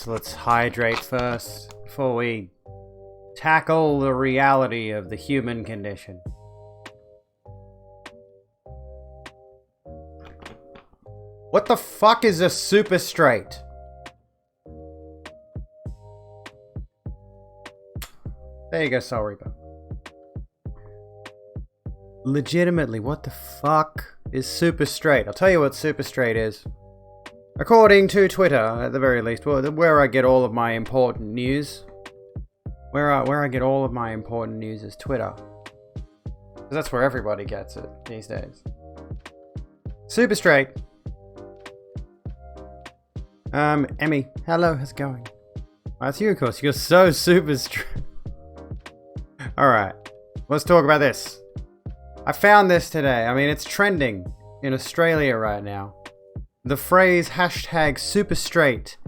Let's hydrate first before we tackle the reality of the human condition. What the fuck is a super straight? There you go, Soul Reaper. Legitimately, what the fuck is super straight? I'll tell you what super straight is. According to Twitter, at the very least, where I get all of my important news. Where I get all of my important news is Twitter. Because that's where everybody gets it these days. Super straight. Emmy, hello, how's it going? That's you, of course. You're so super straight. Alright, let's talk about this. I found this today. I mean, it's trending in Australia right now. The phrase hashtag super straight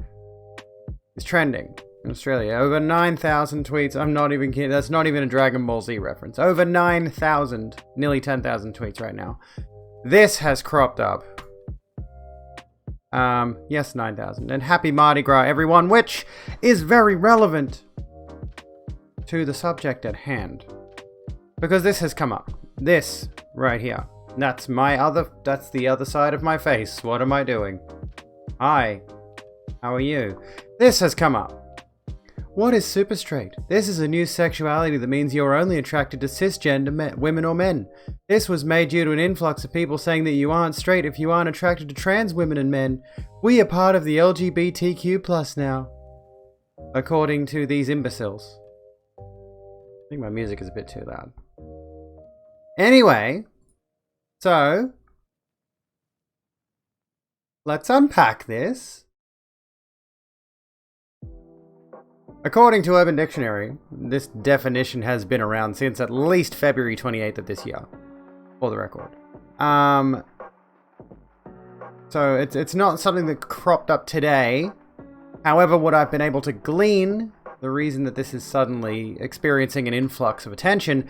is trending in Australia. Over 9,000 tweets. I'm not even kidding. That's not even a Dragon Ball Z reference. Over 9,000, nearly 10,000 tweets right now. This has cropped up. Yes, 9,000. And happy Mardi Gras, everyone, which is very relevant to the subject at hand. Because this has come up. This right here. That's the other side of my face. What am I doing? Hi. How are you? This has come up. What is super straight? This is a new sexuality that means you're only attracted to cisgender women or men. This was made due to an influx of people saying that you aren't straight if you aren't attracted to trans women and men. We are part of the LGBTQ+ now. According to these imbeciles. I think my music is a bit too loud. Anyway, so let's unpack this. According to Urban Dictionary, this definition has been around since at least February 28th of this year, for the record. So it's not something that cropped up today. However, what I've been able to glean, the reason that this is suddenly experiencing an influx of attention,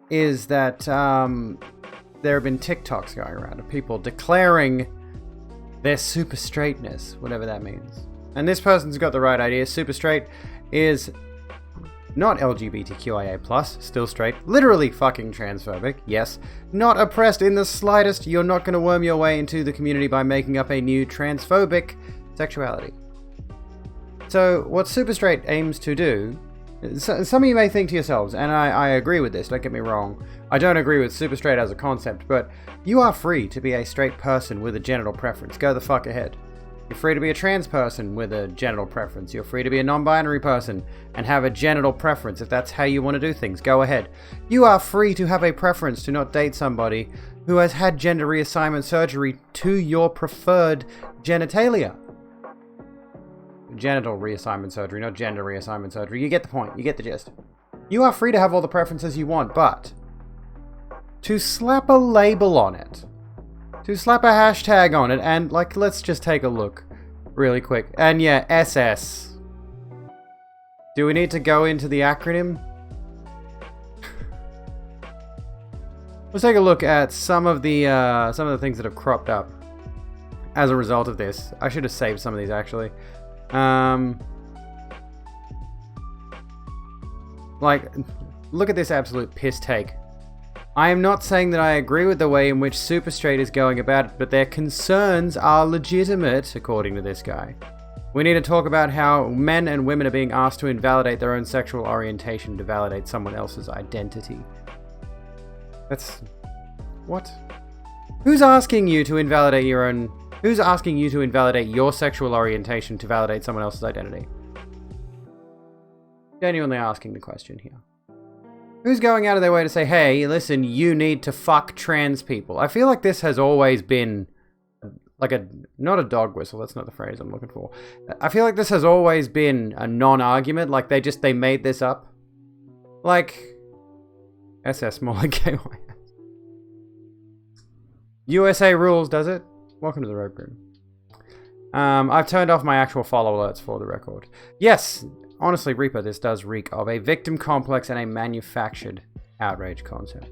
is that there have been TikToks going around of people declaring their super straightness, whatever that means. And this person's got the right idea. Super straight is not LGBTQIA+, still straight, literally fucking transphobic, yes, not oppressed in the slightest. You're not going to worm your way into the community by making up a new transphobic sexuality. So what super straight aims to do, some of you may think to yourselves, and I agree with this, don't get me wrong, I don't agree with super straight as a concept, but you are free to be a straight person with a genital preference. Go the fuck ahead. You're free to be a trans person with a genital preference. You're free to be a non-binary person and have a genital preference if that's how you want to do things. Go ahead. You are free to have a preference to not date somebody who has had gender reassignment surgery to your preferred genitalia. Genital reassignment surgery, not gender reassignment surgery. You get the point. You get the gist. You are free to have all the preferences you want, but to slap a label on it, to slap a hashtag on it, and like, let's just take a look really quick. And yeah, SS. Do we need to go into the acronym? Let's take a look at some of the things that have cropped up as a result of this. I should have saved some of these actually. Like, look at this absolute piss take. I am not saying that I agree with the way in which super straight is going about it, but their concerns are legitimate, according to this guy. We need to talk about how men and women are being asked to invalidate their own sexual orientation to validate someone else's identity. That's... what? Who's asking you to invalidate your own... Who's asking you to invalidate your sexual orientation to validate someone else's identity? Genuinely asking the question here. Who's going out of their way to say, hey, listen, you need to fuck trans people? I feel like this has always been like not a dog whistle, that's not the phrase I'm looking for. I feel like this has always been a non-argument, like they made this up. Like, SS more like KYS. USA rules, does it? Welcome to the Rogue Room. I've turned off my actual follow alerts for the record. Yes, honestly, Reaper, this does reek of a victim complex and a manufactured outrage concept.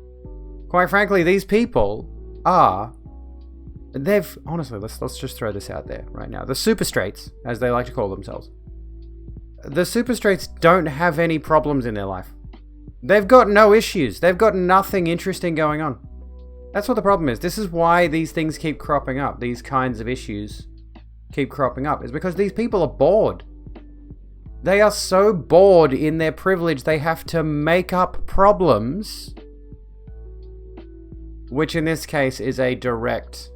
Quite frankly, these people are... They've... Honestly, let's just throw this out there right now. The superstraights, as they like to call themselves. The superstraights don't have any problems in their life. They've got no issues. They've got nothing interesting going on. That's what the problem is. This is why these things keep cropping up. These kinds of issues keep cropping up. Is because these people are bored. They are so bored in their privilege, they have to make up problems. Which in this case is a direct...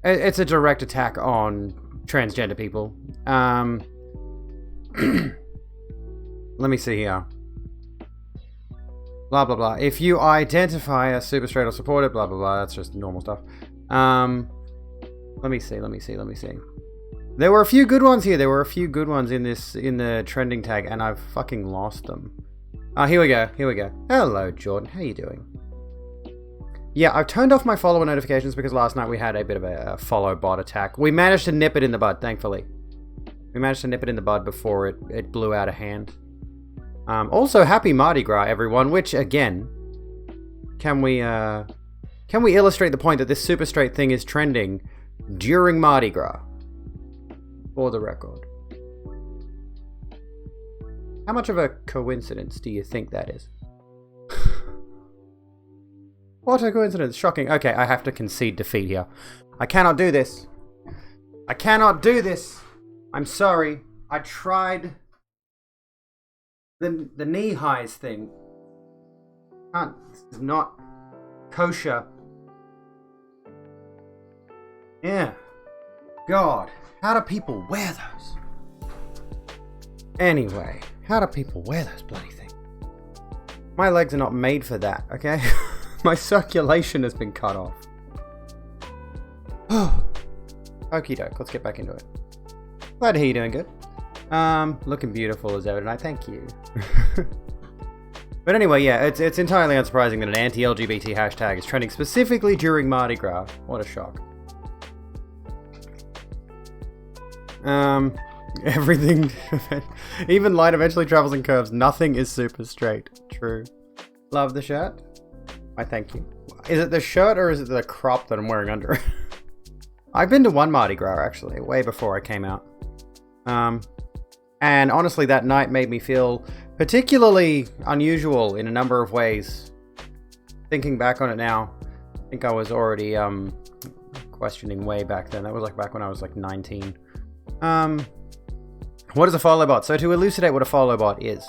it's a direct attack on transgender people. Let me see here. Blah, blah, blah. If you identify as super straight or supported, blah, blah, blah. That's just normal stuff. Let me see. There were a few good ones here. There were a few good ones in the trending tag, and I've fucking lost them. Here we go. Hello, Jordan. How you doing? Yeah, I've turned off my follower notifications because last night we had a bit of a follow bot attack. We managed to nip it in the bud, thankfully. We managed to nip it in the bud before it blew out of hand. Also, happy Mardi Gras, everyone, which, again, can we illustrate the point that this super straight thing is trending during Mardi Gras? For the record. How much of a coincidence do you think that is? What a coincidence. Shocking. Okay, I have to concede defeat here. I cannot do this. I'm sorry. I tried... The knee highs thing. This is not kosher. Yeah. God, how do people wear those? Anyway, how do people wear those bloody things? My legs are not made for that, okay? My circulation has been cut off. Okie doke, let's get back into it. Glad to hear you're doing good. Looking beautiful as ever tonight, thank you. But anyway, yeah, it's entirely unsurprising that an anti-LGBT hashtag is trending specifically during Mardi Gras. What a shock. Everything, even light eventually travels in curves. Nothing is super straight. True. Love the shirt. I thank you. Is it the shirt or is it the crop that I'm wearing under? I've been to one Mardi Gras, actually, way before I came out. And honestly, that night made me feel particularly unusual in a number of ways. Thinking back on it now, I think I was already questioning way back then. That was like back when I was like 19. What is a follow bot? So to elucidate what a follow bot is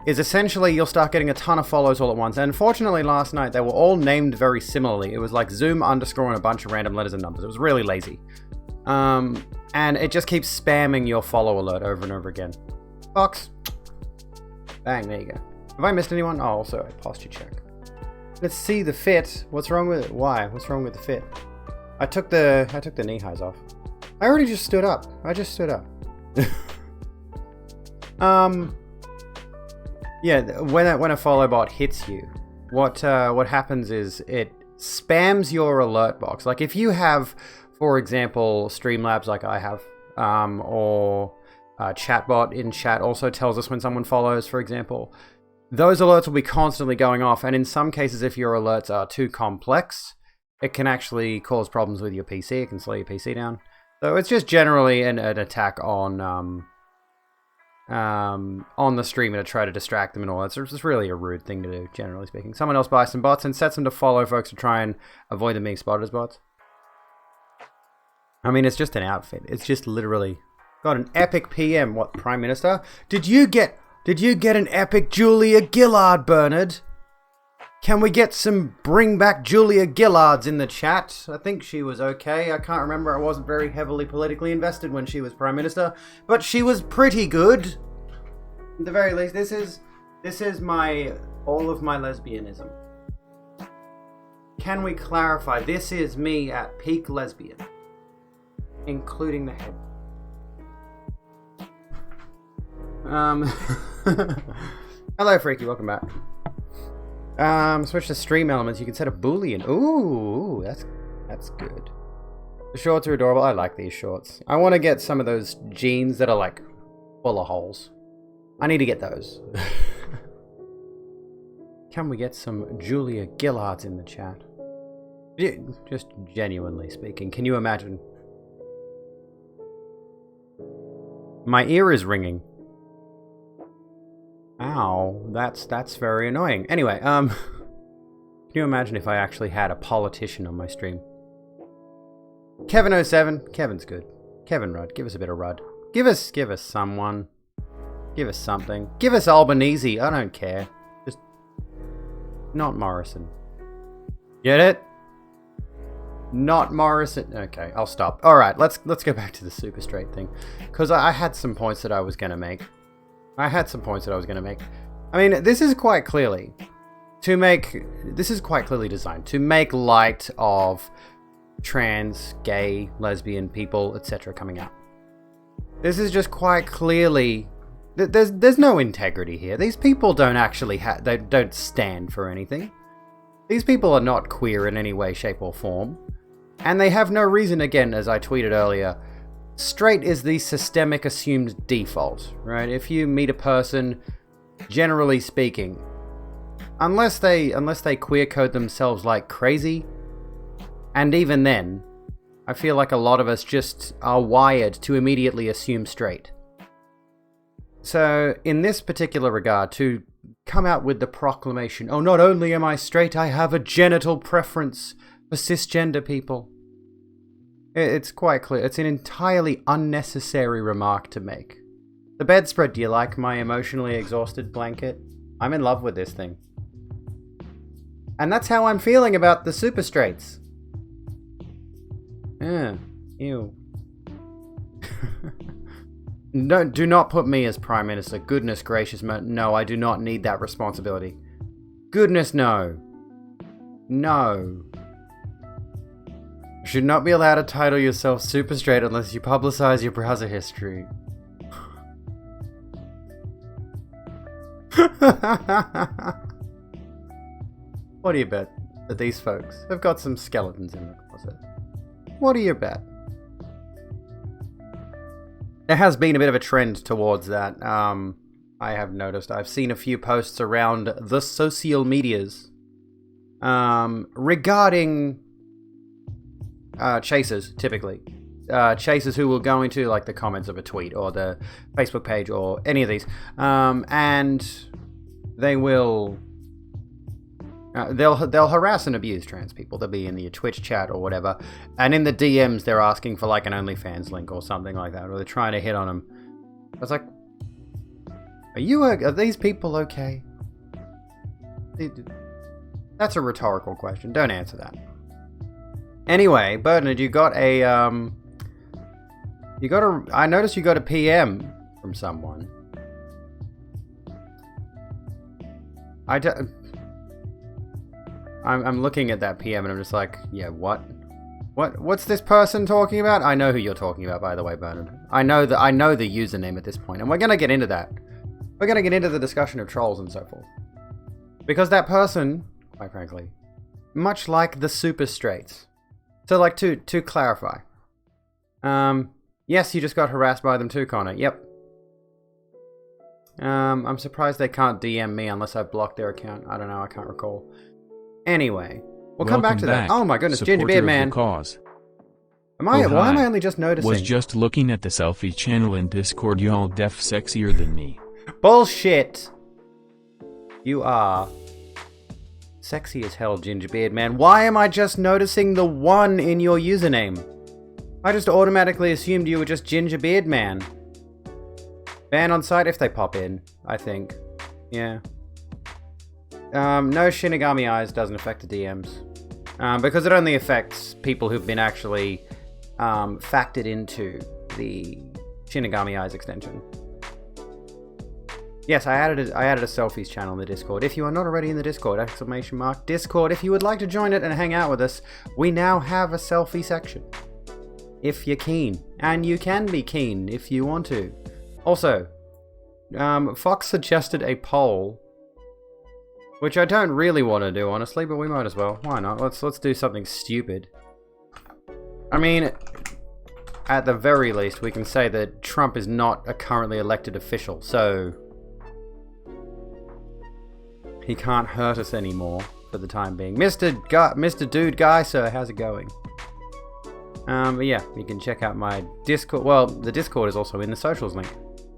essentially you'll start getting a ton of follows all at once. And fortunately last night they were all named very similarly. It was like Zoom underscore and a bunch of random letters and numbers. It was really lazy. And it just keeps spamming your follow alert over and over again. Box. Bang, there you go. Have I missed anyone? Oh, also a posture check. Let's see the fit. What's wrong with it? Why? What's wrong with the fit? I took the knee highs off. I already just stood up. I just stood up. Yeah, when a follow bot hits you, what happens is it spams your alert box. Like if you have, for example, Streamlabs like I have, or chatbot in chat also tells us when someone follows, for example, those alerts will be constantly going off. And in some cases, if your alerts are too complex, it can actually cause problems with your PC. It can slow your PC down. So it's just generally an attack on the streamer to try to distract them and all that. So it's just really a rude thing to do, generally speaking. Someone else buys some bots and sets them to follow folks to try and avoid them being spotted as bots. I mean, it's just an outfit. It's just literally got an epic PM. What, Prime Minister? Did you get an epic Julia Gillard, Bernard? Can we get some bring back Julia Gillards in the chat? I think she was okay. I can't remember. I wasn't very heavily politically invested when she was Prime Minister, but she was pretty good. At the very least, this is all of my lesbianism. Can we clarify? This is me at peak lesbian, including the head. Hello, Freaky. Welcome back. Switch to stream elements. You can set a boolean. Ooh, that's good. The shorts are adorable. I like these shorts. I want to get some of those jeans that are like full of holes. I need to get those. Can we get some Julia Gillards in the chat? Just genuinely speaking, can you imagine? My ear is ringing. Ow, that's very annoying. Anyway, can you imagine if I actually had a politician on my stream? Kevin07, Kevin's good. Kevin Rudd, give us a bit of Rudd. Give us someone. Give us something. Give us Albanese, I don't care. Just not Morrison. Get it? Not Morrison. Okay, I'll stop. Alright, let's go back to the super straight thing. Because I had some points that I was going to make. I mean, this is quite clearly designed to make light of trans, gay, lesbian people, etc. coming out. This is just quite clearly... There's no integrity here. These people don't actually they don't stand for anything. These people are not queer in any way, shape, or form. And they have no reason, again, as I tweeted earlier, straight is the systemic assumed default, right? If you meet a person, generally speaking, unless they queer code themselves like crazy, and even then, I feel like a lot of us just are wired to immediately assume straight. So, in this particular regard, to come out with the proclamation, oh, not only am I straight, I have a genital preference for cisgender people. It's quite clear. It's an entirely unnecessary remark to make. The bedspread, do you like my emotionally exhausted blanket? I'm in love with this thing. And that's how I'm feeling about the super straights. Ew. No, do not put me as Prime Minister. Goodness gracious, no, I do not need that responsibility. Goodness, no. No. You should not be allowed to title yourself super straight unless you publicize your browser history. What do you bet that these folks have got some skeletons in the closet? What do you bet? There has been a bit of a trend towards that. I have noticed. I've seen a few posts around the social medias regarding chasers, typically. Chasers who will go into like the comments of a tweet or the Facebook page or any of these. And they will... they'll harass and abuse trans people. They'll be in the Twitch chat or whatever, and in the DMs they're asking for like an OnlyFans link or something like that, or they're trying to hit on them. I was like, are these people okay? That's a rhetorical question. Don't answer that. Anyway, Bernard, I noticed you got a PM from someone. I'm looking at that PM and I'm just like, yeah, what's this person talking about? I know who you're talking about, by the way, Bernard. I know the username at this point, and we're gonna get into that. We're gonna get into the discussion of trolls and so forth, because that person, quite frankly, much like the super straights. So, like, to clarify, yes, you just got harassed by them too, Connor. Yep. I'm surprised they can't DM me unless I've blocked their account. I don't know. I can't recall. Anyway, we'll come back to that. Oh my goodness, Gingerbeard Man. Why am I only just noticing? Was just looking at the selfie channel in Discord. Y'all def sexier than me. Bullshit. You are sexy as hell, Gingerbeard Man. Why am I just noticing the one in your username? I just automatically assumed you were just Gingerbeard Man. Ban on site if they pop in, I think. Yeah. No Shinigami Eyes doesn't affect the DMs. Because it only affects people who've been actually factored into the Shinigami Eyes extension. Yes, I added a selfies channel in the Discord. If you are not already in the Discord, !Discord. If you would like to join it and hang out with us, we now have a selfie section. If you're keen. And you can be keen if you want to. Also, Fox suggested a poll, which I don't really want to do, honestly, but we might as well. Why not? Let's do something stupid. I mean, at the very least, we can say that Trump is not a currently elected official, so he can't hurt us anymore. for the time being. Mr. Dude Guy, sir, how's it going? But yeah, you can check out my Discord. Well, the Discord is also in the socials link.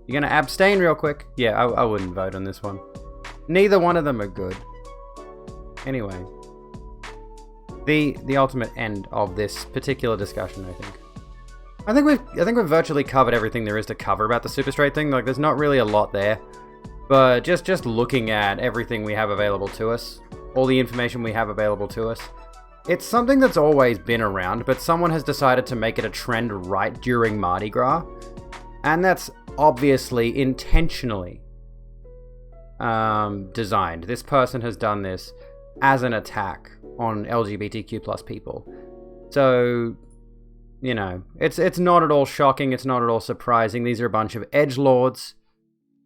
You're gonna abstain real quick? Yeah, I wouldn't vote on this one. Neither one of them are good. Anyway, the ultimate end of this particular discussion, I think. I think we've virtually covered everything there is to cover about the super straight thing. Like, there's not really a lot there, but just looking at everything we have available to us, all the information we have available to us, it's something that's always been around, but someone has decided to make it a trend right during Mardi Gras, and that's obviously intentionally designed. This person has done this as an attack on LGBTQ plus people. So, you know, it's not at all shocking, it's not at all surprising. These are a bunch of edgelords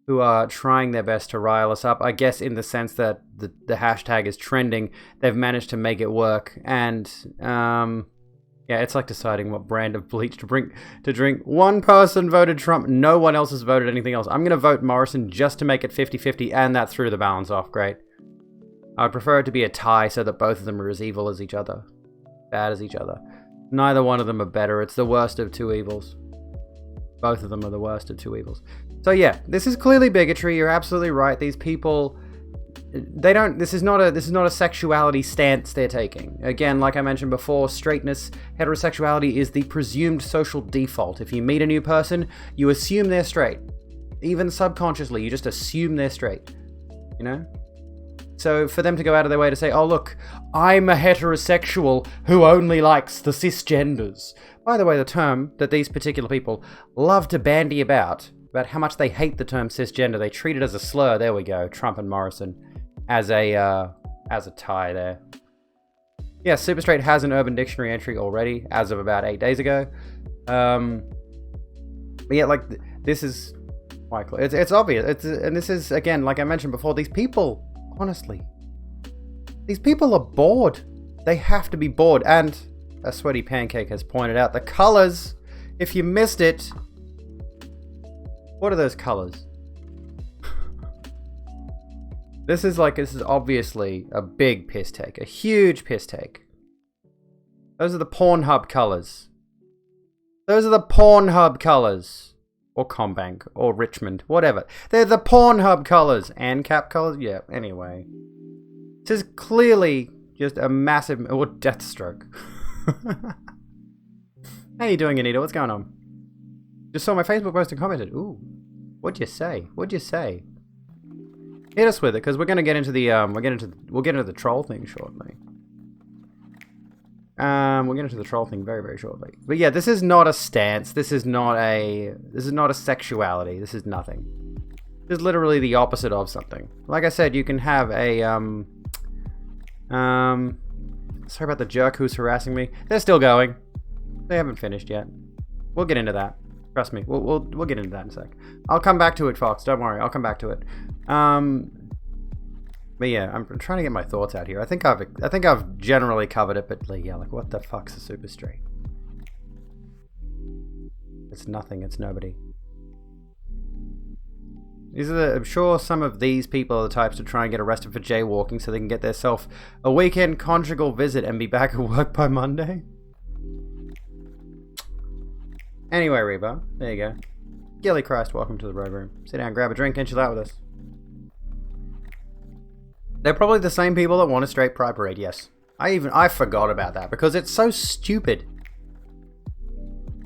who are trying their best to rile us up. I guess in the sense that the hashtag is trending, they've managed to make it work. And, yeah, it's like deciding what brand of bleach to drink. One person voted Trump, no one else has voted anything else. I'm going to vote Morrison just to make it 50-50, and that threw the balance off. Great. I'd prefer it to be a tie so that both of them are as evil as each other. Bad as each other. Neither one of them are better. It's the worst of two evils. Both of them are the worst of two evils. So yeah, this is clearly bigotry. You're absolutely right. These people, this is not a sexuality stance they're taking. Again, like I mentioned before, straightness, heterosexuality is the presumed social default. If you meet a new person, you assume they're straight. Even subconsciously, you just assume they're straight. You know? So for them to go out of their way to say, oh look, I'm a heterosexual who only likes the cisgenders. By the way, the term that these particular people love to bandy about how much they hate the term cisgender, they treat it as a slur. There we go, Trump and Morrison as a tie there. Yeah, super straight has an Urban Dictionary entry already, as of about 8 days ago. But yeah, like, this is quite clear. It's obvious. And this is, again, like I mentioned before, these people, honestly, these people are bored. They have to be bored. And a sweaty pancake has pointed out the colors. If you missed it, what are those colors? This is obviously a big piss take, a huge piss take. Those are the Pornhub colors. Those are the Pornhub colors. Or Combank, or Richmond, whatever. They're the Pornhub colors. ANCAP colors? Yeah, anyway. This is clearly just a massive... Or Deathstroke. How you doing, Anita? What's going on? Just saw my Facebook post and commented. Ooh. What'd you say? What'd you say? Hit us with it, because we're going to get into the... we'll get into the troll thing shortly. We'll get into the troll thing very, very shortly. But yeah, this is not a stance. This is not a sexuality. This is nothing. This is literally the opposite of something. Like I said, you can have a, sorry about the jerk who's harassing me. They're still going. They haven't finished yet. We'll get into that. Trust me. We'll get into that in a sec. I'll come back to it, Fox. Don't worry. I'll come back to it. But yeah, I'm trying to get my thoughts out here. I think I've generally covered it, but yeah, like, what the fuck's a super straight? It's nothing. It's nobody. I'm sure some of these people are the types to try and get arrested for jaywalking so they can get themselves a weekend conjugal visit and be back at work by Monday. Anyway, Reba, there you go. Gilly Christ, welcome to the Road Room. Sit down, grab a drink, and chill out with us. They're probably the same people that want a straight pride parade, yes. I forgot about that because it's so stupid.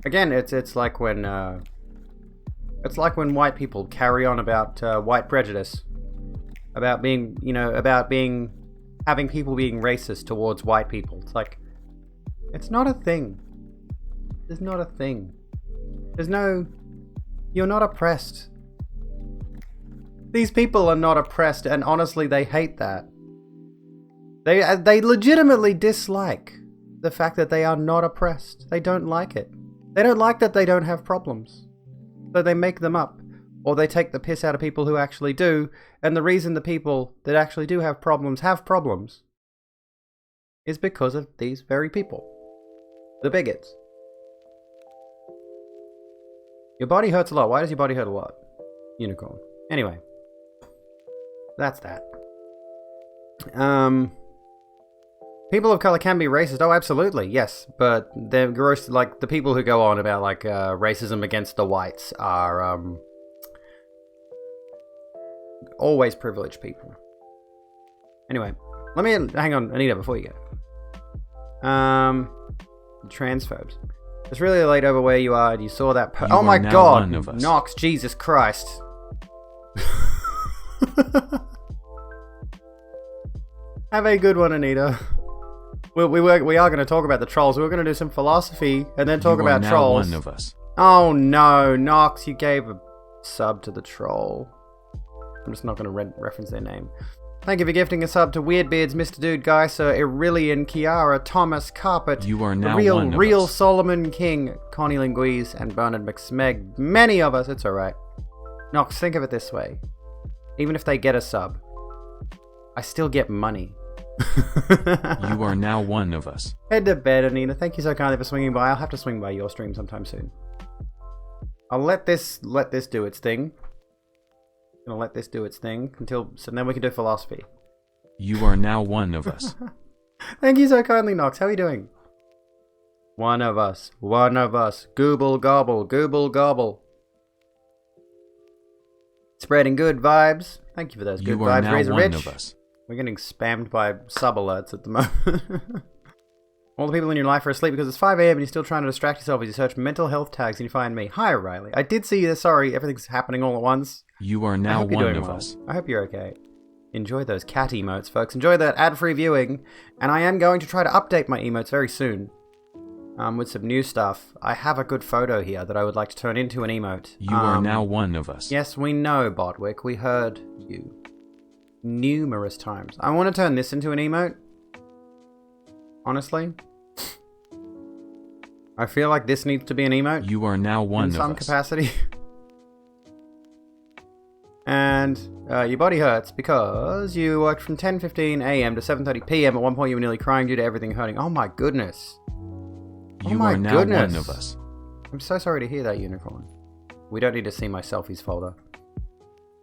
Again, it's like when white people carry on about white prejudice, about being, having people being racist towards white people. It's like, it's not a thing. It's not a thing. You're not oppressed. These people are not oppressed, and honestly, they hate that. They legitimately dislike the fact that they are not oppressed. They don't like it. They don't like that they don't have problems. So they make them up, or they take the piss out of people who actually do, and the reason the people that actually do have problems is because of these very people. The bigots. Your body hurts a lot. Why does your body hurt a lot? Unicorn. Anyway. That's that. People of color can be racist. Oh, absolutely, yes. But they're gross. Like the people who go on about like racism against the whites are always privileged people. Anyway, let me hang on, Anita, before you go. Transphobes. It's really late over where you are, and you saw that. Oh my God, Knox! Jesus Christ! Have a good one, Anita. We are going to talk about the trolls. We're going to do some philosophy and then talk about trolls. One of us. Oh no, Knox! You gave a sub to the troll. I'm just not going to reference their name. Thank you for gifting a sub to Weirdbeards, Mr. Dude, Geyser, Irillion, Kiara, Thomas, Carpet, You are now Real, one of Real us. Solomon King, Connie Linguise, and Bernard McSmeg. Many of us, it's alright. Knox, think of it this way. Even if they get a sub, I still get money. You are now one of us. Head to bed, Anita. Thank you so kindly for swinging by. I'll have to swing by your stream sometime soon. I'll let this do its thing. I'm gonna let this do its thing so then we can do philosophy. You are now one of us. Thank you so kindly, Knox. How are you doing? One of us. One of us. Gooble gobble. Gooble gobble. Spreading good vibes. Thank you for those good You are vibes, now Razor one Rich. of us. We're getting spammed by sub alerts at the moment. All the people in your life are asleep because it's 5 a.m. and you're still trying to distract yourself as you search mental health tags and you find me. Hi, Riley. I did see you. Sorry, everything's happening all at once. You are now one of us. I hope you're okay. Enjoy those cat emotes, folks. Enjoy that ad-free viewing. And I am going to try to update my emotes very soon. With some new stuff. I have a good photo here that I would like to turn into an emote. You are now one of us. Yes, we know, Botwick. We heard you. Numerous times. I want to turn this into an emote. Honestly. I feel like this needs to be an emote. You are now one of us. In some capacity. And your body hurts because you worked from 10:15 a.m. to 7:30 p.m. At one point you were nearly crying due to everything hurting. Oh my goodness. You are now one of us. I'm so sorry to hear that, Unicorn. We don't need to see my selfies folder.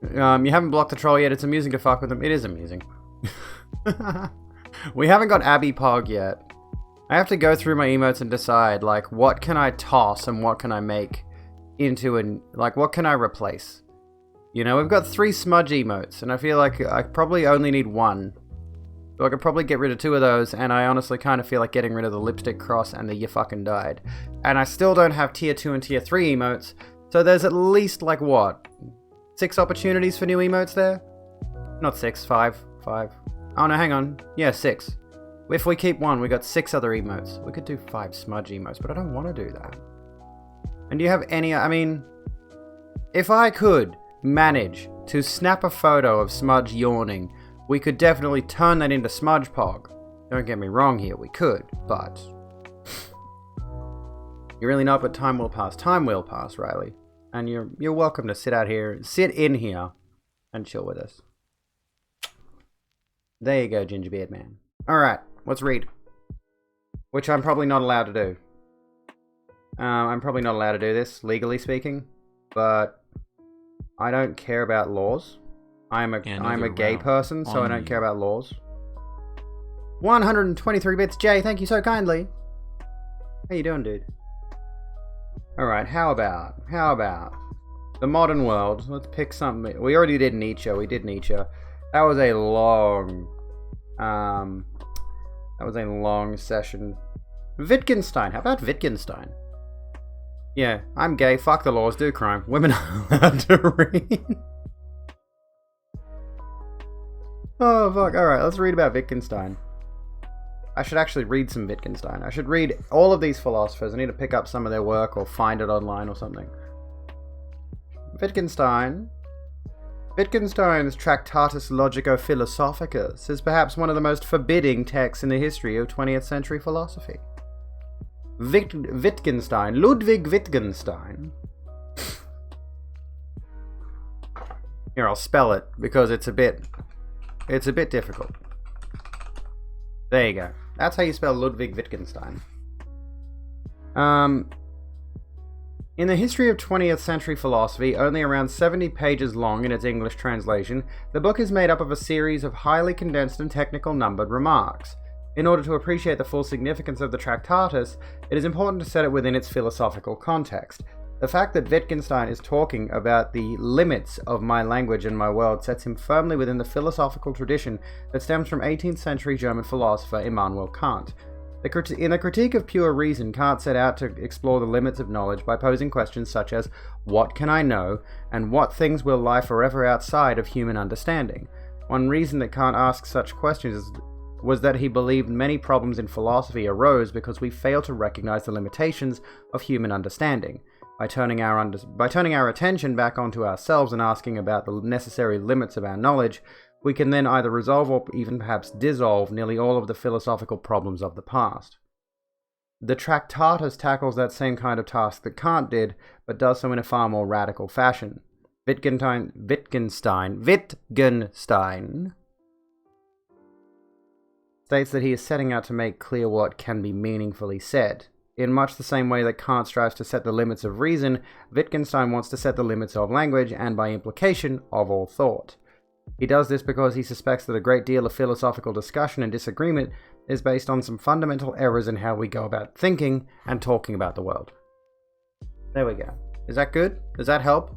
You haven't blocked the troll yet. It's amusing to fuck with them. It is amusing. We haven't got Abby Pog yet. I have to go through my emotes and decide, like, what can I toss and what can I make into an... Like, what can I replace? You know, we've got 3 smudge emotes, and I feel like I probably only need 1. So I could probably get rid of 2 of those, and I honestly kind of feel like getting rid of the lipstick cross and the you fucking died. And I still don't have tier 2 and tier 3 emotes, so there's at least, like, what? 6 opportunities for new emotes there? Not 6, 5. Oh no, hang on. Yeah, 6. If we keep 1, we got 6 other emotes. We could do 5 smudge emotes, but I don't want to do that. And do you have any... I mean, if I could manage to snap a photo of Smudge yawning, we could definitely turn that into Smudge Pog. Don't get me wrong here, we could, but... You're really not, but time will pass. Time will pass, Riley. And you're welcome to sit in here, and chill with us. There you go, Gingerbeard Man. Alright, let's read. Which I'm probably not allowed to do. I'm probably not allowed to do this, legally speaking. But I don't care about laws. I'm a gay person, so I don't care about laws. 123 bits, Jay, thank you so kindly. How you doing, dude? Alright, how about the modern world? Let's pick something. We already did Nietzsche. We did Nietzsche. That was a long... that was a long session. Wittgenstein. How about Wittgenstein? Yeah, I'm gay. Fuck the laws. Do crime. Women are allowed to read. Oh, fuck. Alright, let's read about Wittgenstein. I should actually read some Wittgenstein. I should read all of these philosophers. I need to pick up some of their work or find it online or something. Wittgenstein's Tractatus Logico-Philosophicus is perhaps one of the most forbidding texts in the history of 20th century philosophy. Wittgenstein, Ludwig Wittgenstein. Here, I'll spell it because it's a bit difficult. There you go. That's how you spell Ludwig Wittgenstein. In the history of 20th century philosophy, only around 70 pages long in its English translation, the book is made up of a series of highly condensed and technical numbered remarks. In order to appreciate the full significance of the Tractatus, it is important to set it within its philosophical context. The fact that Wittgenstein is talking about the limits of my language and my world sets him firmly within the philosophical tradition that stems from 18th century German philosopher Immanuel Kant. In the Critique of Pure Reason, Kant set out to explore the limits of knowledge by posing questions such as, what can I know, and what things will lie forever outside of human understanding? One reason that Kant asked such questions was that he believed many problems in philosophy arose because we fail to recognize the limitations of human understanding. By turning our attention back onto ourselves and asking about the necessary limits of our knowledge, we can then either resolve or even perhaps dissolve nearly all of the philosophical problems of the past. The Tractatus tackles that same kind of task that Kant did, but does so in a far more radical fashion. Wittgenstein states that he is setting out to make clear what can be meaningfully said. In much the same way that Kant strives to set the limits of reason, Wittgenstein wants to set the limits of language and, by implication, of all thought. He does this because he suspects that a great deal of philosophical discussion and disagreement is based on some fundamental errors in how we go about thinking and talking about the world. There we go. Is that good? Does that help?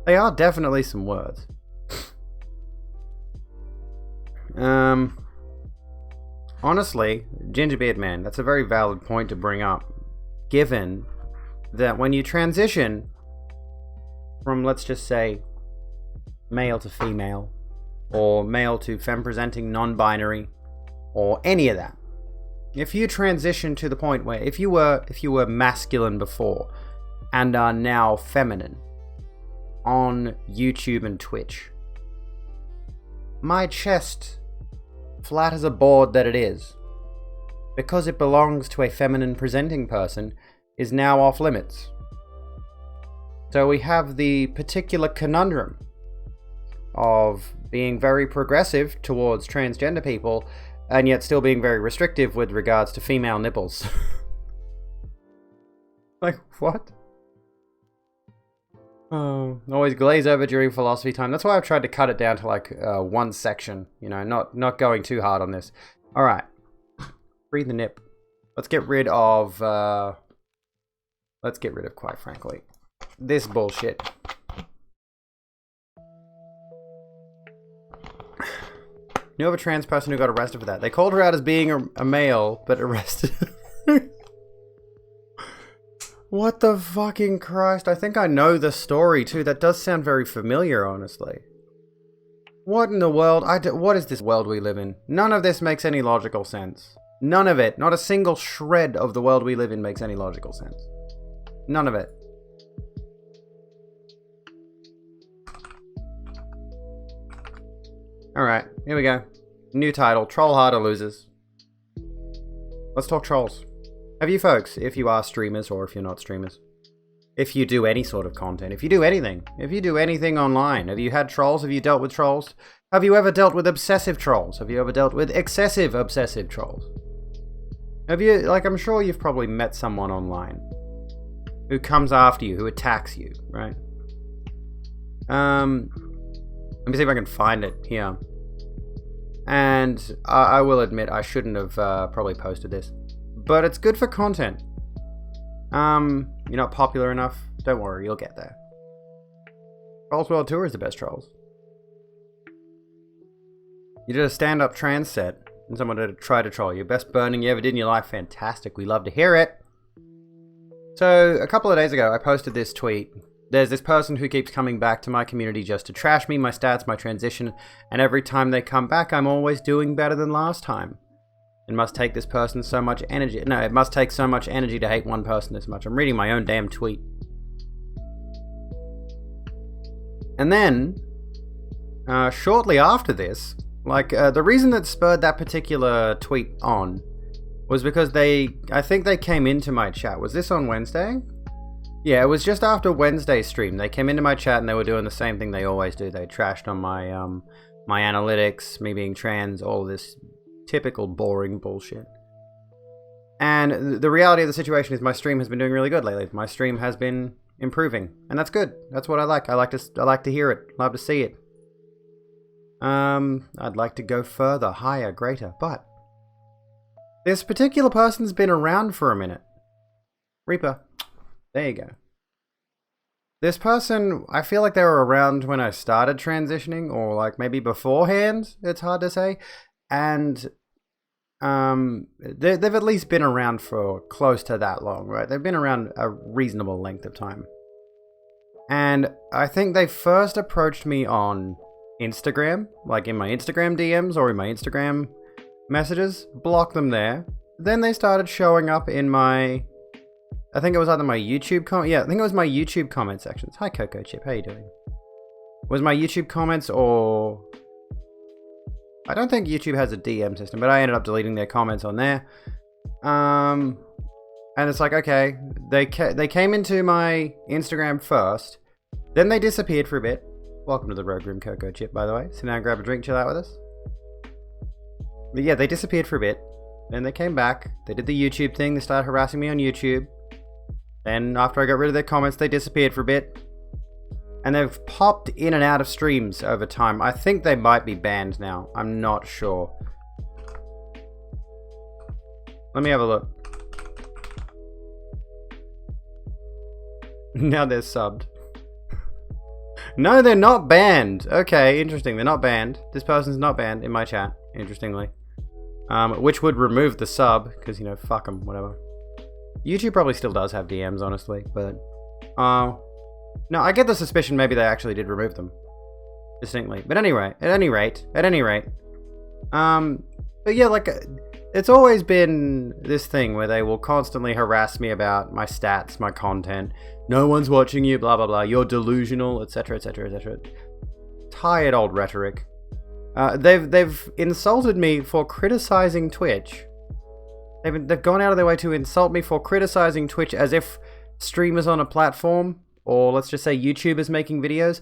They are definitely some words. Honestly, Gingerbeard Man, that's a very valid point to bring up, given that when you transition from, let's just say, male to female, or male to femme-presenting non-binary, or any of that, if you transition to the point where if you were masculine before and are now feminine on YouTube and Twitch, my chest, flat as a board that it is, because it belongs to a feminine presenting person, is now off limits. So we have the particular conundrum of being very progressive towards transgender people and yet still being very restrictive with regards to female nipples. Like, what? Oh, always glaze over during philosophy time. That's why I've tried to cut it down to like one section, you know, not going too hard on this. All right, breathe the nip. Let's get rid of, quite frankly, this bullshit. Knew of a trans person who got arrested for that. They called her out as being a male, but arrested her. What the fucking Christ? I think I know the story too. That does sound very familiar, honestly. What in the world? What is this world we live in? None of this makes any logical sense. None of it. Not a single shred of the world we live in makes any logical sense. None of it. Alright, here we go. New title, Troll Harder Losers. Let's talk trolls. Have you folks, if you are streamers or if you're not streamers, if you do any sort of content, if you do anything online, have you had trolls? Have you dealt with trolls? Have you ever dealt with obsessive trolls? Have you ever dealt with excessive obsessive trolls? Have you, like, I'm sure you've probably met someone online who comes after you, who attacks you, right? Let me see if I can find it here. And I will admit I shouldn't have probably posted this. But it's good for content. You're not popular enough? Don't worry, you'll get there. Trolls World Tour is the best trolls. You did a stand-up trans set, and someone did try to troll you. Best burning you ever did in your life. Fantastic. We love to hear it. So, a couple of days ago, I posted this tweet. There's this person who keeps coming back to my community just to trash me, my stats, my transition, and every time they come back, I'm always doing better than last time. It must take this person so much energy. No, it must take so much energy to hate one person this much. I'm reading my own damn tweet. And then, shortly after this, the reason that spurred that particular tweet on was because I think they came into my chat. Was this on Wednesday? Yeah, it was just after Wednesday's stream. They came into my chat and they were doing the same thing they always do. They trashed on my my analytics, me being trans, all of this typical boring bullshit. And the reality of the situation is my stream has been doing really good lately. My stream has been improving, and that's good. That's what I like. I like to hear it. Love to see it. I'd like to go further, higher, greater, but this particular person's been around for a minute. Reaper. There you go. This person, I feel like they were around when I started transitioning, or like maybe beforehand, it's hard to say. And they've at least been around for close to that long, right? They've been around a reasonable length of time. And I think they first approached me on Instagram, like in my Instagram DMs or in my Instagram messages, blocked them there. Then they started showing up in my... I think it was either my YouTube comment. Yeah, I think it was my YouTube comment sections. Hi, Coco Chip. How you doing? Was my YouTube comments or... I don't think YouTube has a DM system, but I ended up deleting their comments on there. And it's like, okay, they came into my Instagram first, then they disappeared for a bit. Welcome to the Rogue Room, Coco Chip, by the way. Sit down, grab a drink, chill out with us. But yeah, they disappeared for a bit. Then they came back. They did the YouTube thing. They started harassing me on YouTube. Then after I got rid of their comments, they disappeared for a bit. And they've popped in and out of streams over time. I think they might be banned now. I'm not sure. Let me have a look. Now they're subbed. No, they're not banned. Okay, interesting. They're not banned. This person's not banned in my chat, interestingly. Which would remove the sub, because, you know, fuck them, whatever. YouTube probably still does have DMs, honestly, but... no, I get the suspicion maybe they actually did remove them. Distinctly. But anyway, at any rate... but yeah, like, it's always been this thing where they will constantly harass me about my stats, my content. No one's watching you, blah, blah, blah. You're delusional, etc., etc., etc. Tired old rhetoric. They've insulted me for criticizing Twitch. They've gone out of their way to insult me for criticizing Twitch as if streamers on a platform, or let's just say YouTubers making videos,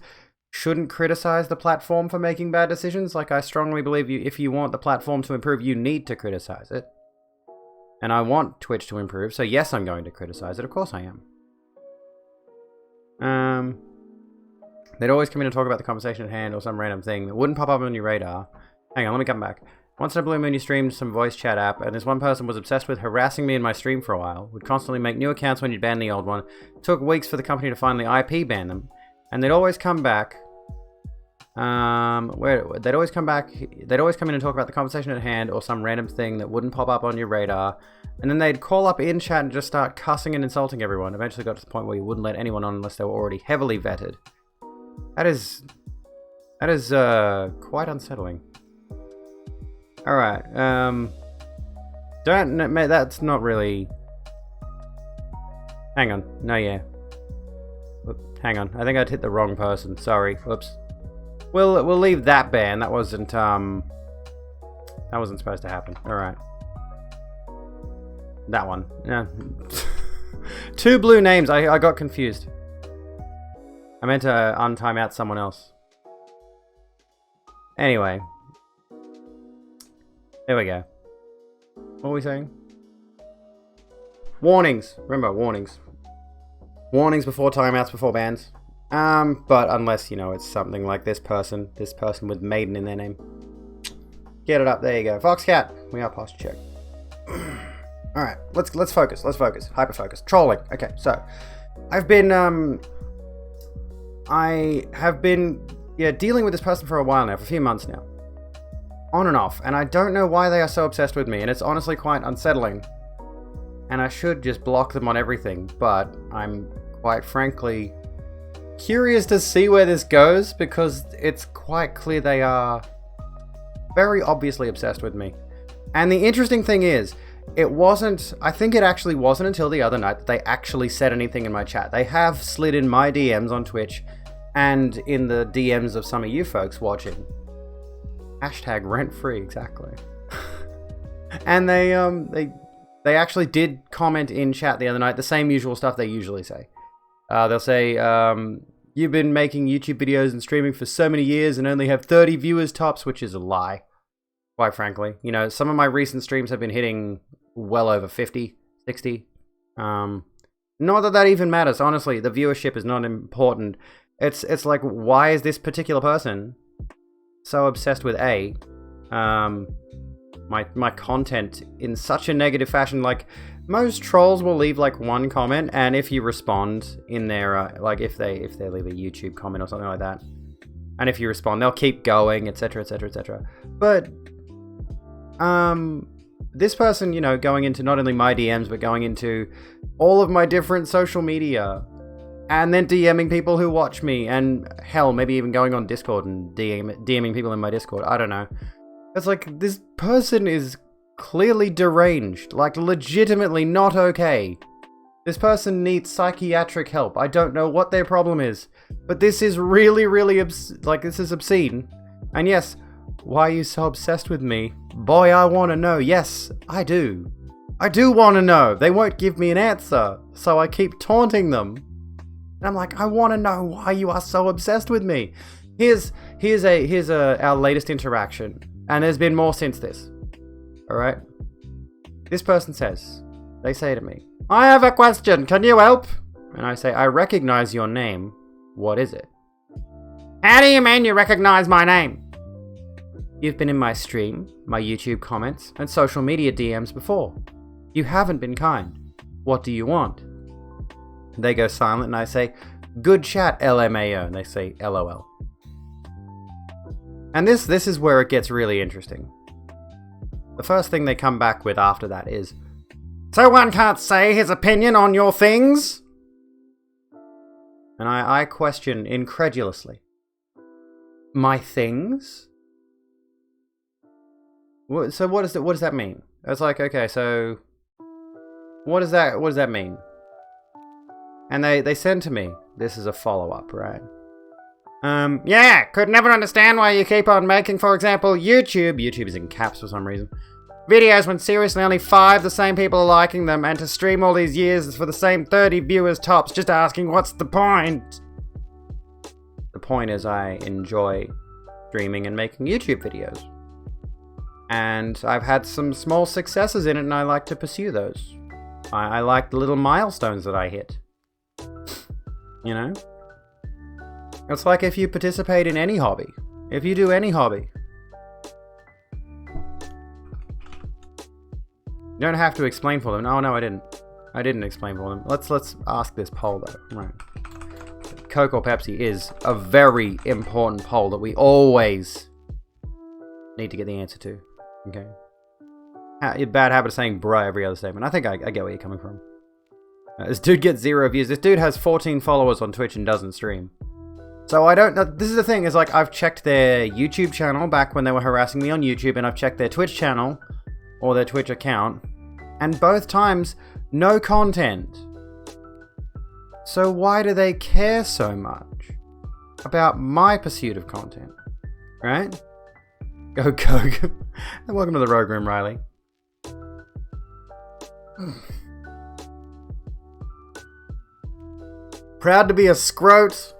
shouldn't criticize the platform for making bad decisions. Like, I strongly believe if you want the platform to improve, you need to criticize it. And I want Twitch to improve, so yes, I'm going to criticize it. Of course I am. They'd always come in and talk about the conversation at hand or some random thing that wouldn't pop up on your radar. Hang on, let me come back. Once in a blue moon you streamed some voice chat app, and this one person was obsessed with harassing me in my stream for a while. Would constantly make new accounts when you'd ban the old one. It took weeks for the company to finally IP ban them. And they'd always come back. They'd always come in and talk about the conversation at hand or some random thing that wouldn't pop up on your radar. And then they'd call up in chat and just start cussing and insulting everyone. Eventually got to the point where you wouldn't let anyone on unless they were already heavily vetted. That is quite unsettling. Alright, that's not really... Hang on, no, yeah. Hang on, I think I'd hit the wrong person, sorry, whoops. We'll leave that ban, that wasn't supposed to happen, alright. That one, yeah. Two blue names, I got confused. I meant to untime out someone else. Anyway. There we go. What were we saying? Warnings. Remember, warnings. Warnings before timeouts, before bans. But unless, you know, it's something like this person with Maiden in their name. Get it up, there you go. Foxcat, we are past check. Alright, let's focus, hyper-focus. Trolling. Okay, so, I have been dealing with this person for a while now, for a few months now. On and off, and I don't know why they are so obsessed with me, and it's honestly quite unsettling. And I should just block them on everything, but I'm quite frankly curious to see where this goes, because it's quite clear they are very obviously obsessed with me. And the interesting thing is, I think it actually wasn't until the other night that they actually said anything in my chat. They have slid in my DMs on Twitch, and in the DMs of some of you folks watching. Hashtag rent-free, exactly. And they actually did comment in chat the other night, the same usual stuff they usually say. They'll say, you've been making YouTube videos and streaming for so many years and only have 30 viewers tops, which is a lie, quite frankly. You know, some of my recent streams have been hitting well over 50, 60. Not that even matters, honestly. The viewership is not important. It's like, why is this particular person so obsessed with my content in such a negative fashion. Like, most trolls will leave like one comment, and if you respond in their like if they leave a YouTube comment or something like that, and if you respond, they'll keep going, etc, etc, etc. But this person, you know, going into not only my DMs but going into all of my different social media, and then DMing people who watch me, and hell, maybe even going on Discord and DMing people in my Discord. I don't know. It's like, this person is clearly deranged, like legitimately not okay. This person needs psychiatric help. I don't know what their problem is, but this is really, really this is obscene. And yes, why are you so obsessed with me? Boy, I want to know. Yes, I do. I do want to know. They won't give me an answer, so I keep taunting them. And I'm like, I want to know why you are so obsessed with me. Here's our latest interaction, and there's been more since this. All right. This person they say to me, I have a question. Can you help? And I say, I recognize your name. What is it? How do you mean you recognize my name? You've been in my stream, my YouTube comments, and social media DMs before. You haven't been kind. What do you want? They go silent, and I say, good chat, LMAO, and they say, LOL. And this is where it gets really interesting. The first thing they come back with after that is, so one can't say his opinion on your things? And I question incredulously, my things? So what does that mean? It's like, okay, so what does that mean? And they send to me, this is a follow-up, right? Yeah, could never understand why you keep on making, for example, YouTube is in caps for some reason, videos when seriously only 5 the same people are liking them, and to stream all these years for the same 30 viewers tops, just asking what's the point? The point is I enjoy streaming and making YouTube videos. And I've had some small successes in it, and I like to pursue those. I like the little milestones that I hit. You know? It's like if you participate in any hobby. If you do any hobby. You don't have to explain for them. Oh, no, I didn't. I didn't explain for them. Let's ask this poll, though. Right. Coke or Pepsi is a very important poll that we always need to get the answer to. Okay? Bad habit of saying bruh every other statement. I think I get where you're coming from. This dude gets 0 views. This dude has 14 followers on Twitch and doesn't stream. So I don't know. This is the thing, is like, I've checked their YouTube channel back when they were harassing me on YouTube, and I've checked their Twitch channel, or their Twitch account, and both times, no content. So why do they care so much about my pursuit of content? Right? Go Coke. And welcome to the Rogue Room, Riley. Proud to be a scrote.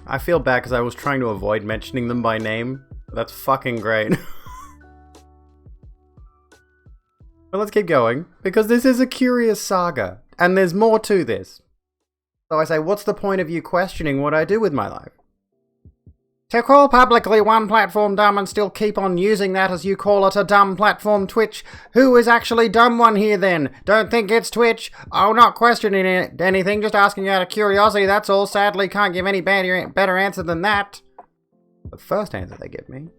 I feel bad because I was trying to avoid mentioning them by name. That's fucking great. But let's keep going, because this is a curious saga, and there's more to this. So I say, what's the point of you questioning what I do with my life? To call publicly one platform dumb and still keep on using that as you call it a dumb platform, Twitch. Who is actually dumb one here then? Don't think it's Twitch. Oh, not questioning anything, just asking out of curiosity, that's all. Sadly, can't give any better answer than that. The first answer they give me.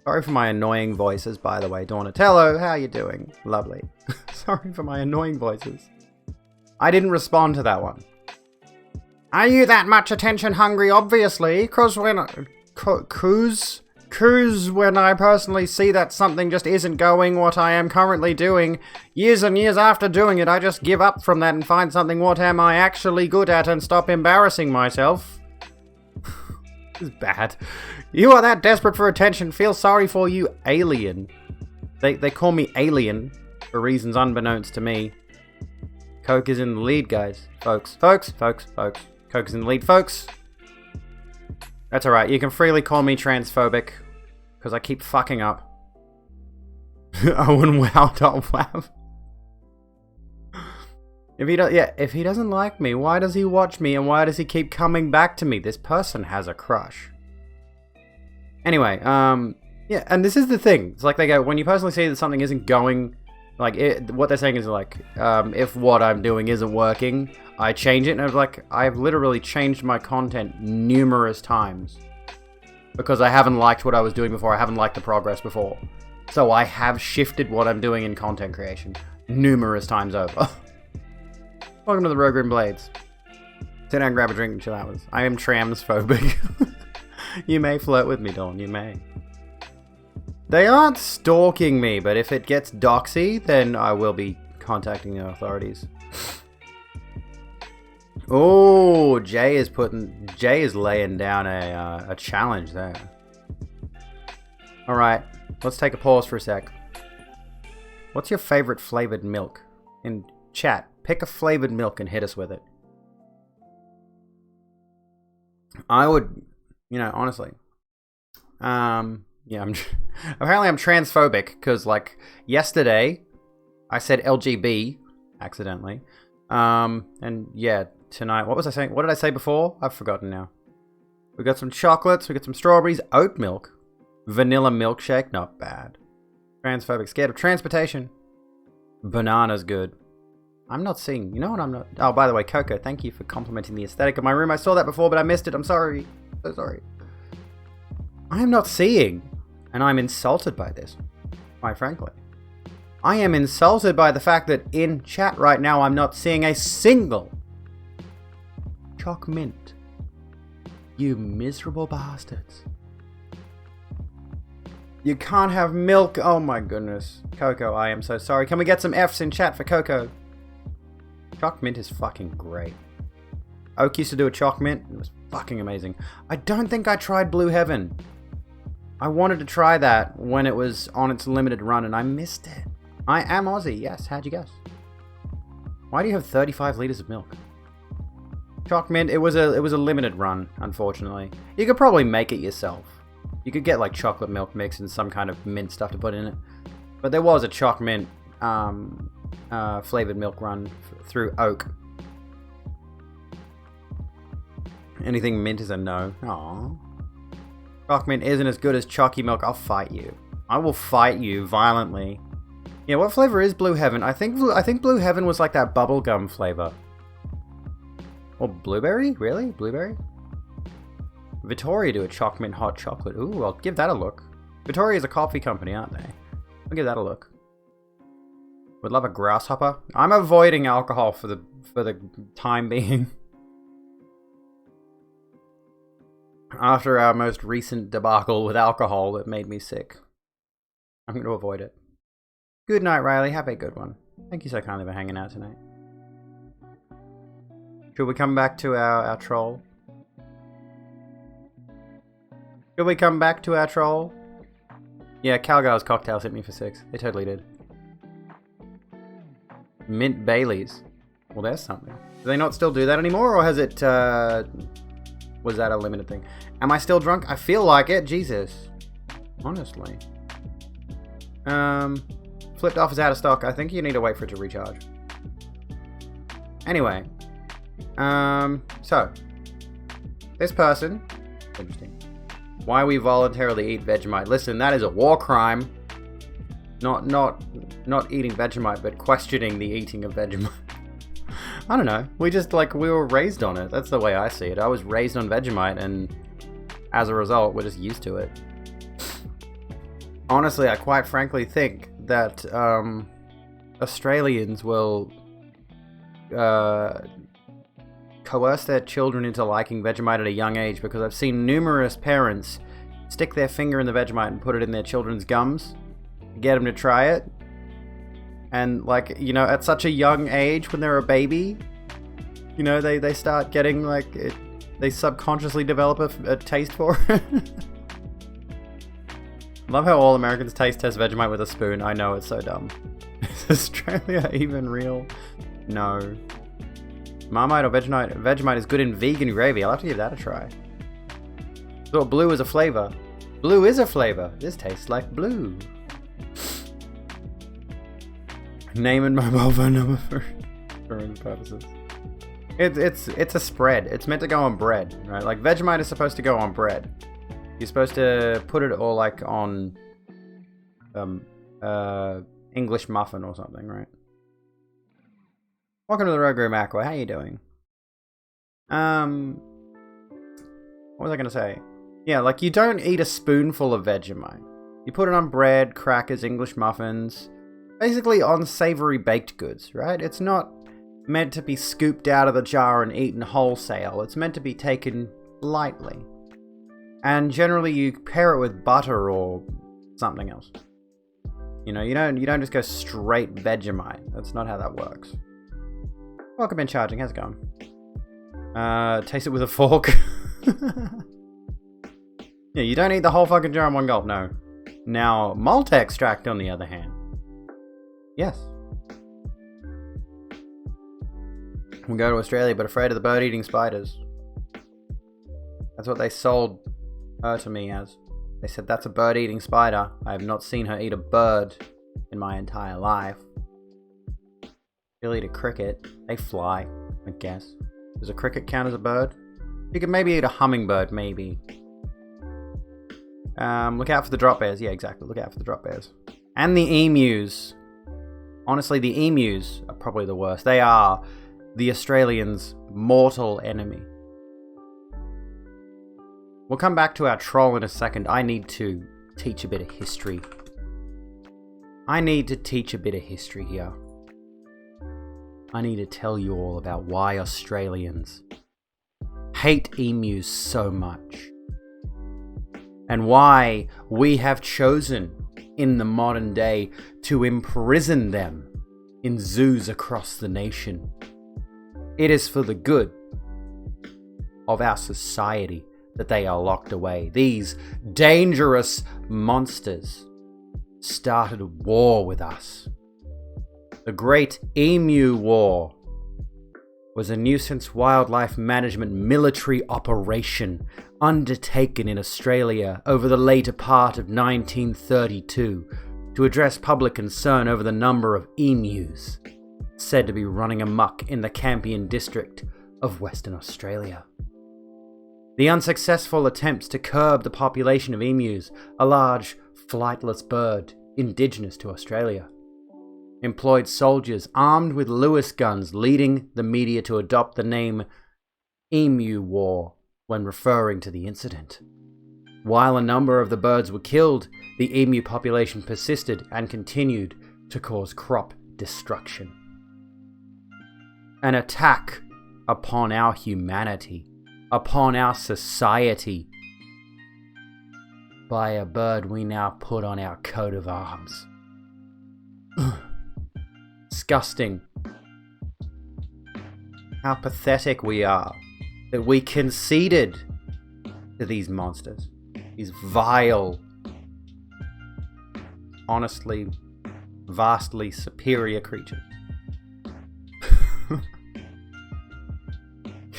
Sorry for my annoying voices, by the way. Donatello, how you doing? Lovely. Sorry for my annoying voices. I didn't respond to that one. Are you that much attention hungry? Obviously, cause when I personally see that something just isn't going what I am currently doing, years and years after doing it, I just give up from that and find something what am I actually good at and stop embarrassing myself. This is bad. You are that desperate for attention. Feel sorry for you, alien. They call me alien for reasons unbeknownst to me. Coke is in the lead, guys. Folks. Coke is in the lead, folks. That's alright. You can freely call me transphobic, because I keep fucking up. Owenwow.wav. If he doesn't like me, why does he watch me and why does he keep coming back to me? This person has a crush. Anyway, yeah, and this is the thing. It's like they go, when you personally see that something isn't going, like, what they're saying is like, if what I'm doing isn't working, I change it, and I've literally changed my content numerous times. Because I haven't liked what I was doing before, I haven't liked the progress before. So I have shifted what I'm doing in content creation numerous times over. Welcome to the Rogue Green Blades. Sit down, grab a drink, and chill out with us. I am transphobic. You may flirt with me, Dawn, you may. They aren't stalking me, but if it gets doxy, then I will be contacting the authorities. Oh, Jay is laying down a challenge there. Alright, let's take a pause for a sec. What's your favorite flavored milk? In chat, pick a flavored milk and hit us with it. I would, honestly. Yeah, apparently I'm transphobic, because, like, yesterday, I said LGB, accidentally. And, yeah, tonight, what was I saying? What did I say before? I've forgotten now. We got some chocolates, we got some strawberries, oat milk, vanilla milkshake, not bad. Transphobic, scared of transportation. Banana's good. I'm not seeing, you know what I'm not... Oh, by the way, Coco, thank you for complimenting the aesthetic of my room. I saw that before, but I missed it. I'm sorry. So sorry. I am not seeing, and I'm insulted by this, quite frankly. I am insulted by the fact that in chat right now, I'm not seeing a single choc mint. You miserable bastards. You can't have milk. Oh my goodness. Coco, I am so sorry. Can we get some Fs in chat for Coco? Choc mint is fucking great. Oak used to do a choc mint. It was fucking amazing. I don't think I tried Blue Heaven. I wanted to try that when it was on its limited run and I missed it. I am Aussie, yes. How'd you guess? Why do you have 35 liters of milk? Choc mint, it was a limited run, unfortunately. You could probably make it yourself. You could get like chocolate milk mix and some kind of mint stuff to put in it. But there was a choc mint flavored milk run through Oak. Anything mint is a no. Aww. Choc mint isn't as good as chalky milk. I'll fight you. I will fight you violently. Yeah, what flavor is Blue Heaven? I think Blue Heaven was like that bubblegum flavor. Or blueberry? Really? Blueberry? Vittoria do a choc mint hot chocolate. Ooh, I'll give that a look. Vittoria is a coffee company, aren't they? I'll give that a look. Would love a grasshopper. I'm avoiding alcohol for the time being. After our most recent debacle with alcohol that made me sick. I'm going to avoid it. Good night, Riley. Have a good one. Thank you so kindly for hanging out tonight. Should we come back to our troll? Should we come back to our troll? Yeah, Calgar's cocktails hit me for 6. They totally did. Mint Baileys. Well, there's something. Do they not still do that anymore, or has it, was that a limited thing? Am I still drunk? I feel like it. Jesus. Honestly. Flipped off is out of stock. I think you need to wait for it to recharge. Anyway. So. This person. Interesting. Why we voluntarily eat Vegemite. Listen, that is a war crime. Not eating Vegemite, but questioning the eating of Vegemite. I don't know. We were raised on it. That's the way I see it. I was raised on Vegemite, and as a result, we're just used to it. Honestly, I quite frankly think that Australians will coerce their children into liking Vegemite at a young age, because I've seen numerous parents stick their finger in the Vegemite and put it in their children's gums, get them to try it, and at such a young age when they're a baby, they start getting they subconsciously develop a taste for it. Love how all Americans taste test Vegemite with a spoon. I know, it's so dumb. Is Australia even real? No. Marmite or Vegemite is good in vegan gravy. I'll have to give that a try. Thought blue is a flavor. Blue is a flavor. This tastes like blue. Name and mobile phone number for purposes. It's a spread. It's meant to go on bread, right? Like Vegemite is supposed to go on bread. You're supposed to put it all like on English muffin or something, right? Welcome to the Rogue Room, Aqua. How you doing? What was I gonna say? Yeah, like you don't eat a spoonful of Vegemite. You put it on bread, crackers, English muffins, basically on savory baked goods, right? It's not meant to be scooped out of the jar and eaten wholesale. It's meant to be taken lightly. And generally you pair it with butter or something else. You know, you don't just go straight Vegemite. That's not how that works. Welcome in, Charging. How's it going? Taste it with a fork. Yeah, you don't eat the whole fucking jar in one gulp, no. Now, malt extract, on the other hand. Yes. We'll go to Australia, but afraid of the bird-eating spiders. That's what they sold her to me as. They said, that's a bird-eating spider. I have not seen her eat a bird in my entire life. She'll eat a cricket. They fly, I guess. Does a cricket count as a bird? You could maybe eat a hummingbird, maybe. Look out for the drop bears. Yeah, exactly. Look out for the drop bears. And the emus. Honestly, the emus are probably the worst. They are the Australians' mortal enemy. We'll come back to our troll in a second. I need to teach a bit of history. I need to teach a bit of history here. I need to tell you all about why Australians hate emus so much. And why we have chosen, in the modern day, to imprison them in zoos across the nation. It is for the good of our society that they are locked away. These dangerous monsters started a war with us. The Great Emu War was a nuisance wildlife management military operation undertaken in Australia over the later part of 1932 to address public concern over the number of emus said to be running amok in the Campion district of Western Australia. The unsuccessful attempts to curb the population of emus, a large flightless bird indigenous to Australia, employed soldiers armed with Lewis guns, leading the media to adopt the name Emu War when referring to the incident. While a number of the birds were killed, the emu population persisted and continued to cause crop destruction. An attack upon our humanity, upon our society, by a bird we now put on our coat of arms. Disgusting. How pathetic we are that we conceded to these monsters, these vile, honestly, vastly superior creatures.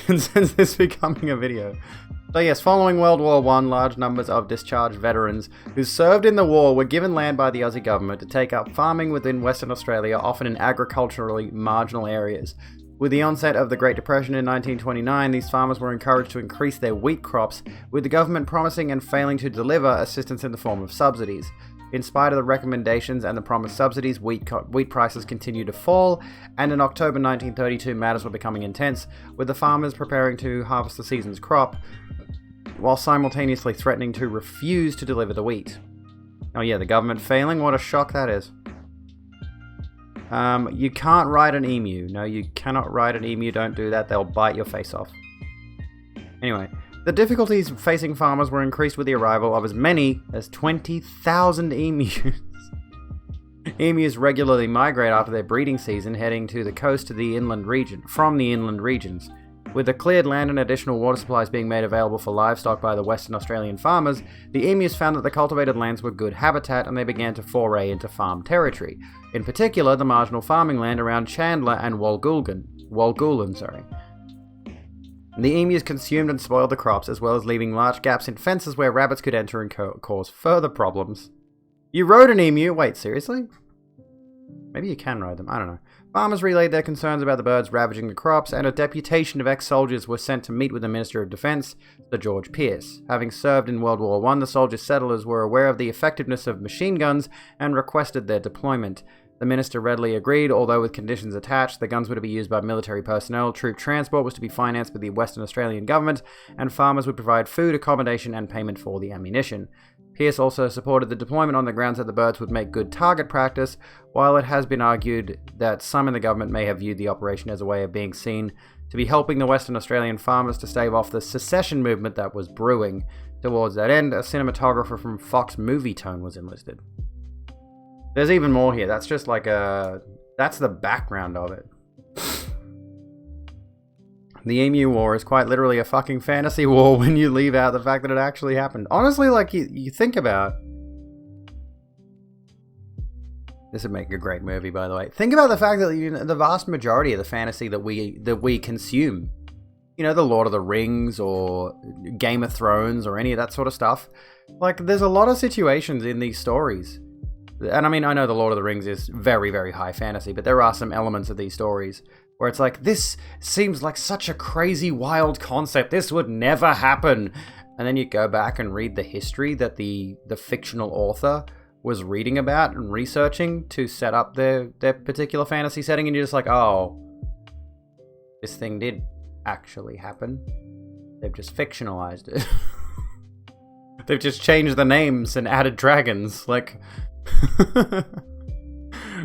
Since this becoming a video. So yes, following World War I, large numbers of discharged veterans who served in the war were given land by the Aussie government to take up farming within Western Australia, often in agriculturally marginal areas. With the onset of the Great Depression in 1929, these farmers were encouraged to increase their wheat crops, with the government promising and failing to deliver assistance in the form of subsidies. In spite of the recommendations and the promised subsidies, wheat prices continued to fall, and in October 1932 matters were becoming intense, with the farmers preparing to harvest the season's crop, while simultaneously threatening to refuse to deliver the wheat. Oh yeah, the government failing? What a shock that is. You can't ride an emu. No, you cannot ride an emu. Don't do that. They'll bite your face off. Anyway, the difficulties facing farmers were increased with the arrival of as many as 20,000 emus. Emus regularly migrate after their breeding season, heading to the coast to the inland region, from the inland regions. With the cleared land and additional water supplies being made available for livestock by the Western Australian farmers, the emus found that the cultivated lands were good habitat and they began to foray into farm territory. In particular, the marginal farming land around Chandler and Walgoolan. The emus consumed and spoiled the crops, as well as leaving large gaps in fences where rabbits could enter and cause further problems. You rode an emu? Wait, seriously? Maybe you can ride them, I don't know. Farmers relayed their concerns about the birds ravaging the crops, and a deputation of ex-soldiers were sent to meet with the Minister of Defense, Sir George Pearce. Having served in World War I, the soldier settlers were aware of the effectiveness of machine guns and requested their deployment. The minister readily agreed, although with conditions attached. The guns were to be used by military personnel, troop transport was to be financed by the Western Australian government, and farmers would provide food, accommodation, and payment for the ammunition. Pearce also supported the deployment on the grounds that the birds would make good target practice, while it has been argued that some in the government may have viewed the operation as a way of being seen to be helping the Western Australian farmers to stave off the secession movement that was brewing. Towards that end, a cinematographer from Fox Movie Tone was enlisted. There's even more here. That's just like that's the background of it. The Emu War is quite literally a fucking fantasy war when you leave out the fact that it actually happened. Honestly, like, you think about... This would make a great movie, by the way. Think about the fact that the vast majority of the fantasy that we consume, you know, the Lord of the Rings or Game of Thrones or any of that sort of stuff, like, there's a lot of situations in these stories. And I mean, I know the Lord of the Rings is very, very high fantasy, but there are some elements of these stories where it's like, this seems like such a crazy, wild concept. This would never happen. And then you go back and read the history that the fictional author was reading about and researching to set up their particular fantasy setting, and you're just like, oh, this thing did actually happen. They've just fictionalized it. They've just changed the names and added dragons. Like...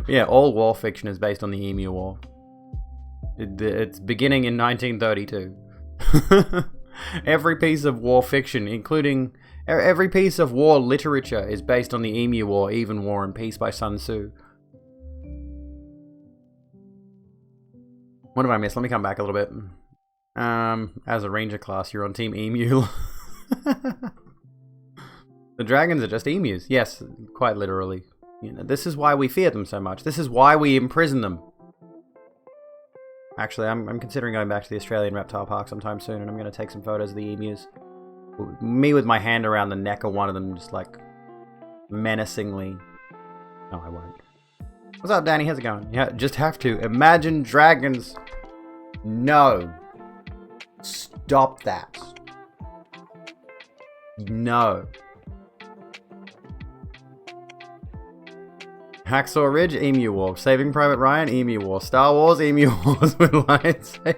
Yeah, all war fiction is based on the Emu War. It's beginning in 1932. Every piece of war fiction, including every piece of war literature, is based on the Emu War, even War and Peace by Sun Tzu. What have I missed? Let me come back a little bit. As a ranger class, you're on Team Emu. The dragons are just emus. Yes, quite literally. You know, this is why we fear them so much. This is why we imprison them. Actually, I'm considering going back to the Australian reptile park sometime soon, and I'm going to take some photos of the emus. Me with my hand around the neck of one of them, just like menacingly. No, I won't. What's up, Danny? How's it going? Yeah, just have to imagine dragons. No. Stop that. No. Hacksaw Ridge, Emu War. Saving Private Ryan, Emu War. Star Wars, Emu Wars with lightsabers.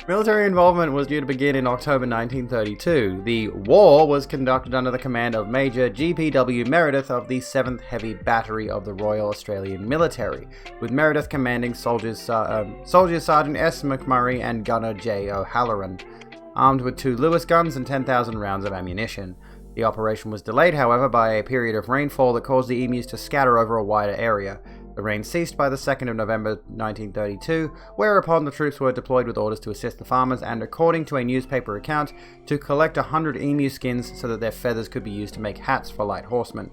Military involvement was due to begin in October 1932. The war was conducted under the command of Major G.P.W. Meredith of the 7th Heavy Battery of the Royal Australian Military, with Meredith commanding Soldier Sergeant S. McMurray and Gunner J. O'Halloran, armed with 2 Lewis guns and 10,000 rounds of ammunition. The operation was delayed, however, by a period of rainfall that caused the emus to scatter over a wider area. The rain ceased by the 2nd of November 1932, whereupon the troops were deployed with orders to assist the farmers and, according to a newspaper account, to collect 100 emu skins so that their feathers could be used to make hats for light horsemen.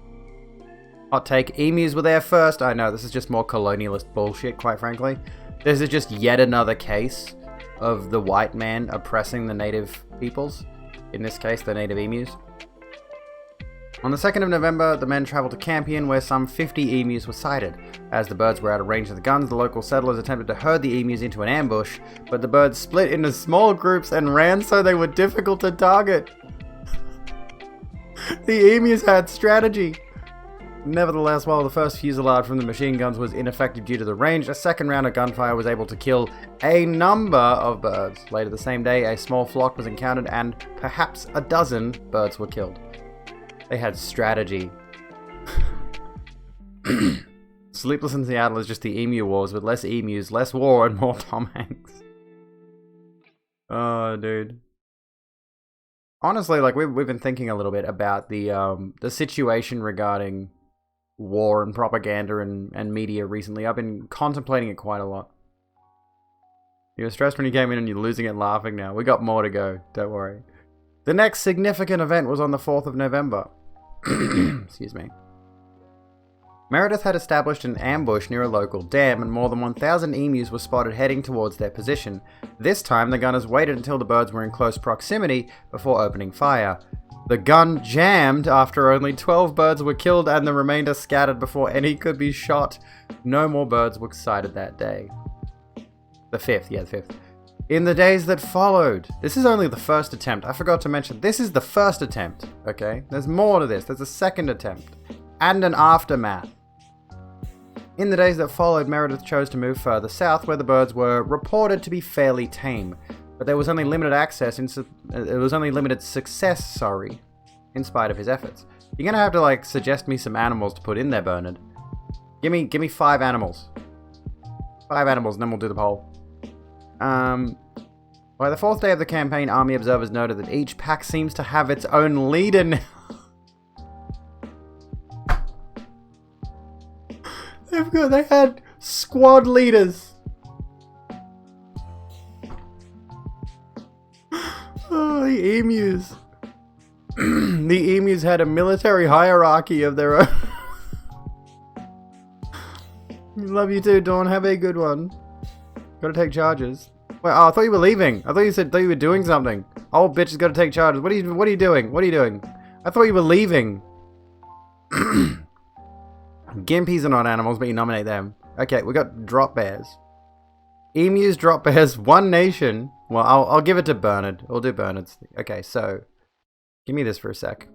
Hot take, emus were there first. I know, this is just more colonialist bullshit, quite frankly. This is just yet another case of the white man oppressing the native peoples. In this case, the native emus. On the 2nd of November, the men travelled to Campion, where some 50 emus were sighted. As the birds were out of range of the guns, the local settlers attempted to herd the emus into an ambush, but the birds split into small groups and ran so they were difficult to target. The emus had strategy. Nevertheless, while the first fusillade from the machine guns was ineffective due to the range, a second round of gunfire was able to kill a number of birds. Later the same day, a small flock was encountered and perhaps a dozen birds were killed. They had strategy. Sleepless in Seattle is just the Emu Wars with less emus, less war, and more Tom Hanks. Oh, dude. Honestly, like we've been thinking a little bit about the situation regarding war and propaganda and media recently. I've been contemplating it quite a lot. You were stressed when you came in and you're losing it laughing now. We got more to go, don't worry. The next significant event was on the 4th of November. Excuse me. Meredith had established an ambush near a local dam, and more than 1,000 emus were spotted heading towards their position. This time, the gunners waited until the birds were in close proximity before opening fire. The gun jammed after only 12 birds were killed and the remainder scattered before any could be shot. No more birds were sighted that day. The 5th. In the days that followed. This is only the first attempt. I forgot to mention, this is the first attempt, okay? There's more to this. There's a second attempt. And an aftermath. In the days that followed, Meredith chose to move further south where the birds were reported to be fairly tame. But there was only limited success, in spite of his efforts. You're gonna have to, like, suggest me some animals to put in there, Bernard. Give me 5 animals. 5 animals, and then we'll do the poll. By the 4th day of the campaign, army observers noted that each pack seems to have its own leader now. They had squad leaders. Oh, the emus. The emus had a military hierarchy of their own. Love you too, Dawn. Have a good one. Gotta take charges. Wait, oh, I thought you were leaving. I thought you were doing something. Oh, bitch has gotta take charges. What are you doing? I thought you were leaving. Gimpies are not animals, but you nominate them. Okay, we got drop bears. Emus, drop bears, one nation. Well, I'll give it to Bernard. We'll do Bernard's. Okay, so give me this for a sec.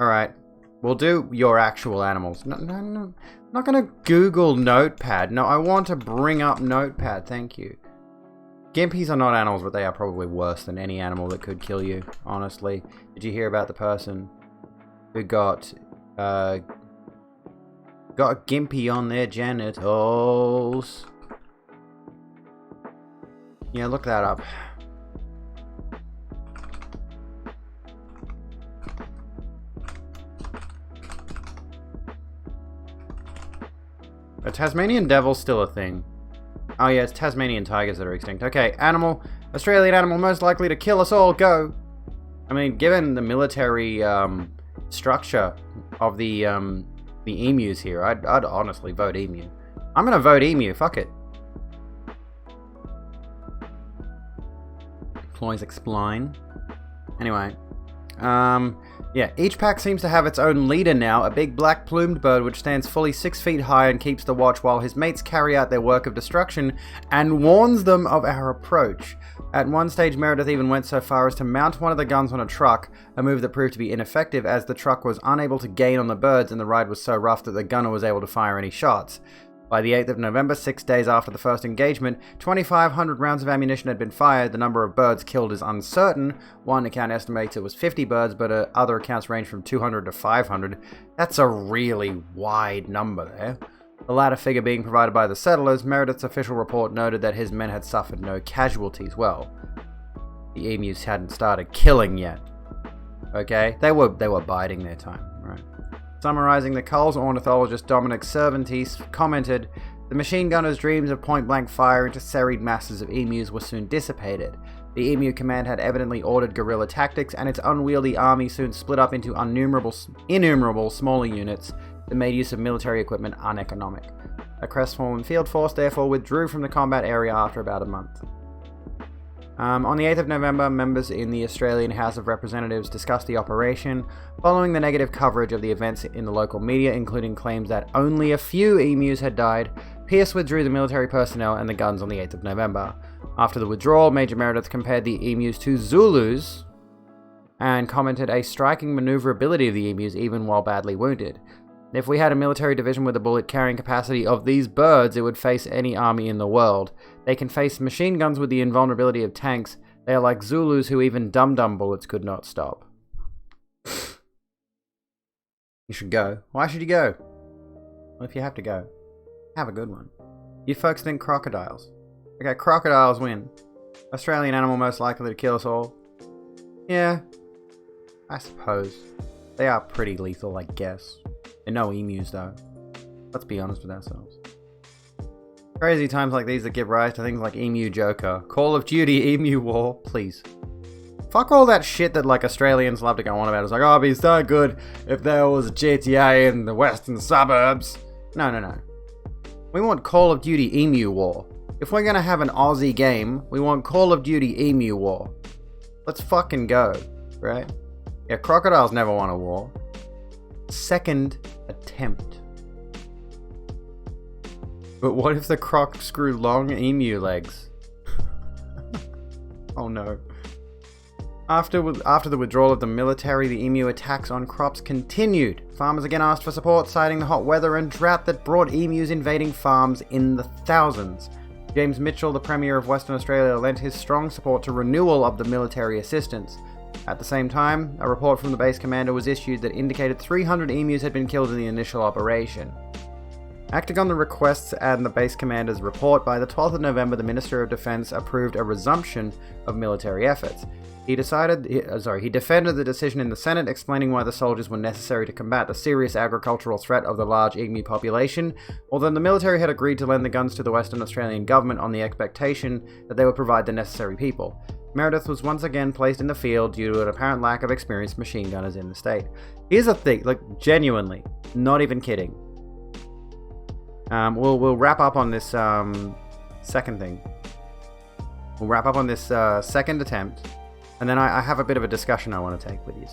Alright. We'll do your actual animals. No. I'm not gonna Google Notepad. No, I want to bring up Notepad. Thank you. Gimpies are not animals, but they are probably worse than any animal that could kill you, honestly. Did you hear about the person who got a gimpy on their genitals? Yeah, look that up. A Tasmanian devil's still a thing. Oh yeah, it's Tasmanian tigers that are extinct. Okay, animal. Australian animal most likely to kill us all. Go! I mean, given the military structure of the emus here, I'd honestly vote emu. I'm gonna vote emu. Fuck it. Ploys expline. Anyway. Yeah, each pack seems to have its own leader now, a big black plumed bird which stands fully 6 feet high and keeps the watch while his mates carry out their work of destruction and warns them of our approach. At one stage, Meredith even went so far as to mount one of the guns on a truck, a move that proved to be ineffective as the truck was unable to gain on the birds and the ride was so rough that the gunner was able to fire any shots. By the 8th of November, 6 days after the first engagement, 2,500 rounds of ammunition had been fired. The number of birds killed is uncertain. One account estimates it was 50 birds, but other accounts range from 200 to 500. That's a really wide number there. The latter figure being provided by the settlers. Meredith's official report noted that his men had suffered no casualties. Well, the emus hadn't started killing yet. Okay? They were biding their time, right? Summarizing the Culls, ornithologist Dominic Cervantes commented, "The machine gunner's dreams of point-blank fire into serried masses of emus were soon dissipated. The emu command had evidently ordered guerrilla tactics, and its unwieldy army soon split up into innumerable smaller units that made use of military equipment uneconomic. A crestfallen field force therefore withdrew from the combat area after about a month." On the 8th of November, members in the Australian House of Representatives discussed the operation, following the negative coverage of the events in the local media, including claims that only a few emus had died. Pierce withdrew the military personnel and the guns on the 8th of November. After the withdrawal, Major Meredith compared the emus to Zulus and commented a striking maneuverability of the emus even while badly wounded. If we had a military division with the bullet-carrying capacity of these birds, it would face any army in the world. They can face machine guns with the invulnerability of tanks. They are like Zulus who even dum-dum bullets could not stop. You should go. Why should you go? Well, if you have to go, have a good one. You folks think crocodiles. Okay, crocodiles win. Australian animal most likely to kill us all. Yeah, I suppose. They are pretty lethal, I guess. They're no emus, though. Let's be honest with ourselves. Crazy times like these that give rise to things like Emu Joker, Call of Duty, Emu War, please. Fuck all that shit that, like, Australians love to go on about. It's like, oh, it'd be so good if there was a GTA in the western suburbs. No. We want Call of Duty Emu War. If we're gonna have an Aussie game, we want Call of Duty Emu War. Let's fucking go, right? Yeah, crocodiles never won a war. Second attempt. But what if the crocs grew long emu legs? Oh no. After the withdrawal of the military, the emu attacks on crops continued. Farmers again asked for support, citing the hot weather and drought that brought emus invading farms in the thousands. James Mitchell, the Premier of Western Australia, lent his strong support to renewal of the military assistance. At the same time, a report from the base commander was issued that indicated 300 emus had been killed in the initial operation. Acting on the requests and the base commander's report, by the 12th of November, the Minister of Defence approved a resumption of military efforts. He defended the decision in the Senate, explaining why the soldiers were necessary to combat the serious agricultural threat of the large emu population, although the military had agreed to lend the guns to the Western Australian government on the expectation that they would provide the necessary people. Meredith was once again placed in the field due to an apparent lack of experienced machine gunners in the state. Here's the thing, like, genuinely, not even kidding. We'll wrap up on this second thing. We'll wrap up on this second attempt. And then I have a bit of a discussion I want to take with you.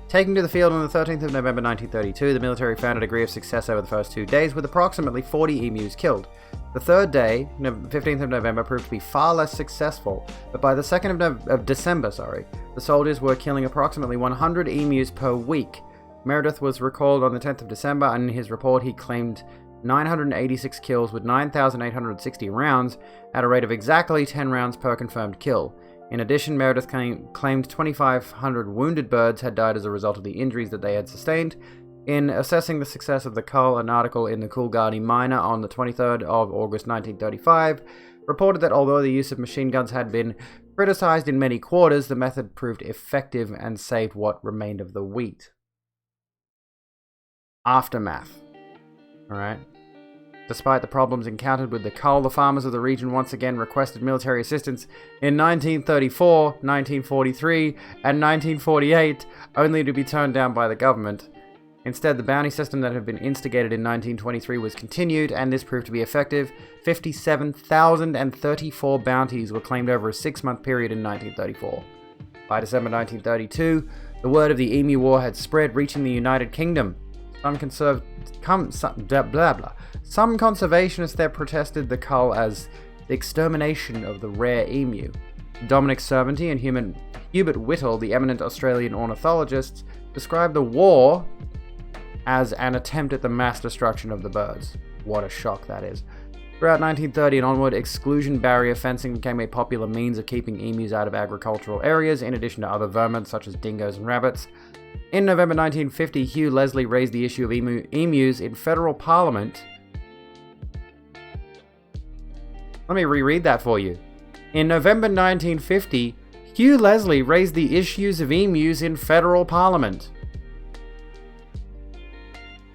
Taken to the field on the 13th of November 1932, the military found a degree of success over the first 2 days, with approximately 40 emus killed. The third day, 15th of November, proved to be far less successful, but by the 2nd of December, the soldiers were killing approximately 100 emus per week. Meredith was recalled on the 10th of December, and in his report he claimed 986 kills with 9,860 rounds, at a rate of exactly 10 rounds per confirmed kill. In addition, Meredith claimed 2,500 wounded birds had died as a result of the injuries that they had sustained. In assessing the success of the cull, an article in the Coolgardie Miner on the 23rd of August 1935 reported that although the use of machine guns had been criticized in many quarters, the method proved effective and saved what remained of the wheat. Aftermath. Alright. Despite the problems encountered with the cull, the farmers of the region once again requested military assistance in 1934, 1943, and 1948, only to be turned down by the government. Instead, the bounty system that had been instigated in 1923 was continued, and this proved to be effective. 57,034 bounties were claimed over a 6-month period in 1934. By December 1932, the word of the Emu War had spread, reaching the United Kingdom. Some conservationists there protested the cull as the extermination of the rare emu. Dominic Servanty and Hubert Whittle, the eminent Australian ornithologists, described the war as an attempt at the mass destruction of the birds. What a shock that is. Throughout 1930 and onward, exclusion barrier fencing became a popular means of keeping emus out of agricultural areas, in addition to other vermin such as dingoes and rabbits. In November 1950, Hugh Leslie raised the issue of emus in federal parliament. Let me reread that for you. In November 1950, Hugh Leslie raised the issues of emus in federal parliament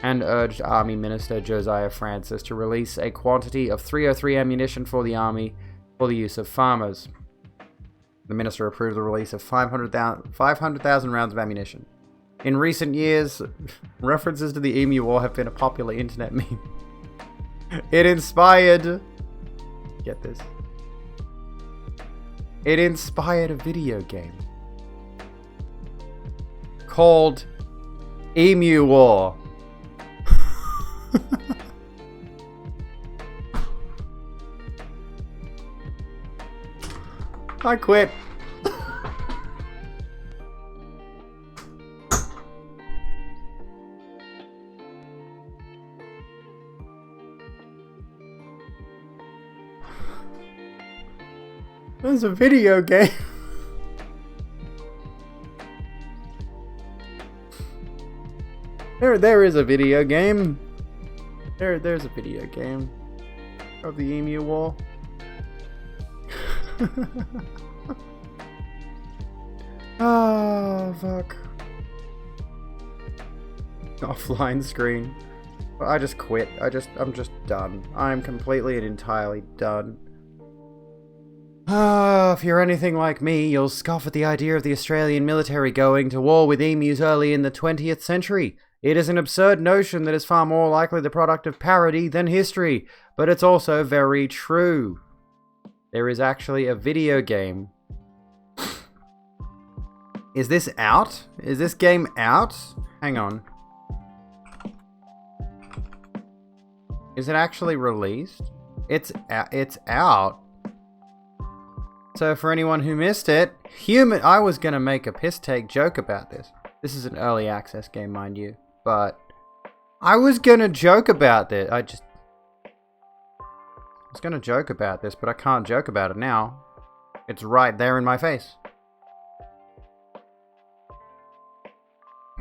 and urged Army Minister Josiah Francis to release a quantity of .303 ammunition for the Army for the use of farmers. The minister approved the release of 500,000 rounds of ammunition. In recent years, references to the Emu War have been a popular internet meme. It inspired... Get this. It inspired a video game called Emu War. I quit. There's a video game. There is a video game. There's a video game of the Emu War. Oh, fuck. Offline screen. I just quit. I'm just done. I'm completely and entirely done. If you're anything like me, you'll scoff at the idea of the Australian military going to war with emus early in the 20th century. It is an absurd notion that is far more likely the product of parody than history, but it's also very true. There is actually a video game Is this out? Is this game out? Hang on. Is it actually released? It's out. So for anyone who missed it, I was gonna make a piss take joke about this. This is an early access game, mind you, but I was gonna joke about this. I was gonna joke about this, but I can't joke about it now. It's right there in my face.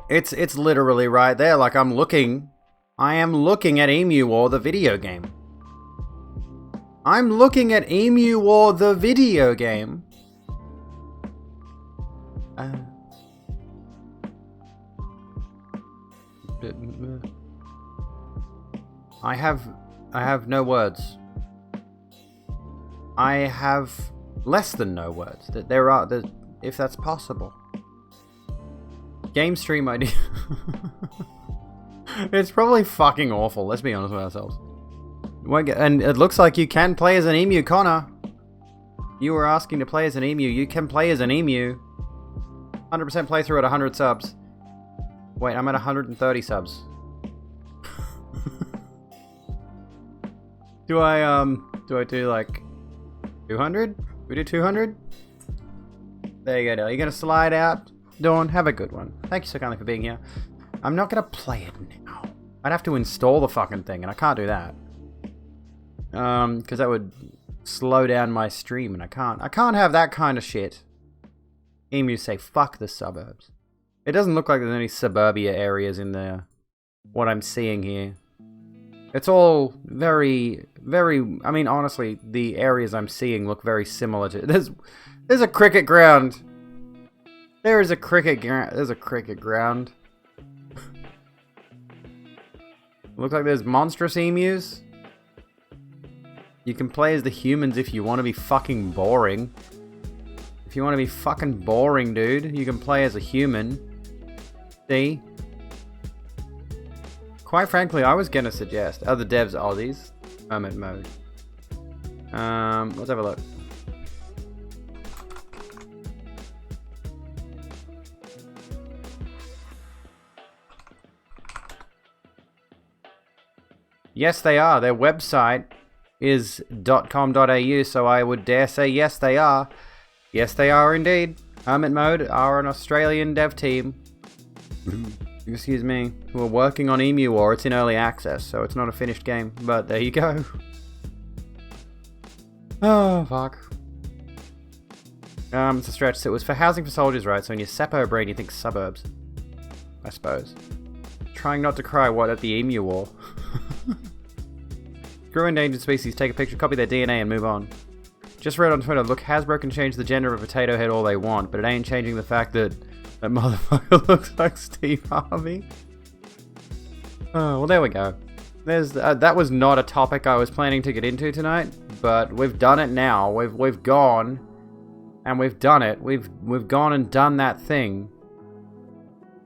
It's literally right there. Like I am looking at Emu War, the video game. I'm looking at Emu War, the video game. I have no words. I have less than no words. That there are, if that's possible. Game stream idea. It's probably fucking awful. Let's be honest with ourselves. And it looks like you can play as an emu, Connor. You were asking to play as an emu. You can play as an emu. 100% playthrough at 100 subs. Wait, I'm at 130 subs. Do I do like 200? We do 200? There you go. You're gonna slide out? Dawn, have a good one. Thank you so kindly for being here. I'm not gonna play it now. I'd have to install the fucking thing, and I can't do that. Because that would slow down my stream, and I can't have that kind of shit. Emus say, fuck the suburbs. It doesn't look like there's any suburbia areas in there. What I'm seeing here. It's all very, very, I mean, honestly, the areas I'm seeing look very similar to, there's a cricket ground. There's a cricket ground. Looks like there's monstrous emus. You can play as the humans if you want to be fucking boring. If you want to be fucking boring, dude, you can play as a human. See? Quite frankly, I was gonna suggest, are the devs Aussies? Hermit mode. Let's have a look. Yes, they are. Their website is .com.au, so I would dare say yes, they are. Yes, they are indeed. Hermit Mode are an Australian dev team. Excuse me. Who are working on Emu War. It's in early access, so it's not a finished game. But there you go. Oh, fuck. It's a stretch. So it was for housing for soldiers, right? So in your Seppo brain, you think suburbs. I suppose. Trying not to cry, what, at the Emu War? Grew endangered species, take a picture, copy their DNA, and move on. Just read on Twitter, look, Hasbro can change the gender of a potato head all they want, but it ain't changing the fact that that motherfucker looks like Steve Harvey. Oh, well, there we go. There's that was not a topic I was planning to get into tonight, but we've done it now. We've gone, and we've done it. We've gone and done that thing.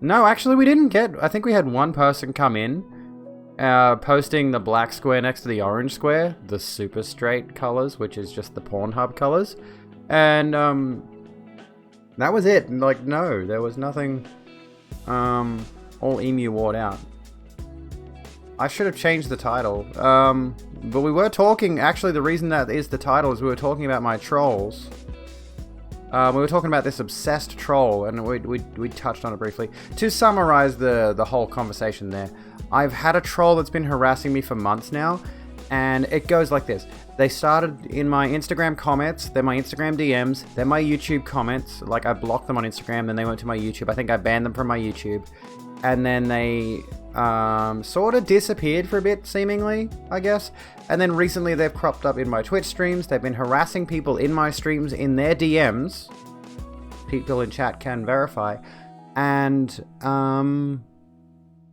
No, actually, we didn't get. I think we had one person come in. Posting the black square next to the orange square, the super straight colors, which is just the Pornhub colors, and that was it. Like, no, there was nothing. All emu warred out. I should have changed the title. But we were talking. Actually, the reason that is the title is we were talking about my trolls. We were talking about this obsessed troll, and we touched on it briefly. To summarize the whole conversation there. I've had a troll that's been harassing me for months now, and it goes like this. They started in my Instagram comments, then my Instagram DMs, then my YouTube comments. Like, I blocked them on Instagram, then they went to my YouTube. I think I banned them from my YouTube. And then they sort of disappeared for a bit, seemingly, I guess. And then recently they've cropped up in my Twitch streams. They've been harassing people in my streams in their DMs. People in chat can verify. And,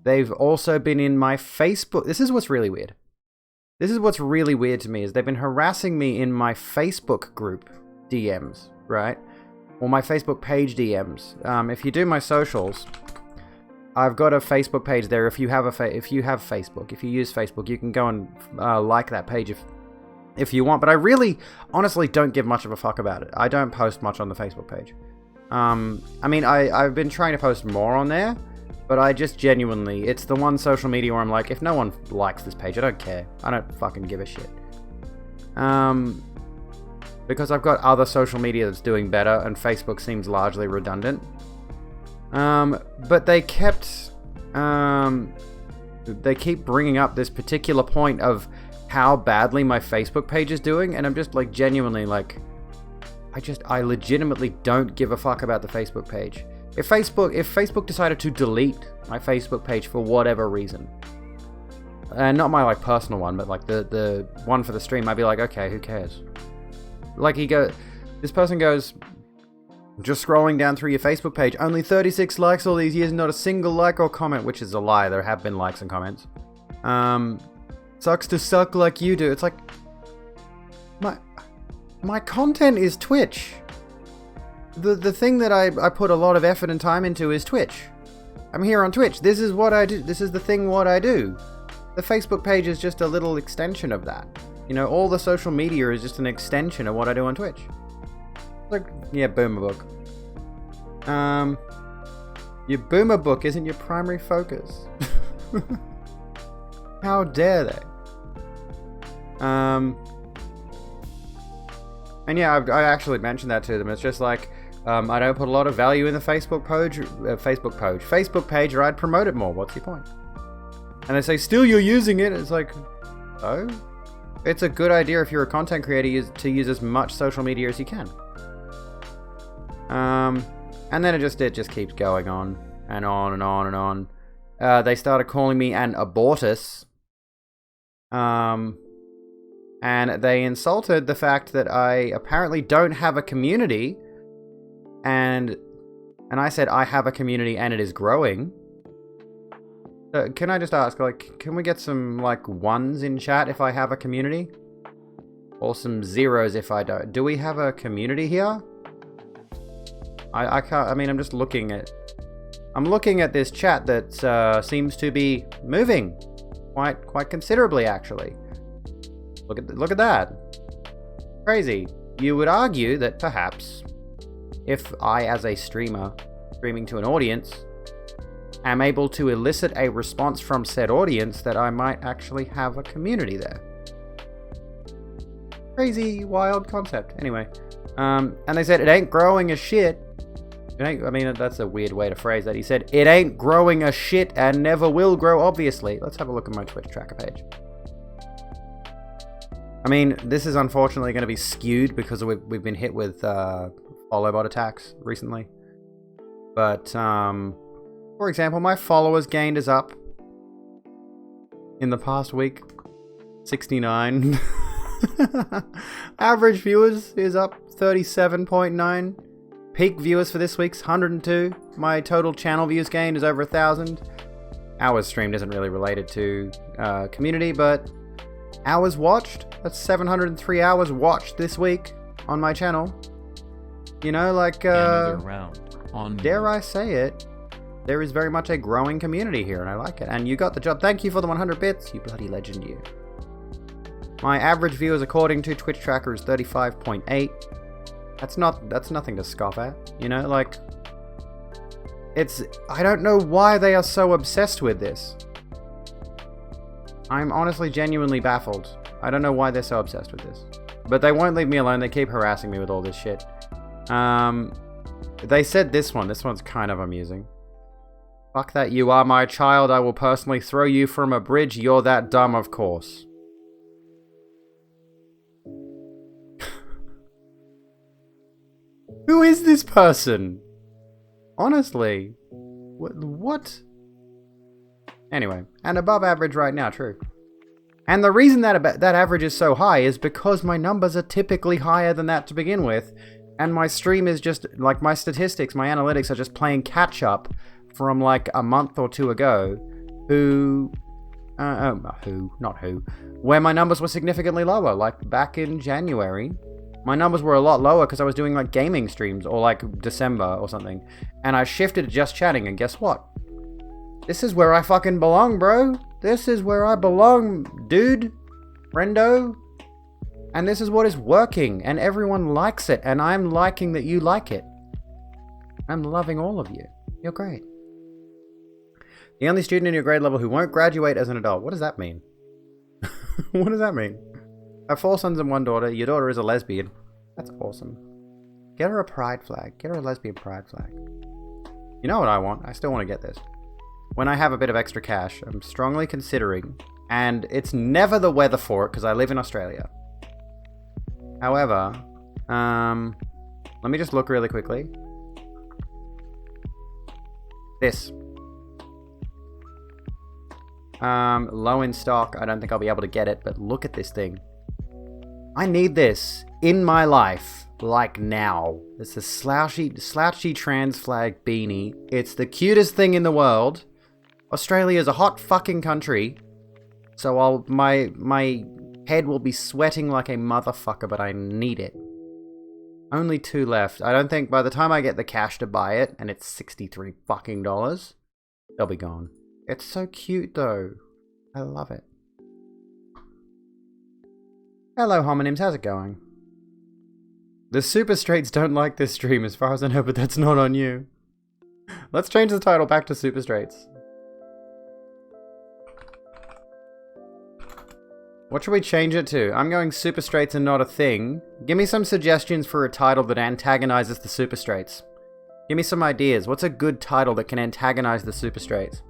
they've also been in my Facebook. This is what's really weird. This is what's really weird to me, is they've been harassing me in my Facebook group DMs, right? Or my Facebook page DMs. If you do my socials, I've got a Facebook page there. If you have Facebook, if you use Facebook, you can go and like that page if you want. But I really, honestly, don't give much of a fuck about it. I don't post much on the Facebook page. I mean, I've been trying to post more on there, but I just genuinely, it's the one social media where I'm like, if no one likes this page, I don't care. I don't fucking give a shit. Because I've got other social media that's doing better, and Facebook seems largely redundant. But they keep bringing up this particular point of how badly my Facebook page is doing, and I'm just like genuinely like, I legitimately don't give a fuck about the Facebook page. If Facebook decided to delete my Facebook page for whatever reason, and not my like personal one, but like the one for the stream, I'd be like, okay, who cares? Like this person goes, just scrolling down through your Facebook page, only 36 likes all these years, not a single like or comment, which is a lie. There have been likes and comments. Sucks to suck like you do. It's like, my content is Twitch. The thing that I put a lot of effort and time into is Twitch. I'm here on Twitch. This is what I do. This is the thing what I do. The Facebook page is just a little extension of that. You know, all the social media is just an extension of what I do on Twitch. Like, yeah, Boomer Book. Your Boomer Book isn't your primary focus. How dare they? And yeah, I actually mentioned that to them. It's just like, I don't put a lot of value in the Facebook page, or I'd promote it more. What's your point? And they say, still you're using it. It's like, oh? It's a good idea if you're a content creator to use as much social media as you can. And then it just keeps going on and on and on and on. They started calling me an abortus. And they insulted the fact that I apparently don't have a community. And I said, I have a community and it is growing. Can I just ask, like, can we get some, like, ones in chat if I have a community? Or some zeros if I don't? Do we have a community here? I can't, I mean, I'm just looking at... I'm looking at this chat that seems to be moving. Quite considerably, actually. Look at that. Crazy. You would argue that perhaps if I, as a streamer, streaming to an audience, am able to elicit a response from said audience, that I might actually have a community there. Crazy, wild concept. Anyway, and they said it ain't growing a shit. I mean, that's a weird way to phrase that. He said, it ain't growing a shit and never will grow, obviously. Let's have a look at my Twitch tracker page. I mean, this is unfortunately going to be skewed because we've been hit with follow bot attacks recently. But, for example, my followers gained is up in the past week. 69. Average viewers is up 37.9. Peak viewers for this week's 102. My total channel views gained is over 1,000. Hours streamed isn't really related to community, but hours watched, that's 703 hours watched this week on my channel. You know, like, Another round on dare I say it, there is very much a growing community here, and I like it. And you got the job. Thank you for the 100 bits, you bloody legend, you. My average viewers according to Twitch tracker is 35.8. That's nothing to scoff at, you know, like, I don't know why they are so obsessed with this. I'm honestly genuinely baffled. I don't know why they're so obsessed with this. But they won't leave me alone, they keep harassing me with all this shit. They said this one's kind of amusing. Fuck that, you are my child, I will personally throw you from a bridge, you're that dumb, of course. Who is this person? Honestly. What? Anyway, and above average right now, true. And the reason that average is so high is because my numbers are typically higher than that to begin with. And my stream is just, like, my statistics, my analytics are just playing catch up from, like, a month or two ago. Where my numbers were significantly lower, like back in January. My numbers were a lot lower because I was doing, like, gaming streams, or, like, December or something. And I shifted to just chatting, and guess what? This is where I fucking belong, bro. This is where I belong, dude. Friendo. And this is what is working, and everyone likes it, and I'm liking that you like it. I'm loving all of you. You're great. The only student in your grade level who won't graduate as an adult. What does that mean? What does that mean? I have 4 sons and 1 daughter. Your daughter is a lesbian. That's awesome. Get her a pride flag. Get her a lesbian pride flag. You know what I want? I still want to get this. When I have a bit of extra cash, I'm strongly considering, and it's never the weather for it because I live in Australia. However, let me just look really quickly. This. Low in stock. I don't think I'll be able to get it, but look at this thing. I need this in my life, like now. It's a slouchy trans flag beanie. It's the cutest thing in the world. Australia's a hot fucking country, so my head will be sweating like a motherfucker, but I need it. Only 2 left. I don't think by the time I get the cash to buy it, and it's $63 fucking dollars, they'll be gone. It's so cute though. I love it. Hello homonyms, how's it going? The super straights don't like this stream as far as I know, but that's not on you. Let's change the title back to super straights. What should we change it to? I'm going super straights and not a thing. Give me some suggestions for a title that antagonizes the super straights. Give me some ideas. What's a good title that can antagonize the super straights?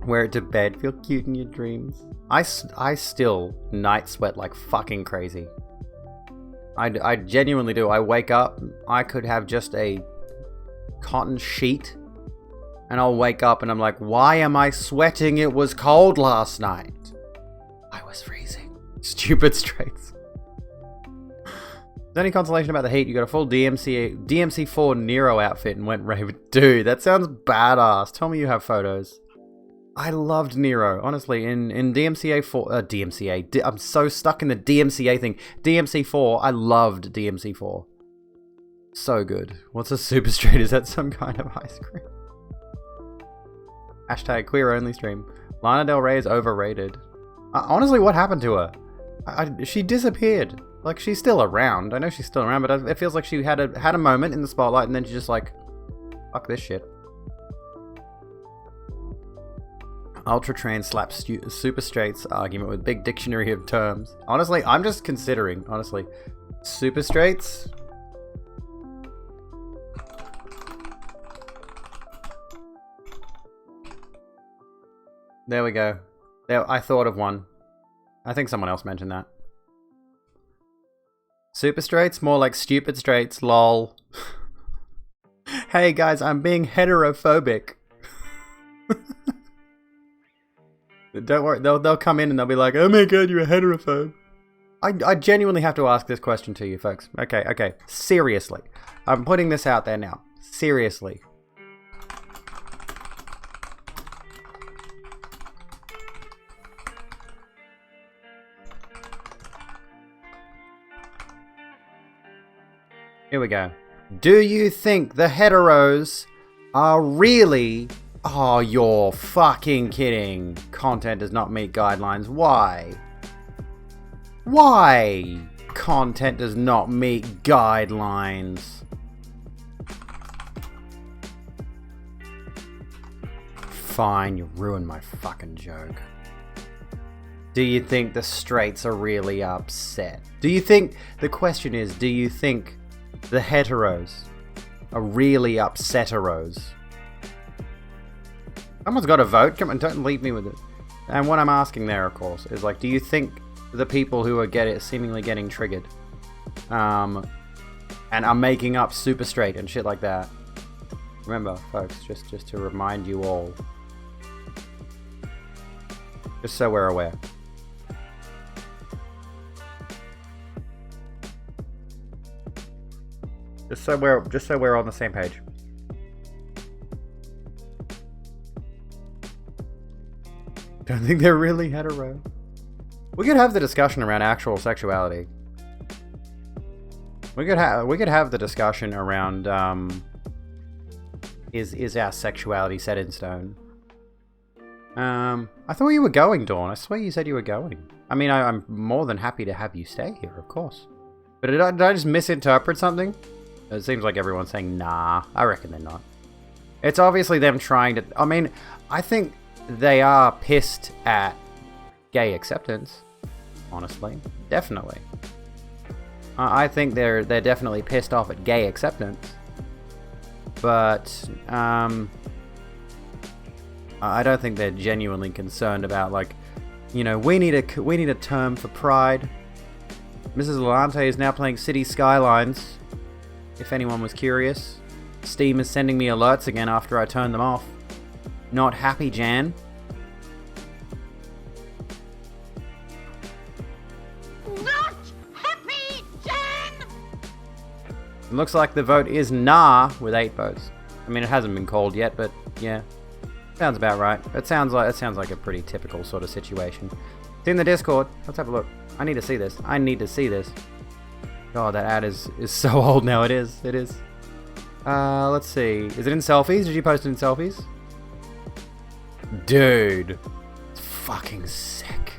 Wear it to bed. Feel cute in your dreams. I still night sweat like fucking crazy. I genuinely do. I wake up, I could have just a cotton sheet, and I'll wake up and I'm like, why am I sweating? It was cold last night. I was freezing. Stupid straights. Any consolation about the heat? You got a full DMC4 Nero outfit and went rave. Dude, that sounds badass. Tell me you have photos. I loved Nero, honestly. In DMCA4, I'm so stuck in the DMCA thing. DMC4, I loved DMC4. So good. What's a super straight? Is that some kind of ice cream? Hashtag queer only stream. Lana Del Rey is overrated. Honestly, what happened to her? She disappeared. Like, she's still around. I know she's still around, but it feels like she had a moment in the spotlight and then she just like, fuck this shit. Ultra trans slaps super straights argument with big dictionary of terms. Honestly, I'm just considering, super straights. There we go. There, I thought of one. I think someone else mentioned that. Super straights? More like stupid straights, lol. Hey guys, I'm being heterophobic. Don't worry, they'll come in and they'll be like, oh my god, you're a heterophobe. I genuinely have to ask this question to you folks. Okay. Seriously. I'm putting this out there now. Seriously. Here we go. Do you think the heteros are really... Oh, you're fucking kidding. Content does not meet guidelines. Why? Why? Content does not meet guidelines. Fine, you ruined my fucking joke. Do you think the straights are really upset? Do you think... The question is, do you think the heteros are really upsetteros? Someone's got to vote. Come on, don't leave me with it. And what I'm asking there, of course, is like, do you think the people who are seemingly getting triggered, and are making up super straight and shit like that? Remember, folks, just to remind you all, just so we're aware. Just so we're on the same page. Don't think they're really hetero. We could have the discussion around actual sexuality. We could have the discussion around is our sexuality set in stone? I thought you were going, Dawn. I swear you said you were going. I mean, I'm more than happy to have you stay here, of course. But did I just misinterpret something? It seems like everyone's saying nah. I reckon they're not. It's obviously them trying to... I mean, I think they are pissed at gay acceptance. Honestly. Definitely. I think they're definitely pissed off at gay acceptance. But, I don't think they're genuinely concerned about, like, you know, we need a term for pride. Mrs. Lalante is now playing City Skylines, if anyone was curious. Steam is sending me alerts again after I turn them off. Not happy, Jan. Not happy, Jan! It looks like the vote is nah with 8 votes. I mean, it hasn't been called yet, but yeah. Sounds about right. It sounds like a pretty typical sort of situation. It's in the Discord. Let's have a look. I need to see this. I need to see this. God, that ad is so old now. It is. It is. Let's see. Is it in selfies? Did you post it in selfies? Dude. It's fucking sick.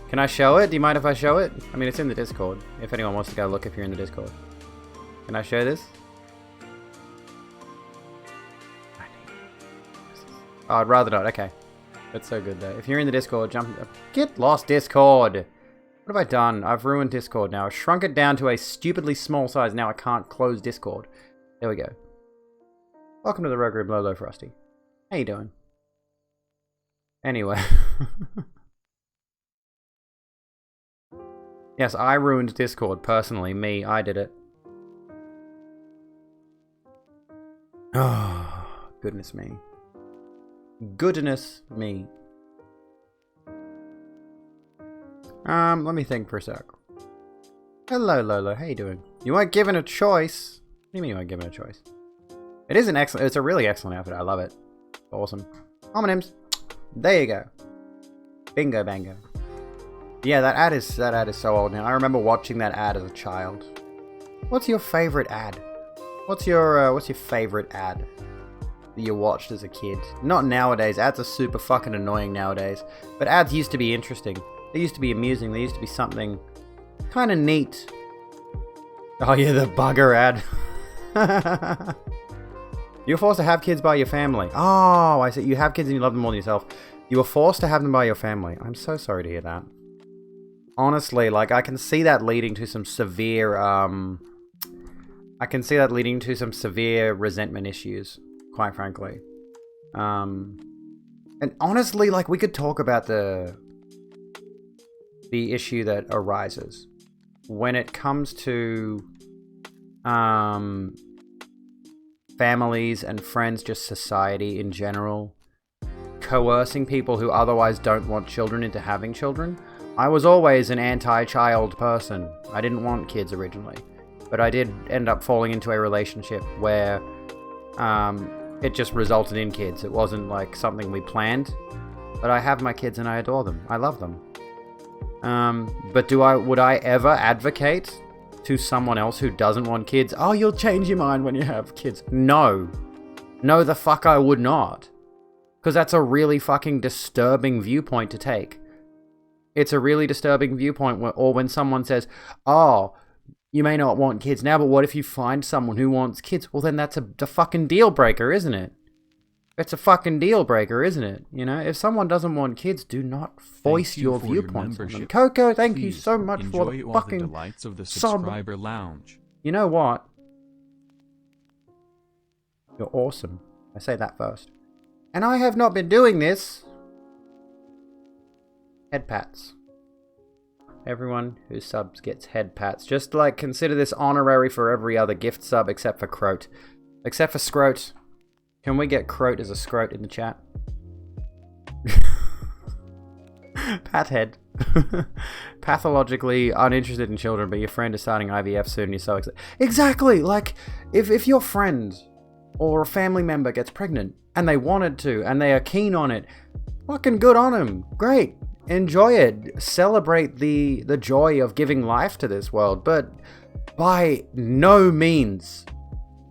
Can I show it? Do you mind if I show it? I mean, it's in the Discord. If anyone wants to go look if you're in the Discord. Can I show this? Oh, I'd rather not. Okay. That's so good, though. If you're in the Discord, jump... Get lost, Discord! What have I done? I've ruined Discord now. I've shrunk it down to a stupidly small size. Now I can't close Discord. There we go. Welcome to the Rogue Room, Lolo Frosty. How you doing? Anyway. Yes, I ruined Discord, personally. Me, I did it. Oh, goodness me. Goodness me. Let me think for a sec. Hello, Lolo. How you doing? You weren't given a choice. What do you mean you weren't given a choice? It is an excellent... It's a really excellent outfit. I love it. Awesome. Homonyms. There you go. Bingo bango. Yeah, that ad is so old now. I remember watching that ad as a child. What's your favorite ad? What's your favorite ad that you watched as a kid? Not nowadays. Ads are super fucking annoying nowadays. But ads used to be interesting. They used to be amusing. They used to be something kind of neat. Oh yeah, the bugger ad. You're forced to have kids by your family. Oh, I see. You have kids and you love them more than yourself. You were forced to have them by your family. I'm so sorry to hear that. Honestly, like, I can see that leading to some severe, resentment issues, quite frankly. And honestly, like, we could talk about the issue that arises when it comes to, families and friends, just society in general, coercing people who otherwise don't want children into having children. I was always an anti-child person. I didn't want kids originally. But I did end up falling into a relationship where it just resulted in kids. It wasn't like something we planned. But I have my kids and I adore them. I love them. But would I ever advocate to someone else who doesn't want kids? Oh, you'll change your mind when you have kids. No. No, the fuck I would not. Because that's a really fucking disturbing viewpoint to take. It's a really disturbing viewpoint, when someone says, oh, you may not want kids now, but what if you find someone who wants kids? Well, then that's a fucking deal breaker, isn't it? It's a fucking deal breaker, isn't it? You know, if someone doesn't want kids, do not foist your viewpoints on them. Coco, thank you so much for the fucking delights of the subscriber lounge. You know what? You're awesome. I say that first. And I have not been doing this. Head pats. Everyone who subs gets head pats. Just like consider this honorary for every other gift sub except for Croat. Except for Scroat. Can we get Croat as a Scroat in the chat? Pat head. Pathologically uninterested in children, but your friend is starting IVF soon and you're so excited. Exactly! Like, if your friend or a family member gets pregnant and they wanted to and they are keen on it, fucking good on them. Great. Enjoy it. Celebrate the joy of giving life to this world. But by no means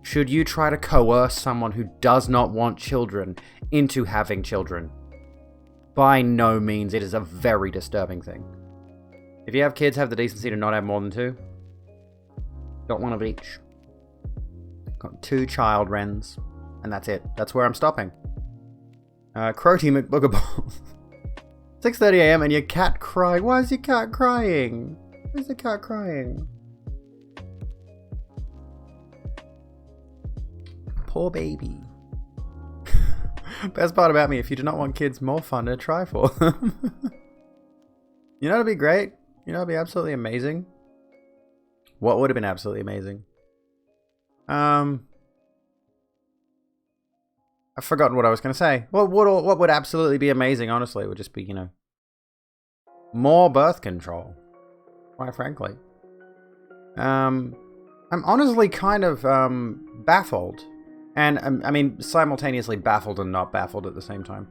should you try to coerce someone who does not want children into having children. By no means. It is a very disturbing thing. If you have kids, have the decency to not have more than 2. Got one of each. Got 2 child wrens. And that's it. That's where I'm stopping. Crotty McBoogerball. 6:30 a.m. and your cat crying. Why is your cat crying? Why is the cat crying? Poor baby. Best part about me, if you do not want kids, more fun to try for them. You know, it'd be great. You know, it'd be absolutely amazing. What would have been absolutely amazing? I've forgotten what I was going to say. What would absolutely be amazing, honestly, would just be, you know, more birth control, quite frankly. I'm honestly kind of baffled. And, I mean, simultaneously baffled and not baffled at the same time.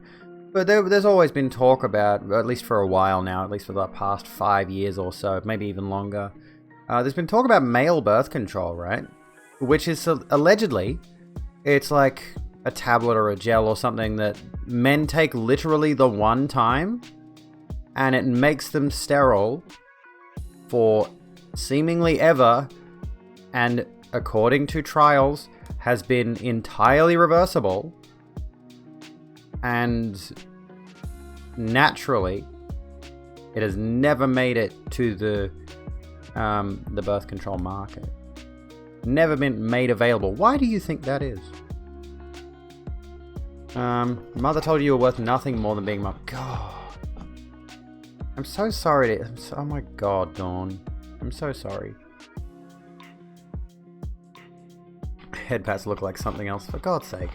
But there's always been talk about, at least for a while now, at least for the past 5 years or so, maybe even longer, there's been talk about male birth control, right? Which is allegedly, it's like a tablet or a gel or something that men take literally the one time, and it makes them sterile for seemingly ever, and according to trials, has been entirely reversible, and naturally, it has never made it to the birth control market. Never been made available. Why do you think that is? Mother told you were worth nothing more than being my... God. I'm so sorry. Oh my god, Dawn. I'm so sorry. Head pats look like something else, for God's sake.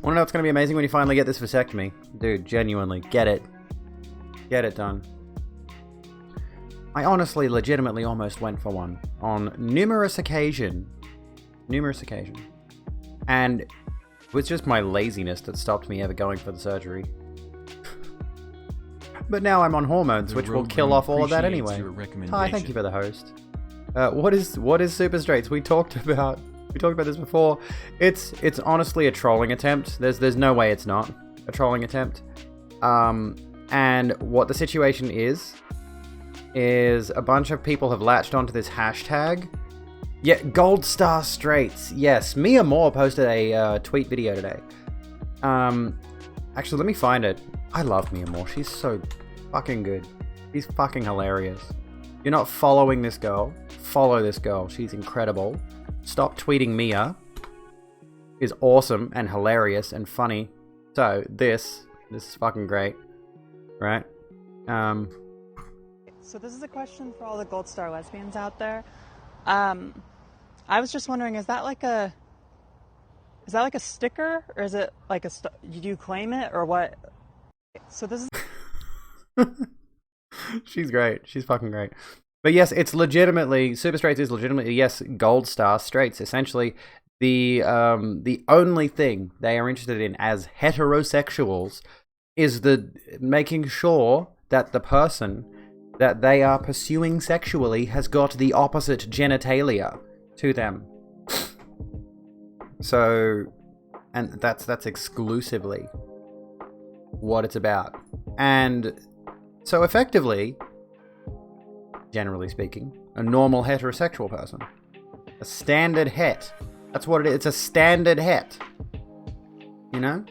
Wanna know what's gonna be amazing when you finally get this vasectomy? Dude, genuinely, get it. Get it done. I honestly, legitimately almost went for one on numerous occasions. And it was just my laziness that stopped me ever going for the surgery. But now I'm on hormones, which will kill off all of that anyway. Hi, thank you for the host. What is super straights? We talked about this before. It's honestly a trolling attempt. There's no way it's not a trolling attempt. And what the situation is a bunch of people have latched onto this hashtag. Yeah, Gold Star Straights. Yes, Mia Moore posted a tweet video today. Actually, let me find it. I love Mia Moore. She's so fucking good. She's fucking hilarious. You're not following this girl. Follow this girl. She's incredible. Stop tweeting Mia. Is awesome and hilarious and funny. So this is fucking great, right? So this is a question for all the Gold Star lesbians out there. I was just wondering, is that like a sticker, or is it like do you claim it, or what? So this is. She's great. She's fucking great. But yes, it's legitimately, Super Straights is legitimately, yes, Gold Star Straights. Essentially, the only thing they are interested in as heterosexuals is the making sure that the person that they are pursuing sexually has got the opposite genitalia to them. So, and that's exclusively what it's about. And so effectively, generally speaking, a normal heterosexual person, a standard het, that's what it is. It's a standard het. You know?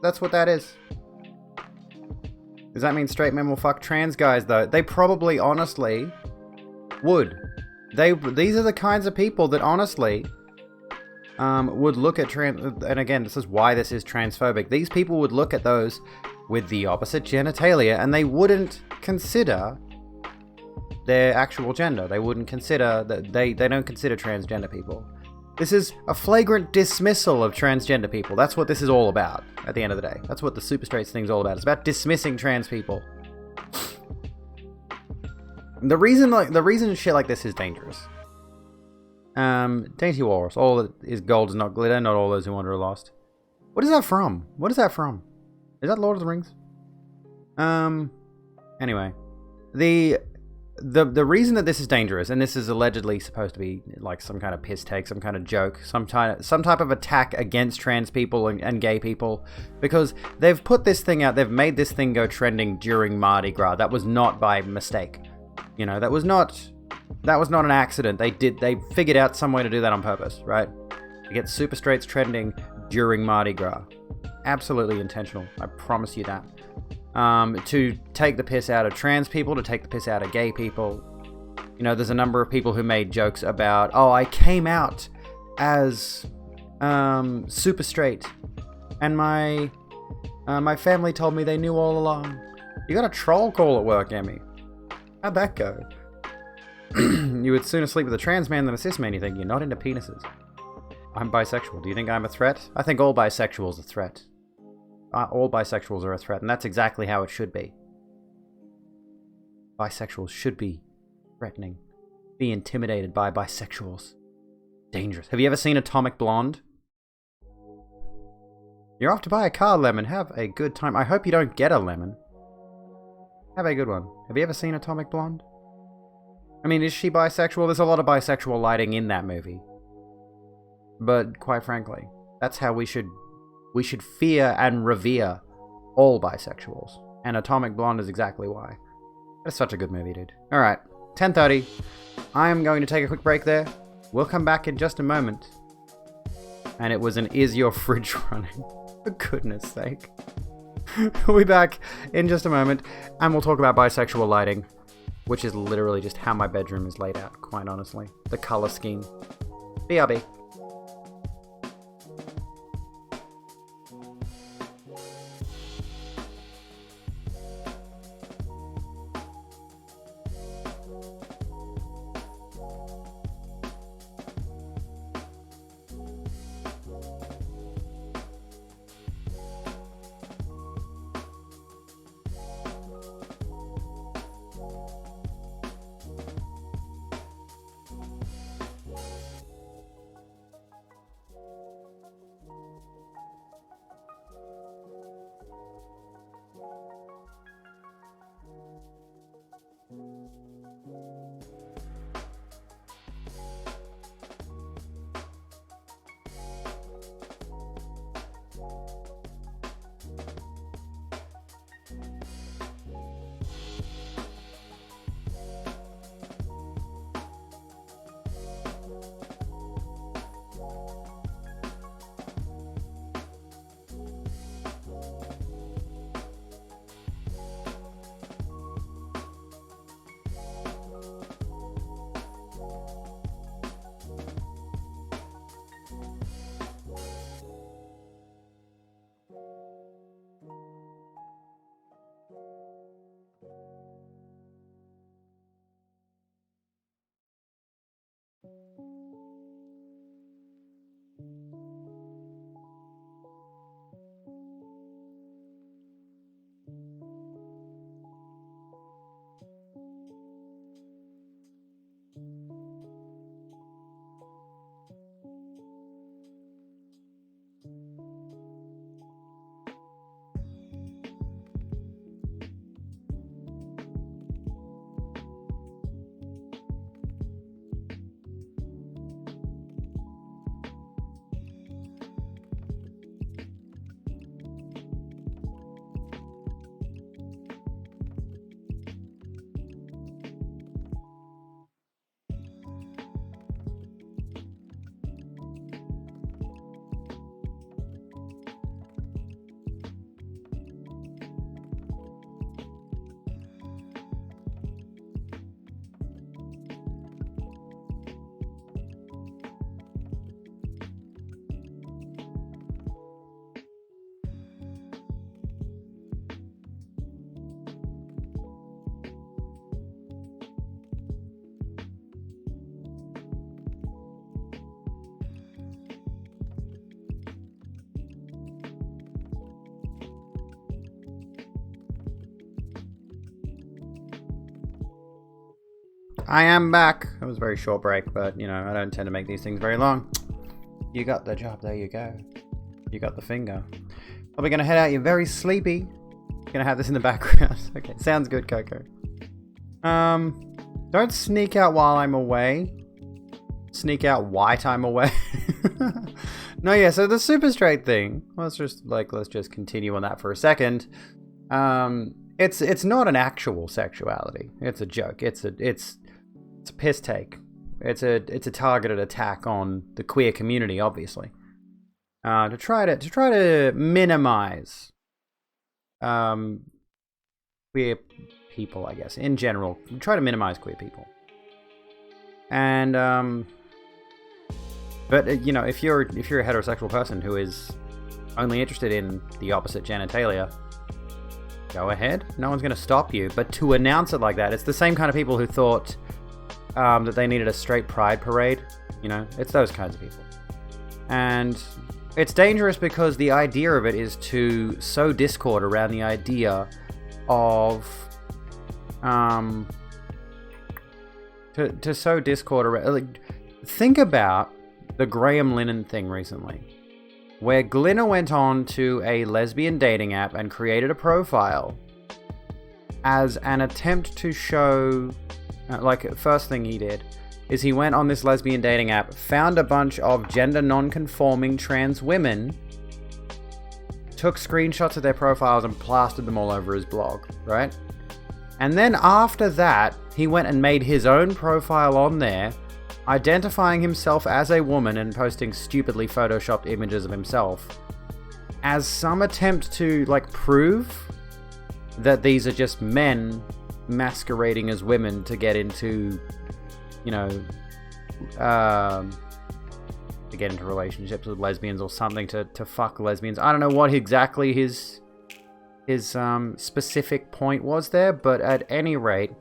That's what that is. Does that mean straight men will fuck trans guys, though? They probably, honestly, would. These are the kinds of people that, honestly, would look at trans... And again, this is why this is transphobic. These people would look at those with the opposite genitalia, and they wouldn't consider their actual gender. They wouldn't consider... They don't consider transgender people. This is a flagrant dismissal of transgender people. That's what this is all about, at the end of the day. That's what the Super Straights thing's all about. It's about dismissing trans people. The reason shit like this is dangerous. Dainty Walrus. All that is gold is not glitter. Not all those who wander are lost. What is that from? What is that from? Is that Lord of the Rings? Anyway. The reason that this is dangerous, and this is allegedly supposed to be like some kind of piss take, some kind of joke, some type of attack against trans people and gay people, because they've put this thing out, they've made this thing go trending during Mardi Gras. That was not by mistake. You know, that was not That was not an accident. They figured out some way to do that on purpose, right? To get super straights trending during Mardi Gras. Absolutely intentional. I promise you that. To take the piss out of trans people, to take the piss out of gay people. You know, there's a number of people who made jokes about, oh, I came out as super straight, and my family told me they knew all along. You got a troll call at work, Emmy. How'd that go? You would sooner sleep with a trans man than a cis man. You think you're not into penises. I'm bisexual. Do you think I'm a threat? I think all bisexuals are a threat. All bisexuals are a threat, and that's exactly how it should be. Bisexuals should be threatening. Be intimidated by bisexuals. Dangerous. Have you ever seen Atomic Blonde? You're off to buy a car, Lemon. Have a good time. I hope you don't get a lemon. Have a good one. Have you ever seen Atomic Blonde? I mean, is she bisexual? There's a lot of bisexual lighting in that movie. But quite frankly, that's how we should fear and revere all bisexuals. And Atomic Blonde is exactly why. It's such a good movie, dude. Alright, 10:30. I am going to take a quick break there. We'll come back in just a moment. And it was an Is Your Fridge Running? For goodness sake. We'll be back in just a moment, and we'll talk about bisexual lighting, which is literally just how my bedroom is laid out, quite honestly. The color scheme. BRB. I am back. It was a very short break, but, you know, I don't tend to make these things very long. You got the job. There you go. You got the finger. Well, we're going to head out. You're very sleepy. Going to have this in the background. Okay, sounds good, Coco. Don't sneak out while I'm away. Sneak out white I'm away. No, yeah, so the super straight thing. Let's just continue on that for a second. It's not an actual sexuality. It's a joke. It's It's a piss take. It's a targeted attack on the queer community, obviously. To try to minimize queer people, I guess, in general. Try to minimize queer people. And but you know, if you're a heterosexual person who is only interested in the opposite genitalia, go ahead. No one's going to stop you. But to announce it like that, it's the same kind of people who thought that they needed a straight pride parade. You know, it's those kinds of people. And it's dangerous because the idea of it is to sow discord around the idea of to sow discord around. Like, think about the Graham Linehan thing recently, where Glinner went on to a lesbian dating app and created a profile as an attempt to show, first thing he did is he went on this lesbian dating app, found a bunch of gender non-conforming trans women, took screenshots of their profiles and plastered them all over his blog, right? And then after that, he went and made his own profile on there, identifying himself as a woman and posting stupidly photoshopped images of himself as some attempt to, prove that these are just men masquerading as women to get into, to get into relationships with lesbians or something, to fuck lesbians. I don't know what exactly his specific point was there, but at any rate,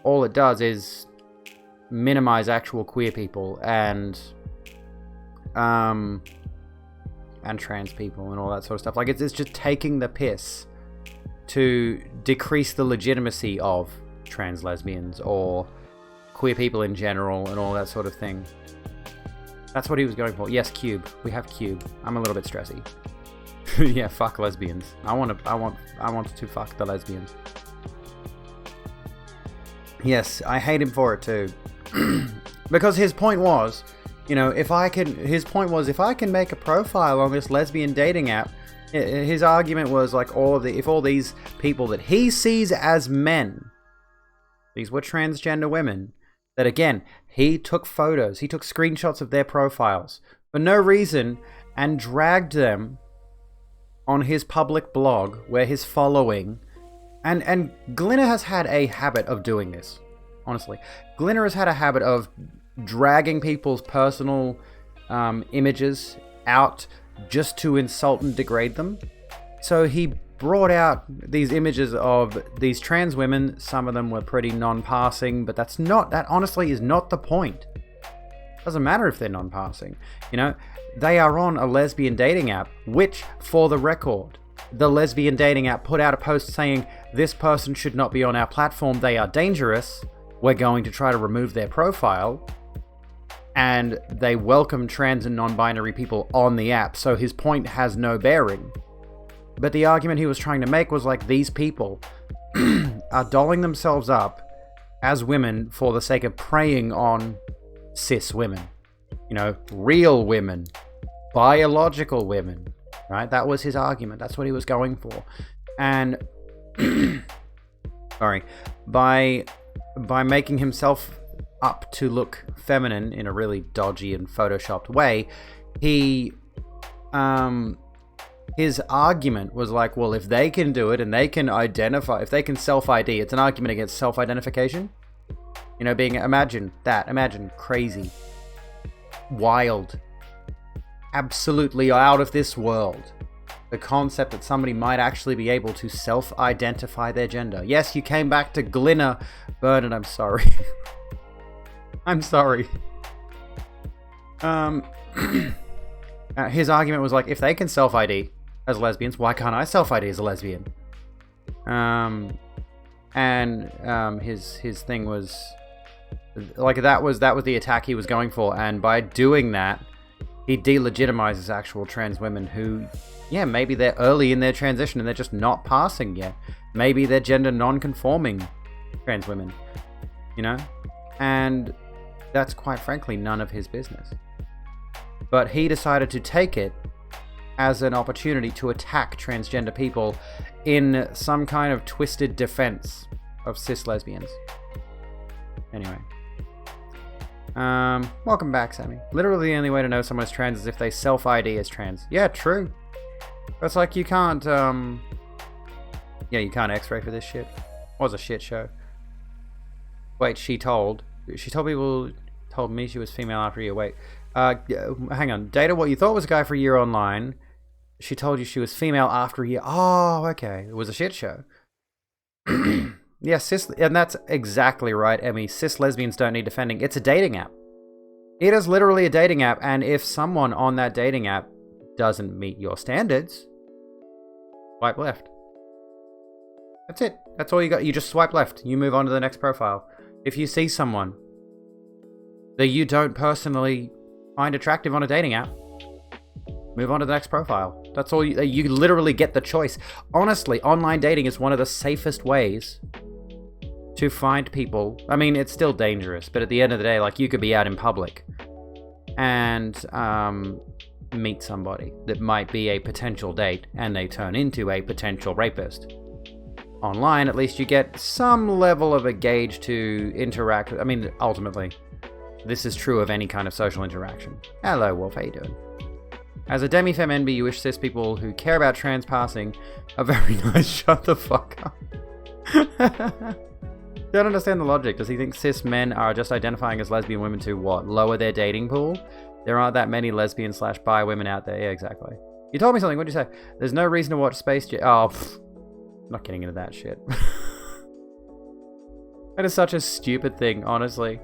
all it does is minimize actual queer people and trans people and all that sort of stuff. It's just taking the piss to decrease the legitimacy of trans lesbians or queer people in general and all that sort of thing. That's what he was going for. Yes, Cube. We have Cube. I'm a little bit stressy. Yeah, fuck lesbians. I want to fuck the lesbians. Yes, I hate him for it too. Because his point was, if I can make a profile on this lesbian dating app, his argument was if all these people that he sees as men, these were transgender women, that again, he took screenshots of their profiles for no reason and dragged them on his public blog where his following, and Glinner has had a habit of doing this. Honestly, Glinner has had a habit of dragging people's personal images out just to insult and degrade them. So he brought out these images of these trans women. Some of them were pretty non-passing, but that honestly is not the point. Doesn't matter if they're non-passing. They are on a lesbian dating app, which, for the record, the lesbian dating app put out a post saying, this person should not be on our platform, they are dangerous, we're going to try to remove their profile, and they welcome trans and non-binary people on the app, so his point has no bearing. But the argument he was trying to make was these people are dolling themselves up as women for the sake of preying on cis women. Real women, biological women, right? That was his argument. That's what he was going for. And, by making himself up to look feminine in a really dodgy and photoshopped way, his argument was well, if they can do it and they can identify, if they can self-ID, it's an argument against self-identification. Imagine crazy, wild, absolutely out of this world, the concept that somebody might actually be able to self-identify their gender. Yes, you came back to Glinner, Bernard, I'm sorry. I'm sorry. His argument was if they can self-ID as lesbians, why can't I self-ID as a lesbian? His thing was that was the attack he was going for, and by doing that, he delegitimizes actual trans women who, maybe they're early in their transition and they're just not passing yet. Maybe they're gender non-conforming trans women, and that's quite frankly none of his business. But he decided to take it as an opportunity to attack transgender people in some kind of twisted defense of cis lesbians. Anyway, Welcome back, Sammy. Literally the only way to know someone's trans is if they self-ID as trans. Yeah, true. It's like you can't, yeah, you can't x-ray for this shit. It was a shit show. Wait, she told people, told me she was female after a year. Wait, hang on. Data what you thought was a guy for a year online. She told you she was female after a year. Oh, okay. It was a shit show. Yeah, and that's exactly right, Emmy. Cis lesbians don't need defending. It's a dating app. It is literally a dating app, and if someone on that dating app doesn't meet your standards, swipe left. That's it. That's all you got. You just swipe left. You move on to the next profile. If you see someone that you don't personally find attractive on a dating app, move on to the next profile. That's all. You literally get the choice. Honestly, online dating is one of the safest ways to find people. I mean, it's still dangerous, but at the end of the day, like, you could be out in public and meet somebody that might be a potential date, and they turn into a potential rapist. Online, at least you get some level of a gauge to interact with. I mean, ultimately, this is true of any kind of social interaction. Hello, Wolf, how you doing? As a demi-femme NB, you wish cis people who care about trans passing are very nice. Shut the fuck up. Don't understand the logic. Does he think cis men are just identifying as lesbian women to what? Lower their dating pool? There aren't that many lesbian/bi women out there. Yeah, exactly. You told me something. What'd you say? There's no reason to watch Space Jam. Oh, not getting into that shit. That is such a stupid thing, honestly.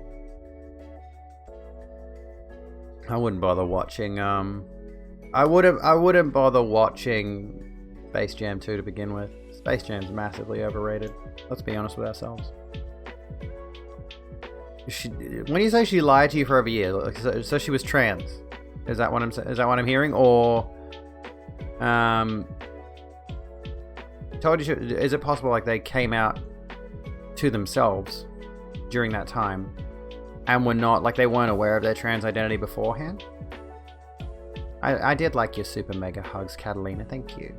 I wouldn't bother watching, I wouldn't bother watching Space Jam 2 to begin with. Space Jam's massively overrated. Let's be honest with ourselves. When you say she lied to you for over a year, so she was trans. Is that what I'm hearing? Or told you is it possible like they came out to themselves during that time and were not, like, they weren't aware of their trans identity beforehand? I did like your super mega hugs, Catalina. Thank you.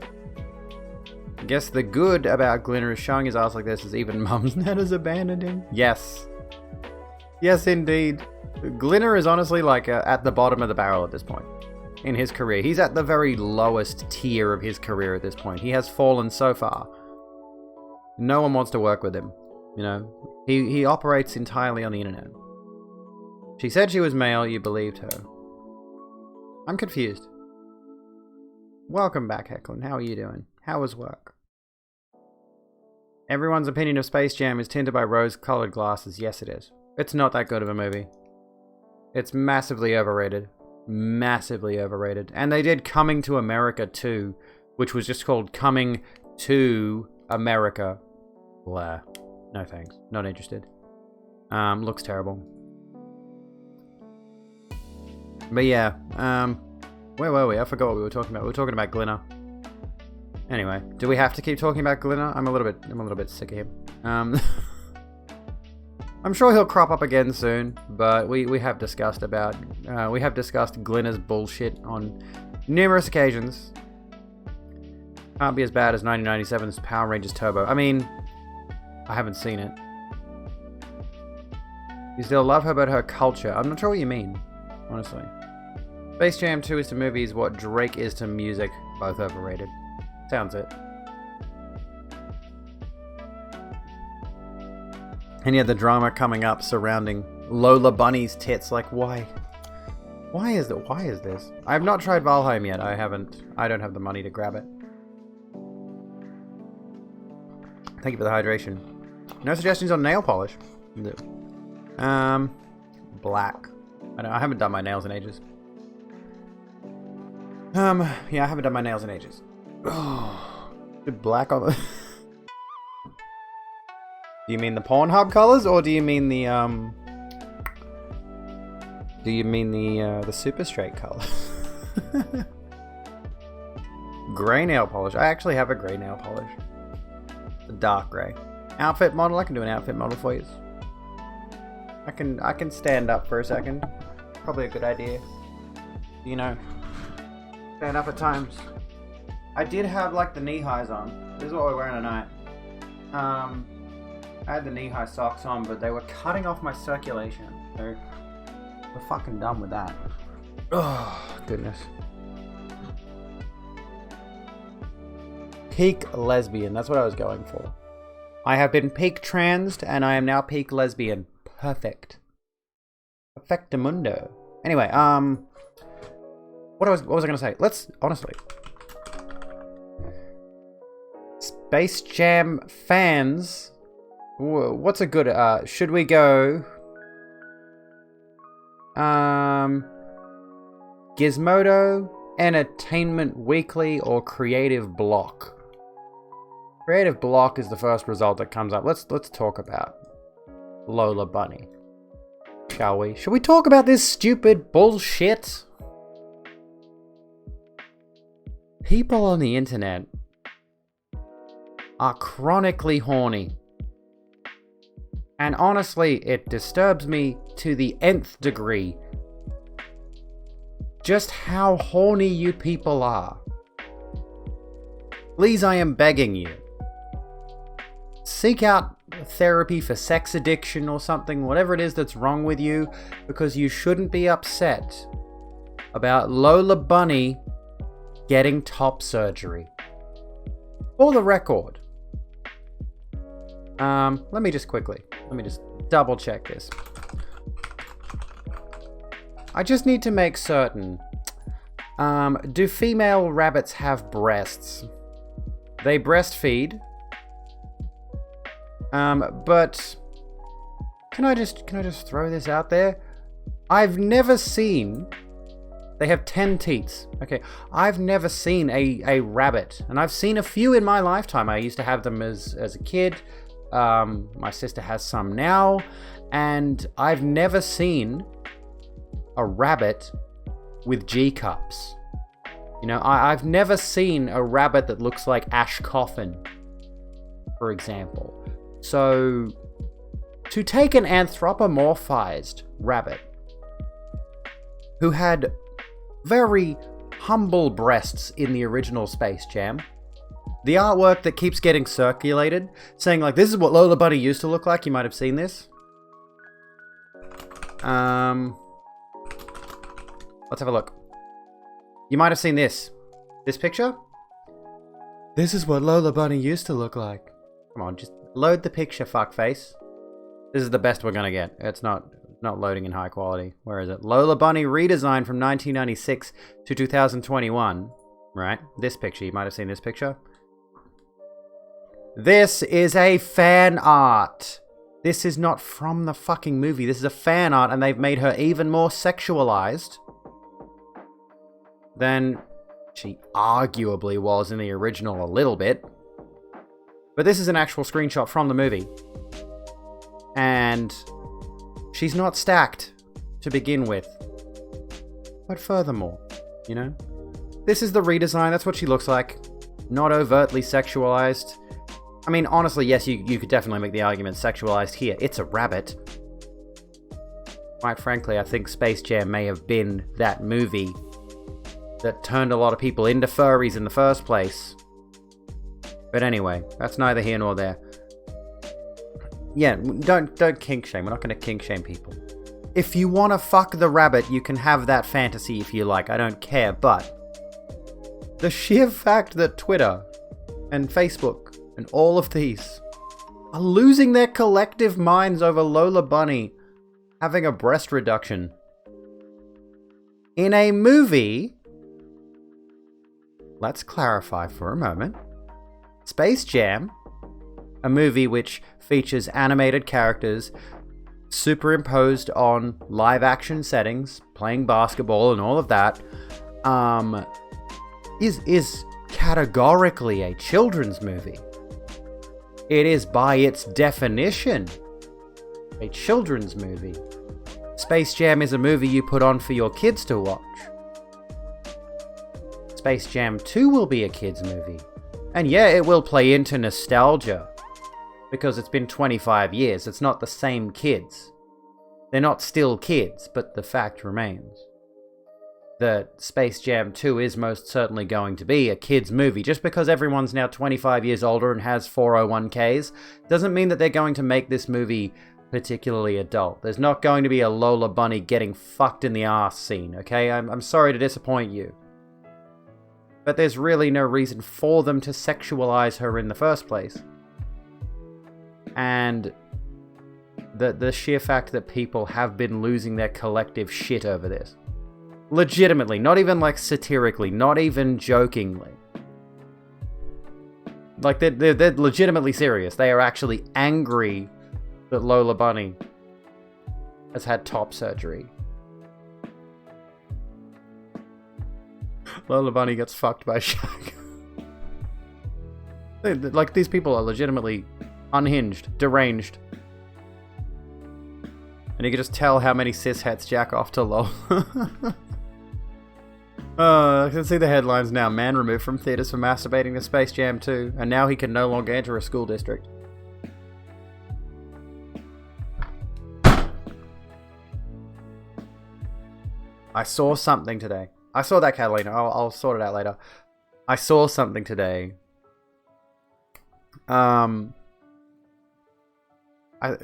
I guess the good about Glinner is showing his ass like this is even Mumsnet has abandoned him. Yes. Yes, indeed. Glinner is honestly like at the bottom of the barrel at this point in his career. He's at the very lowest tier of his career at this point. He has fallen so far. No one wants to work with him. You know, he operates entirely on the internet. She said she was male. You believed her. I'm confused. Welcome back, Hecklin. How are you doing? How was work? Everyone's opinion of Space Jam is tinted by rose-colored glasses. Yes, it is. It's not that good of a movie. It's massively overrated. Massively overrated. And they did Coming to America 2, which was just called Coming to America. Blah. No thanks. Not interested. Looks terrible. But yeah, where were we? I forgot what we were talking about. We were talking about Glinner. Anyway, do we have to keep talking about Glinner? I'm a little bit sick of him. I'm sure he'll crop up again soon, but we have discussed Glinner's bullshit on numerous occasions. Can't be as bad as 1997's Power Rangers Turbo. I mean, I haven't seen it. You still love her, but her culture. I'm not sure what you mean, honestly. Space Jam 2 is to movies what Drake is to music. Both overrated. Sounds it. And yeah, the drama coming up surrounding Lola Bunny's tits. Like, why? Why is that? Why is this? I have not tried Valheim yet. I don't have the money to grab it. Thank you for the hydration. No suggestions on nail polish? No. Black. I haven't done my nails in ages. Yeah, I haven't done my nails in ages. Black on the... Do you mean the Pornhub colors, or do you mean the super straight color? Grey nail polish. I actually have a grey nail polish. A dark grey. Outfit model. I can do an outfit model for you. I can stand up for a second. Probably a good idea. You know, stand up at times. I did have like the knee highs on. This is what we're wearing tonight. I had the knee-high socks on, but they were cutting off my circulation. So We're fucking done with that. Oh, goodness. Peak lesbian, that's what I was going for. I have been peak transed, and I am now peak lesbian. Perfect. Perfectamundo. Anyway, what was I gonna say? Let's, honestly. Space Jam fans, what's a good, should we go, Gizmodo, Entertainment Weekly, or Creative Block? Creative Block is the first result that comes up. Let's talk about Lola Bunny, shall we? Should we talk about this stupid bullshit? People on the internet are chronically horny. And honestly, it disturbs me to the nth degree just how horny you people are. Please, I am begging you. Seek out therapy for sex addiction or something, whatever it is that's wrong with you, because you shouldn't be upset about Lola Bunny getting top surgery. For the record, let me just double check this. I just need to make certain. Do female rabbits have breasts? They breastfeed. But can I just throw this out there? I've never seen. They have 10 teats. Okay, I've never seen a rabbit, and I've seen a few in my lifetime. I used to have them as a kid. My sister has some now, and I've never seen a rabbit with G cups. You know, I've never seen a rabbit that looks like Ash Coffin, for example. So, to take an anthropomorphized rabbit who had very humble breasts in the original Space Jam, the artwork that keeps getting circulated, saying like, this is what Lola Bunny used to look like, you might have seen this. Let's have a look. You might have seen this. This picture? This is what Lola Bunny used to look like. Come on, just load the picture, fuckface. This is the best we're gonna get. It's not loading in high quality. Where is it? Lola Bunny redesign from 1996 to 2021. Right? This picture. You might have seen this picture. This is a fan art. This is not from the fucking movie. This is a fan art, and they've made her even more sexualized than she arguably was in the original a little bit. But this is an actual screenshot from the movie. And she's not stacked to begin with. But furthermore, you know, this is the redesign. That's what she looks like. Not overtly sexualized. I mean, honestly, yes, you could definitely make the argument sexualized here. It's a rabbit. Quite frankly, I think Space Jam may have been that movie that turned a lot of people into furries in the first place. But anyway, that's neither here nor there. Yeah, don't kink shame. We're not going to kink shame people. If you want to fuck the rabbit, you can have that fantasy if you like. I don't care, but the sheer fact that Twitter and Facebook and all of these are losing their collective minds over Lola Bunny having a breast reduction in a movie. Let's clarify for a moment. Space Jam, a movie which features animated characters superimposed on live action settings, playing basketball and all of that, is categorically a children's movie. It is by its definition a children's movie. Space Jam is a movie you put on for your kids to watch. Space Jam 2 will be a kids movie. And yeah, it will play into nostalgia. Because it's been 25 years, it's not the same kids. They're not still kids, but the fact remains that Space Jam 2 is most certainly going to be a kids movie. Just because everyone's now 25 years older and has 401ks doesn't mean that they're going to make this movie particularly adult. There's not going to be a Lola Bunny getting fucked in the ass scene, okay? I'm sorry to disappoint you. But there's really no reason for them to sexualize her in the first place. And the sheer fact that people have been losing their collective shit over this. Legitimately, not even like satirically, not even jokingly. Like, they're legitimately serious. They are actually angry that Lola Bunny has had top surgery. Lola Bunny gets fucked by Shaq. Like, these people are legitimately unhinged, deranged. And you can just tell how many cisheads jack off to Lola. I can see the headlines now. Man removed from theaters for masturbating to Space Jam 2, and now he can no longer enter a school district. I saw something today. I saw that, Catalina. I'll sort it out later. I saw something today.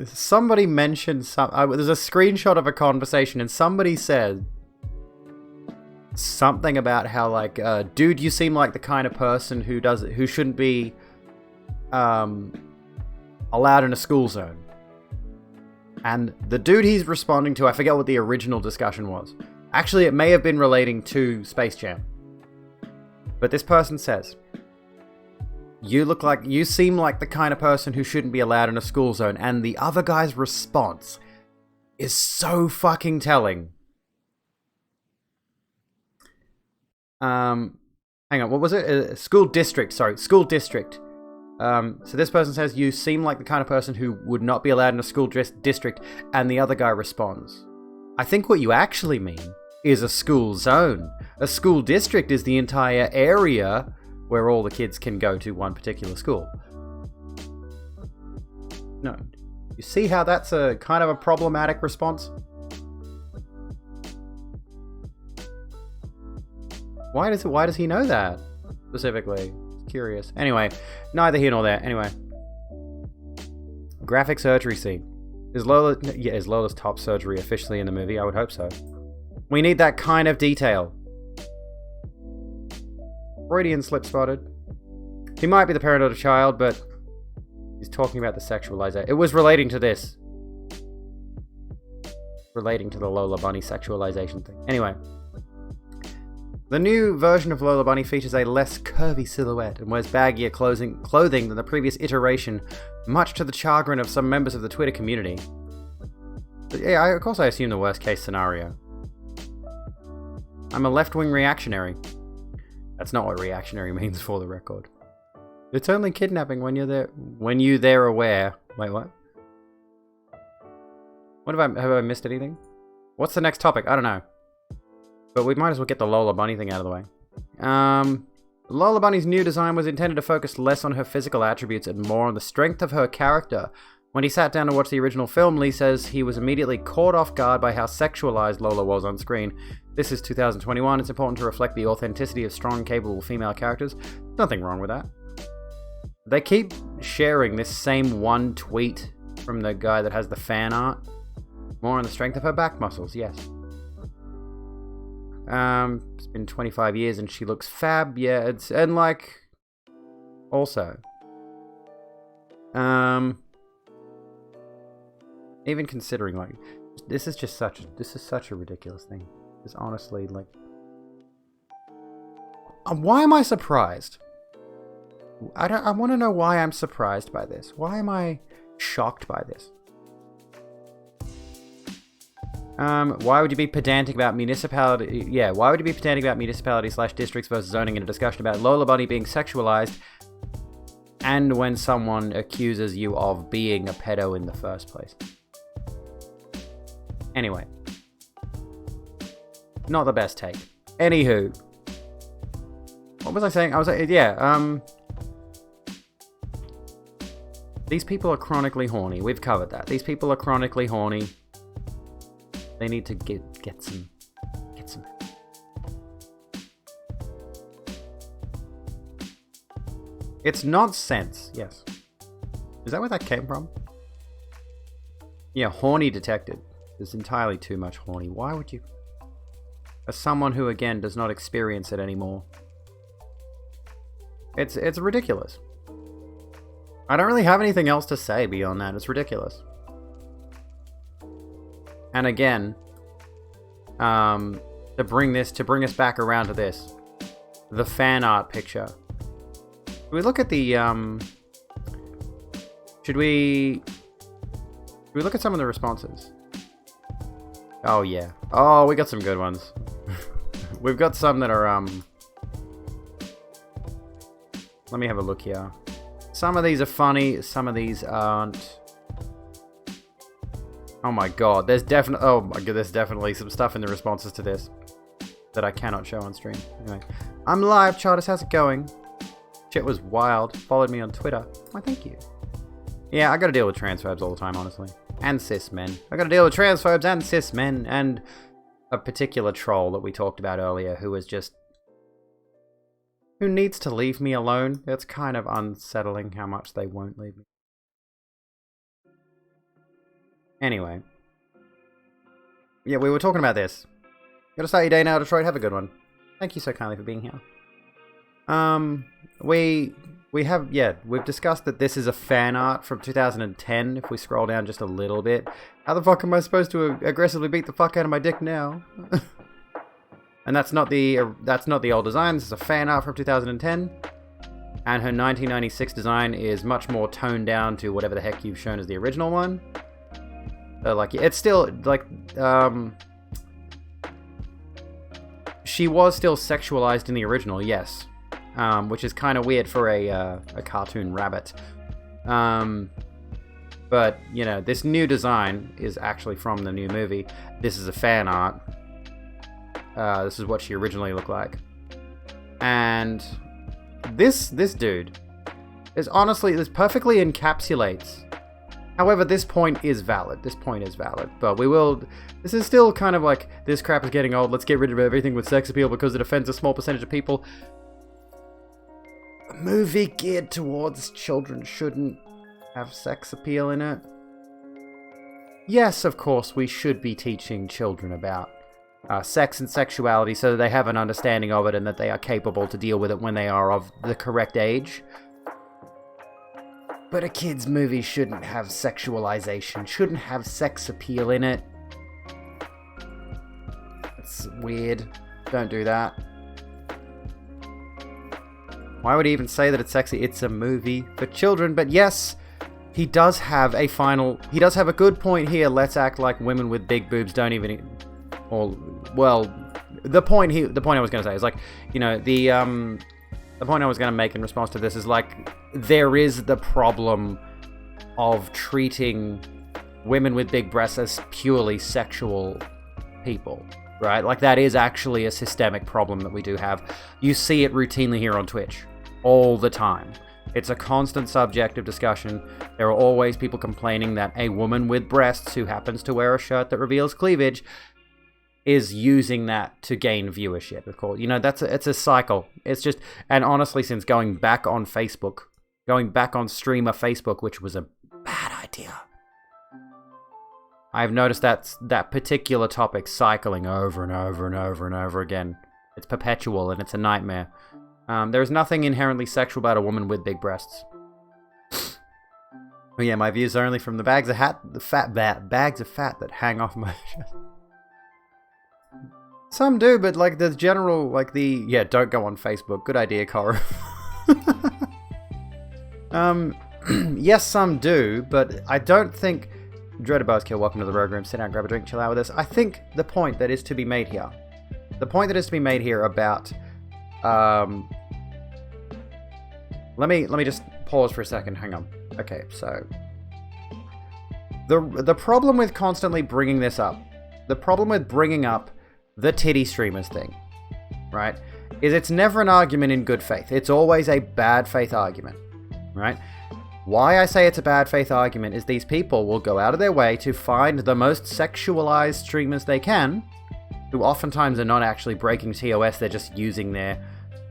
Somebody mentioned there's a screenshot of a conversation, and somebody said something about how, like, dude, you seem like the kind of person who shouldn't be allowed in a school zone. And the dude he's responding to, I forget what the original discussion was. Actually, it may have been relating to Space Jam. But this person says, you seem like the kind of person who shouldn't be allowed in a school zone. And the other guy's response is so fucking telling. Hang on, what was it? School district. So this person says, you seem like the kind of person who would not be allowed in a school district, and the other guy responds, I think what you actually mean is a school zone. A school district is the entire area where all the kids can go to one particular school. No. You see how that's a kind of a problematic response? Why does he know that specifically? Curious. Anyway, neither here nor there. Anyway, graphic surgery scene. Is Lola's top surgery officially in the movie? I would hope so. We need that kind of detail. Freudian slip spotted. He might be the parent of the child, but he's talking about the sexualization. It was relating to this. Relating to the Lola Bunny sexualization thing. Anyway. The new version of Lola Bunny features a less curvy silhouette and wears baggier clothing than the previous iteration, much to the chagrin of some members of the Twitter community. But yeah, of course I assume the worst case scenario. I'm a left-wing reactionary. That's not what reactionary means, for the record. It's only kidnapping when they're aware. Wait, what? Have I missed anything? What's the next topic? I don't know. But we might as well get the Lola Bunny thing out of the way. Lola Bunny's new design was intended to focus less on her physical attributes and more on the strength of her character. When he sat down to watch the original film, Lee says he was immediately caught off guard by how sexualized Lola was on screen. This is 2021. It's important to reflect the authenticity of strong, capable female characters. Nothing wrong with that. They keep sharing this same one tweet from the guy that has the fan art. More on the strength of her back muscles, yes. It's been 25 years and she looks fab, yeah, and like, also, even considering, like, this is such a ridiculous thing. It's honestly, like, why am I surprised? I want to know why I'm surprised by this. Why am I shocked by this? Why would you be pedantic about municipality? Yeah, why would you be pedantic about municipality/districts versus zoning in a discussion about Lola Bunny being sexualized, and when someone accuses you of being a pedo in the first place? Anyway, not the best take. Anywho, what was I saying? I was like, yeah, these people are chronically horny. We've covered that. These people are chronically horny. They need to get some. It's nonsense. Yes. Is that where that came from? Yeah, horny detected. There's entirely too much horny. Why would you? As someone who, again, does not experience it anymore. It's ridiculous. I don't really have anything else to say beyond that. It's ridiculous. And again, to bring us back around to this, the fan art picture. Should we look at the should we look at some of the responses? Oh yeah. Oh, we got some good ones. We've got some that are let me have a look here. Some of these are funny, some of these aren't. Oh my god, there's definitely some stuff in the responses to this that I cannot show on stream. Anyway, I'm live, Charters, how's it going? Shit was wild. Followed me on Twitter. Why, thank you. Yeah, I gotta deal with transphobes all the time, honestly. And cis men. I gotta deal with transphobes and cis men, and a particular troll that we talked about earlier who is just... who needs to leave me alone. It's kind of unsettling how much they won't leave me. Anyway. Yeah, we were talking about this. Gotta start your day now, Detroit. Have a good one. Thank you so kindly for being here. We've discussed that this is a fan art from 2010, if we scroll down just a little bit. How the fuck am I supposed to aggressively beat the fuck out of my dick now? And that's not the old design, this is a fan art from 2010. And her 1996 design is much more toned down to whatever the heck you've shown as the original one. It's still, she was still sexualized in the original, yes. Which is kind of weird for a cartoon rabbit. But, you know, this new design is actually from the new movie. This is a fan art. This is what she originally looked like. And this dude is honestly, this perfectly encapsulates. However, this point is valid. But this is still kind of like, this crap is getting old. Let's get rid of everything with sex appeal because it offends a small percentage of people. A movie geared towards children shouldn't have sex appeal in it. Yes, of course, we should be teaching children about sex and sexuality so that they have an understanding of it and that they are capable to deal with it when they are of the correct age. But a kid's movie shouldn't have sexualization, shouldn't have sex appeal in it. It's weird. Don't do that. Why would he even say that it's sexy? It's a movie for children. But yes, he does have a good point here. Let's act like women with big boobs don't even... the point I was going to say is like, you know, the point I was going to make in response to this is like, there is the problem of treating women with big breasts as purely sexual people, right? Like, that is actually a systemic problem that we do have. You see it routinely here on Twitch, all the time. It's a constant subject of discussion. There are always people complaining that a woman with breasts who happens to wear a shirt that reveals cleavage is using that to gain viewership, of course. You know, it's a cycle. It's just, and honestly, since going back on streamer Facebook, which was a bad idea, I've noticed that particular topic cycling over and over and over and over again. It's perpetual and it's a nightmare. There is nothing inherently sexual about a woman with big breasts. Oh yeah, my views are only from the bags of fat that hang off my chest. Some do, but like the general, don't go on Facebook. Good idea, Cora. Yes, some do, but I don't think... Dreaded Buzzkill, welcome to the Rogue Room. Sit down, grab a drink, chill out with us. I think the point that is to be made here about... Let me just pause for a second. Hang on. Okay, so... The problem with constantly bringing this up, the problem with bringing up the titty streamers thing, right, is it's never an argument in good faith. It's always a bad faith argument, right? Why I say it's a bad faith argument is these people will go out of their way to find the most sexualized streamers they can, who oftentimes are not actually breaking TOS, they're just using their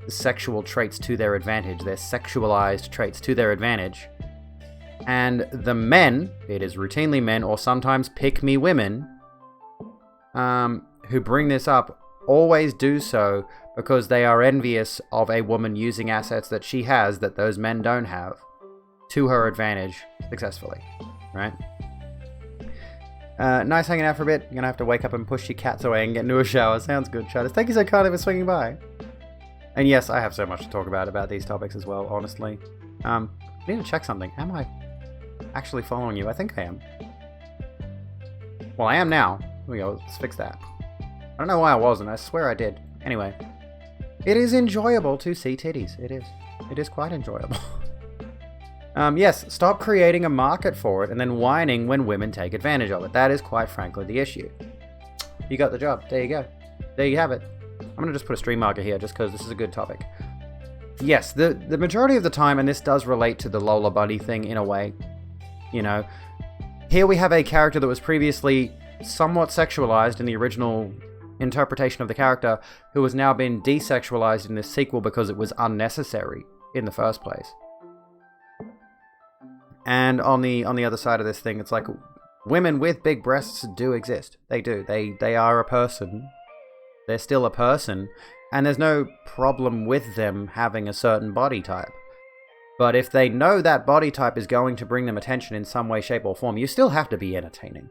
sexual traits to their advantage, their sexualized traits to their advantage, And the men, it is routinely men or sometimes pick-me women, who bring this up always do so because they are envious of a woman using assets that she has that those men don't have to her advantage successfully, right? Nice hanging out for a bit. You're gonna have to wake up and push your cats away and get into a shower. Sounds good, Chatters. Thank you so kindly for swinging by. And yes, I have so much to talk about these topics as well, honestly. I need to check something. Am I actually following you? I think I am. Well, I am now. Here we go. Let's fix that. I don't know why I wasn't. I swear I did. Anyway. It is enjoyable to see titties. It is. It is quite enjoyable. Yes, stop creating a market for it and then whining when women take advantage of it. That is quite frankly the issue. You got the job. There you go. There you have it. I'm going to just put a stream marker here just because this is a good topic. Yes, the majority of the time, and this does relate to the Lola Bunny thing in a way, you know, here we have a character that was previously somewhat sexualized in the original interpretation of the character, who has now been desexualized in this sequel because it was unnecessary in the first place. And on the other side of this thing, it's like women with big breasts do exist. They do. They are a person. They're still a person, and there's no problem with them having a certain body type. But if they know that body type is going to bring them attention in some way, shape, or form, you still have to be entertaining.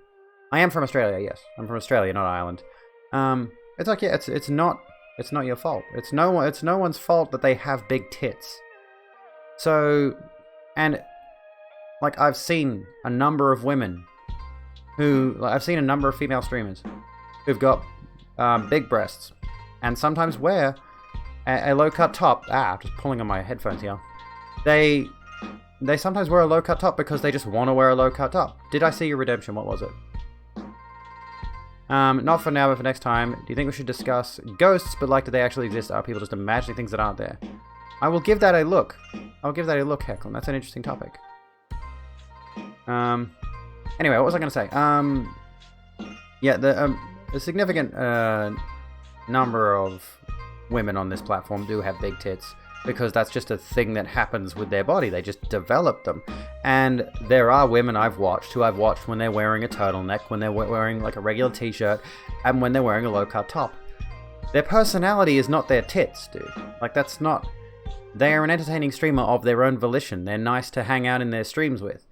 I am from Australia, yes. I'm from Australia, not Ireland. It's like, yeah, it's not your fault. It's no one's fault that they have big tits. So, and like I've seen a number of women I've seen a number of female streamers who've got big breasts and sometimes wear a low-cut top. Just pulling on my headphones here. They sometimes wear a low-cut top because they just want to wear a low-cut top. Did I see your redemption? What was it? Not for now, but for next time. Do you think we should discuss ghosts, but like, do they actually exist? Are people just imagining things that aren't there? I will give that a look. I'll give that a look, Hecklin. That's an interesting topic. Anyway, what was I going to say? Yeah, the significant number of women on this platform do have big tits because that's just a thing that happens with their body. They just develop them. And there are women I've watched when they're wearing a turtleneck, when they're wearing like a regular t-shirt, and when they're wearing a low-cut top. Their personality is not their tits, dude. Like, that's not... They are an entertaining streamer of their own volition. They're nice to hang out in their streams with.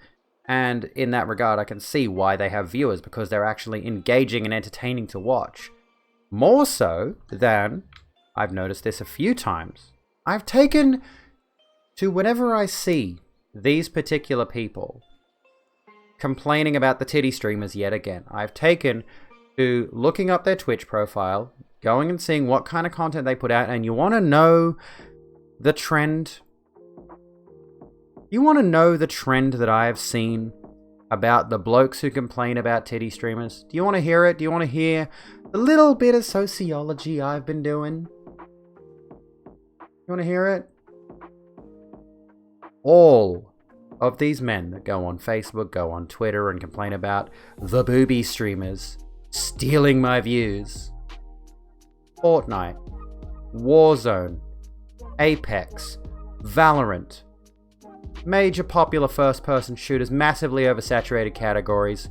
And in that regard, I can see why they have viewers, because they're actually engaging and entertaining to watch. More so than, I've noticed this a few times, I've taken to whenever I see these particular people complaining about the titty streamers yet again, I've taken to looking up their Twitch profile, going and seeing what kind of content they put out, and you want to know the trend? You want to know the trend that I have seen about the blokes who complain about titty streamers? Do you want to hear it? Do you want to hear the little bit of sociology I've been doing? You want to hear it? All of these men that go on Facebook, go on Twitter, and complain about the booby streamers stealing my views. Fortnite, Warzone, Apex, Valorant, major popular first-person shooters, massively oversaturated categories.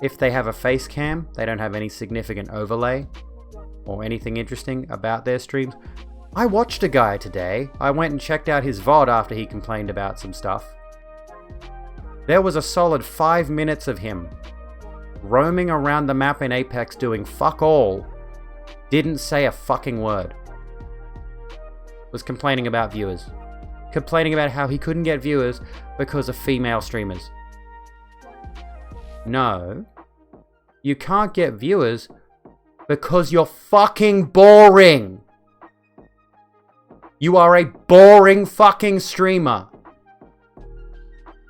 If they have a face cam, they don't have any significant overlay or anything interesting about their streams. I watched a guy today. I went and checked out his VOD after he complained about some stuff. There was a solid 5 minutes of him roaming around the map in Apex doing fuck all. Didn't say a fucking word. Was complaining about viewers. Complaining about how he couldn't get viewers because of female streamers. No. You can't get viewers because you're fucking boring. You are a boring fucking streamer.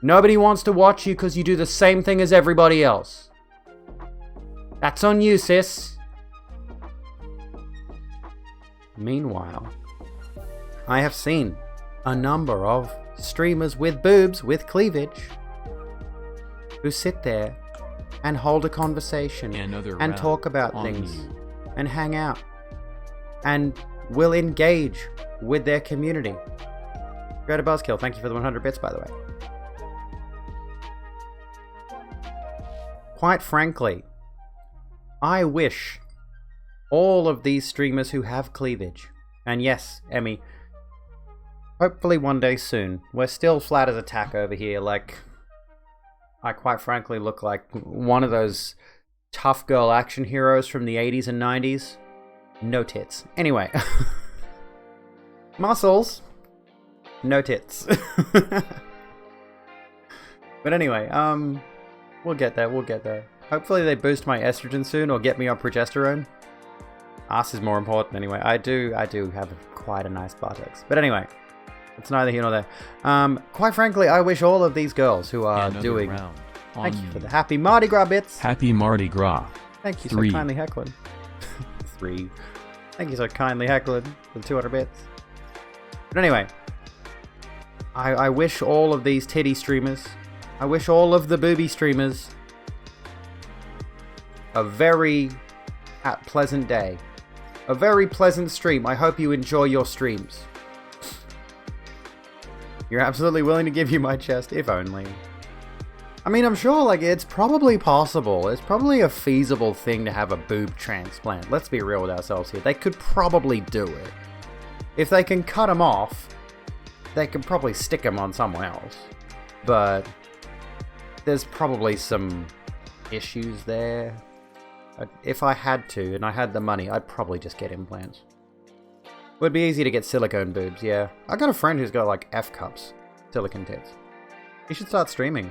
Nobody wants to watch you because you do the same thing as everybody else. That's on you, sis. Meanwhile, I have seen a number of streamers with boobs, with cleavage, who sit there and hold a conversation and talk about things and hang out and will engage with their community. Go to Buzzkill. Thank you for the 100 bits, by the way. quite frankly, I wish all of these streamers who have cleavage, and yes, Emmy, hopefully one day soon. We're still flat as a tack over here. Like, I quite frankly look like one of those tough girl action heroes from the 80s and 90s. No tits. Anyway. Muscles. No tits. But anyway, we'll get there, we'll get there. Hopefully they boost my estrogen soon or get me on progesterone. Ass is more important anyway. I do have quite a nice buttocks. But anyway, it's neither here nor there. Quite frankly, I wish all of these girls who are doing... Thank you for the happy Mardi Gras bits. Happy Mardi Gras. Thank you so kindly, Hecklin. 3. Thank you so kindly, Hecklin, for the 200 bits. But anyway, I wish all of these titty streamers, I wish all of the booby streamers a very pleasant day. A very pleasant stream. I hope you enjoy your streams. You're absolutely willing to give you my chest, if only. I mean, I'm sure, like, it's probably possible. It's probably a feasible thing to have a boob transplant. Let's be real with ourselves here. They could probably do it. If they can cut them off, they could probably stick them on someone else. But there's probably some issues there. If I had to, and I had the money, I'd probably just get implants. Would be easy to get silicone boobs, yeah. I got a friend who's got, like, F-cups. Silicone tits. He should start streaming.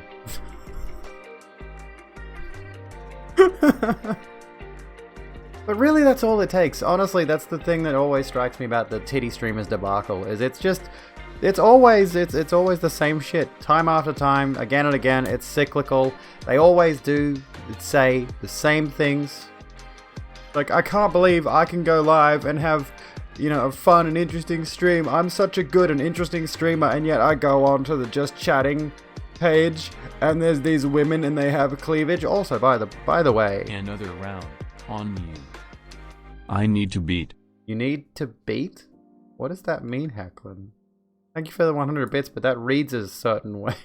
But really, that's all it takes. Honestly, that's the thing that always strikes me about the titty streamers debacle. Is it's always the same shit, time after time, again and again. It's cyclical. They always do say the same things. Like, I can't believe I can go live and have, you know, a fun and interesting stream. I'm such a good and interesting streamer, and yet I go on to the Just Chatting page, and there's these women, and they have cleavage. Also, by the way, another round on you. I need to beat. You need to beat? What does that mean, Hecklin? Thank you for the 100 bits, but that reads a certain way.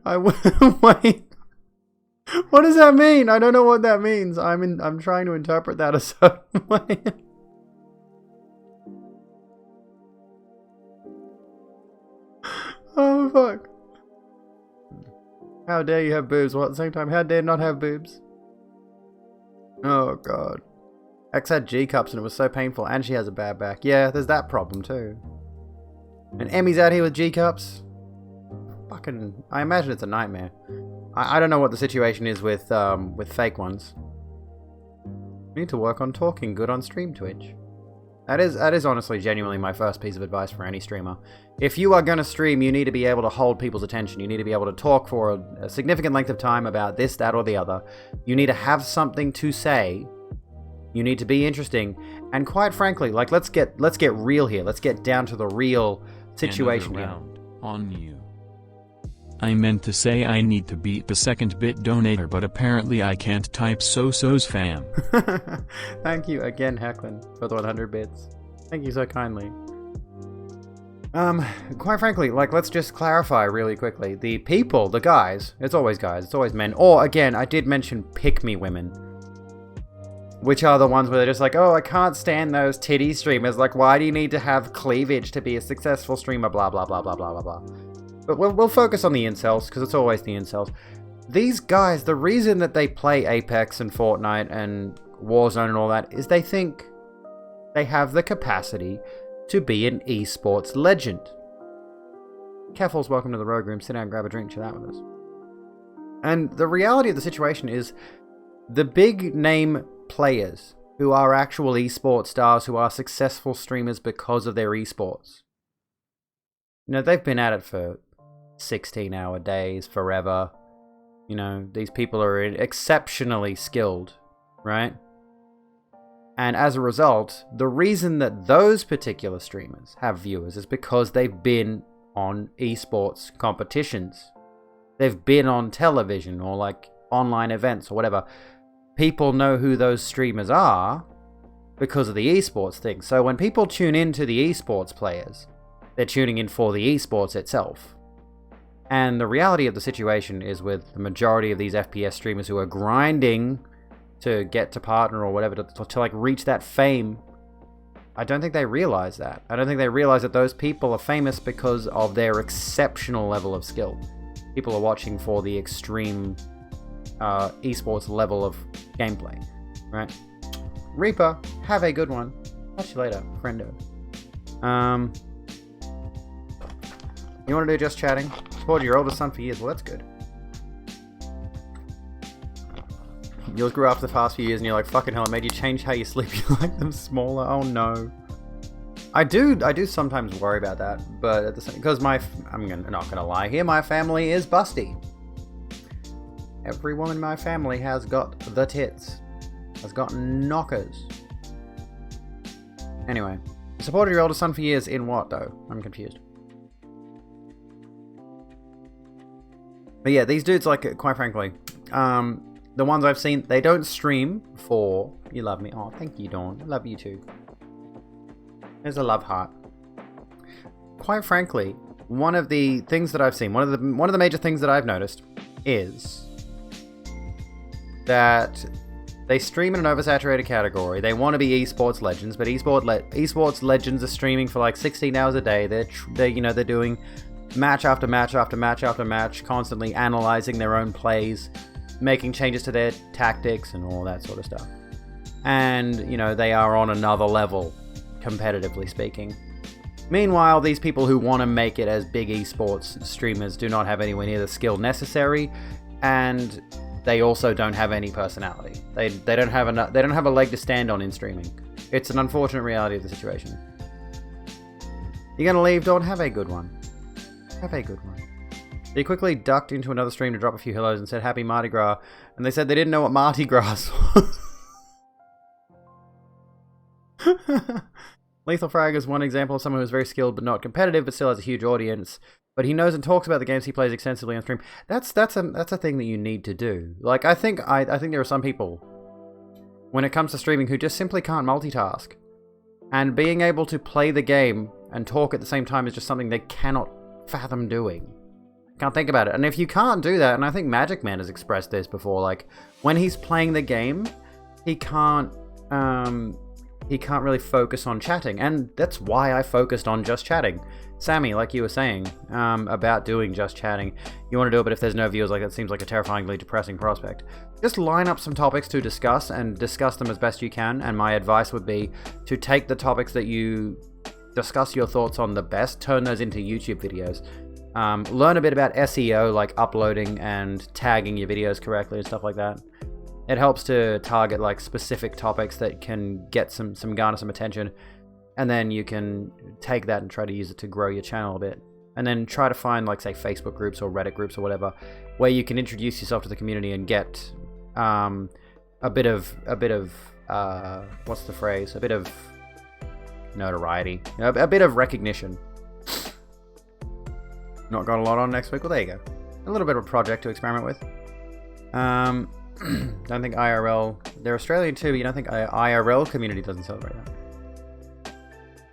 Wait. What does that mean? I don't know what that means. I'm trying to interpret that a certain way. Oh, fuck. How dare you have boobs while at the same time? How dare not have boobs? Oh, God. X had G-cups and it was so painful, and she has a bad back. Yeah, there's that problem too. And Emmy's out here with G-cups. Fucking... I imagine it's a nightmare. I don't know what the situation is with fake ones. We need to work on talking good on stream Twitch. That is honestly genuinely my first piece of advice for any streamer. If you are going to stream, you need to be able to hold people's attention. You need to be able to talk for a significant length of time about this, that, or the other. You need to have something to say. You need to be interesting. And quite frankly, like, let's get real here. Let's get down to the real situation here. Round on you. I meant to say I need to beat the second bit donator, but apparently I can't type so-so's fam. Thank you again, Hecklin, for the 100 bits. Thank you so kindly. Quite frankly, like, let's just clarify really quickly. The people, the guys, it's always men. Or, again, I did mention pick-me women. Which are the ones where they're just like, oh, I can't stand those titty streamers. Like, why do you need to have cleavage to be a successful streamer? Blah, blah, blah, blah, blah, blah, blah. But we'll focus on the incels, because it's always the incels. These guys, the reason that they play Apex and Fortnite and Warzone and all that is they think they have the capacity to be an esports legend. Keffels, welcome to the Rogue Room. Sit down, grab a drink, chill out with us. And the reality of the situation is the big name players who are actual esports stars, who are successful streamers because of their esports. You know, they've been at it for 16-hour days, forever. You know, these people are exceptionally skilled, right? And as a result, the reason that those particular streamers have viewers is because they've been on esports competitions. They've been on television or like online events or whatever. People know who those streamers are because of the esports thing. So when people tune in to the esports players, they're tuning in for the esports itself. And the reality of the situation is, with the majority of these FPS streamers who are grinding to get to partner or whatever, to like reach that fame, I don't think they realize that. I don't think they realize that those people are famous because of their exceptional level of skill. People are watching for the extreme esports level of gameplay, right? Reaper, have a good one. Catch you later, friendo. You want to do just chatting? Supported your oldest son for years. Well, that's good. Yours grew up the past few years, and you're like, fucking hell, it made you change how you sleep. You like them smaller. Oh no. I do sometimes worry about that, but at the same, because I'm not gonna lie here, my family is busty. Everyone in my family has got the tits, has got knockers. Anyway, supported your oldest son for years in what though? I'm confused. But yeah, these dudes, like, quite frankly, the ones I've seen, they don't stream for... You love me. Oh, thank you, Dawn. I love you too. There's a love heart. Quite frankly, one of the things that I've seen, one of the major things that I've noticed is that they stream in an oversaturated category. They want to be esports legends, but esports legends are streaming for like 16 hours a day. They're doing match after match after match after match, constantly analyzing their own plays, making changes to their tactics and all that sort of stuff. And, you know, they are on another level, competitively speaking. Meanwhile, these people who want to make it as big esports streamers do not have anywhere near the skill necessary, and they also don't have any personality. They don't have a leg to stand on in streaming. It's an unfortunate reality of the situation. You're gonna leave, Dawn? Have a good one. Have a good one. They quickly ducked into another stream to drop a few hellos and said Happy Mardi Gras, and they said they didn't know what Mardi Gras was. Lethal Frag is one example of someone who's very skilled but not competitive, but still has a huge audience. But he knows and talks about the games he plays extensively on stream. That's a thing that you need to do. Like, I think there are some people, when it comes to streaming, who just simply can't multitask. And being able to play the game and talk at the same time is just something they cannot fathom doing. Can't think about it. And if you can't do that, and I think Magic Man has expressed this before, like, when he's playing the game, he can't really focus on chatting. And that's why I focused on just chatting. Sammy, like you were saying, about doing just chatting, you want to do it, but if there's no viewers, like, that seems like a terrifyingly depressing prospect. Just line up some topics to discuss and discuss them as best you can, and my advice would be to take the topics that you discuss your thoughts on the best, turn those into YouTube videos. Learn a bit about SEO, like uploading and tagging your videos correctly and stuff like that. It helps to target like specific topics that can get garner some attention, and then you can take that and try to use it to grow your channel a bit. And then try to find, like, say, Facebook groups or Reddit groups or whatever, where you can introduce yourself to the community and get a bit of what's the phrase? A bit of notoriety, a bit of recognition. Not got a lot on next week. Well, there you go. A little bit of a project to experiment with. Don't think IRL... They're Australian too, but you don't think IRL community doesn't celebrate that.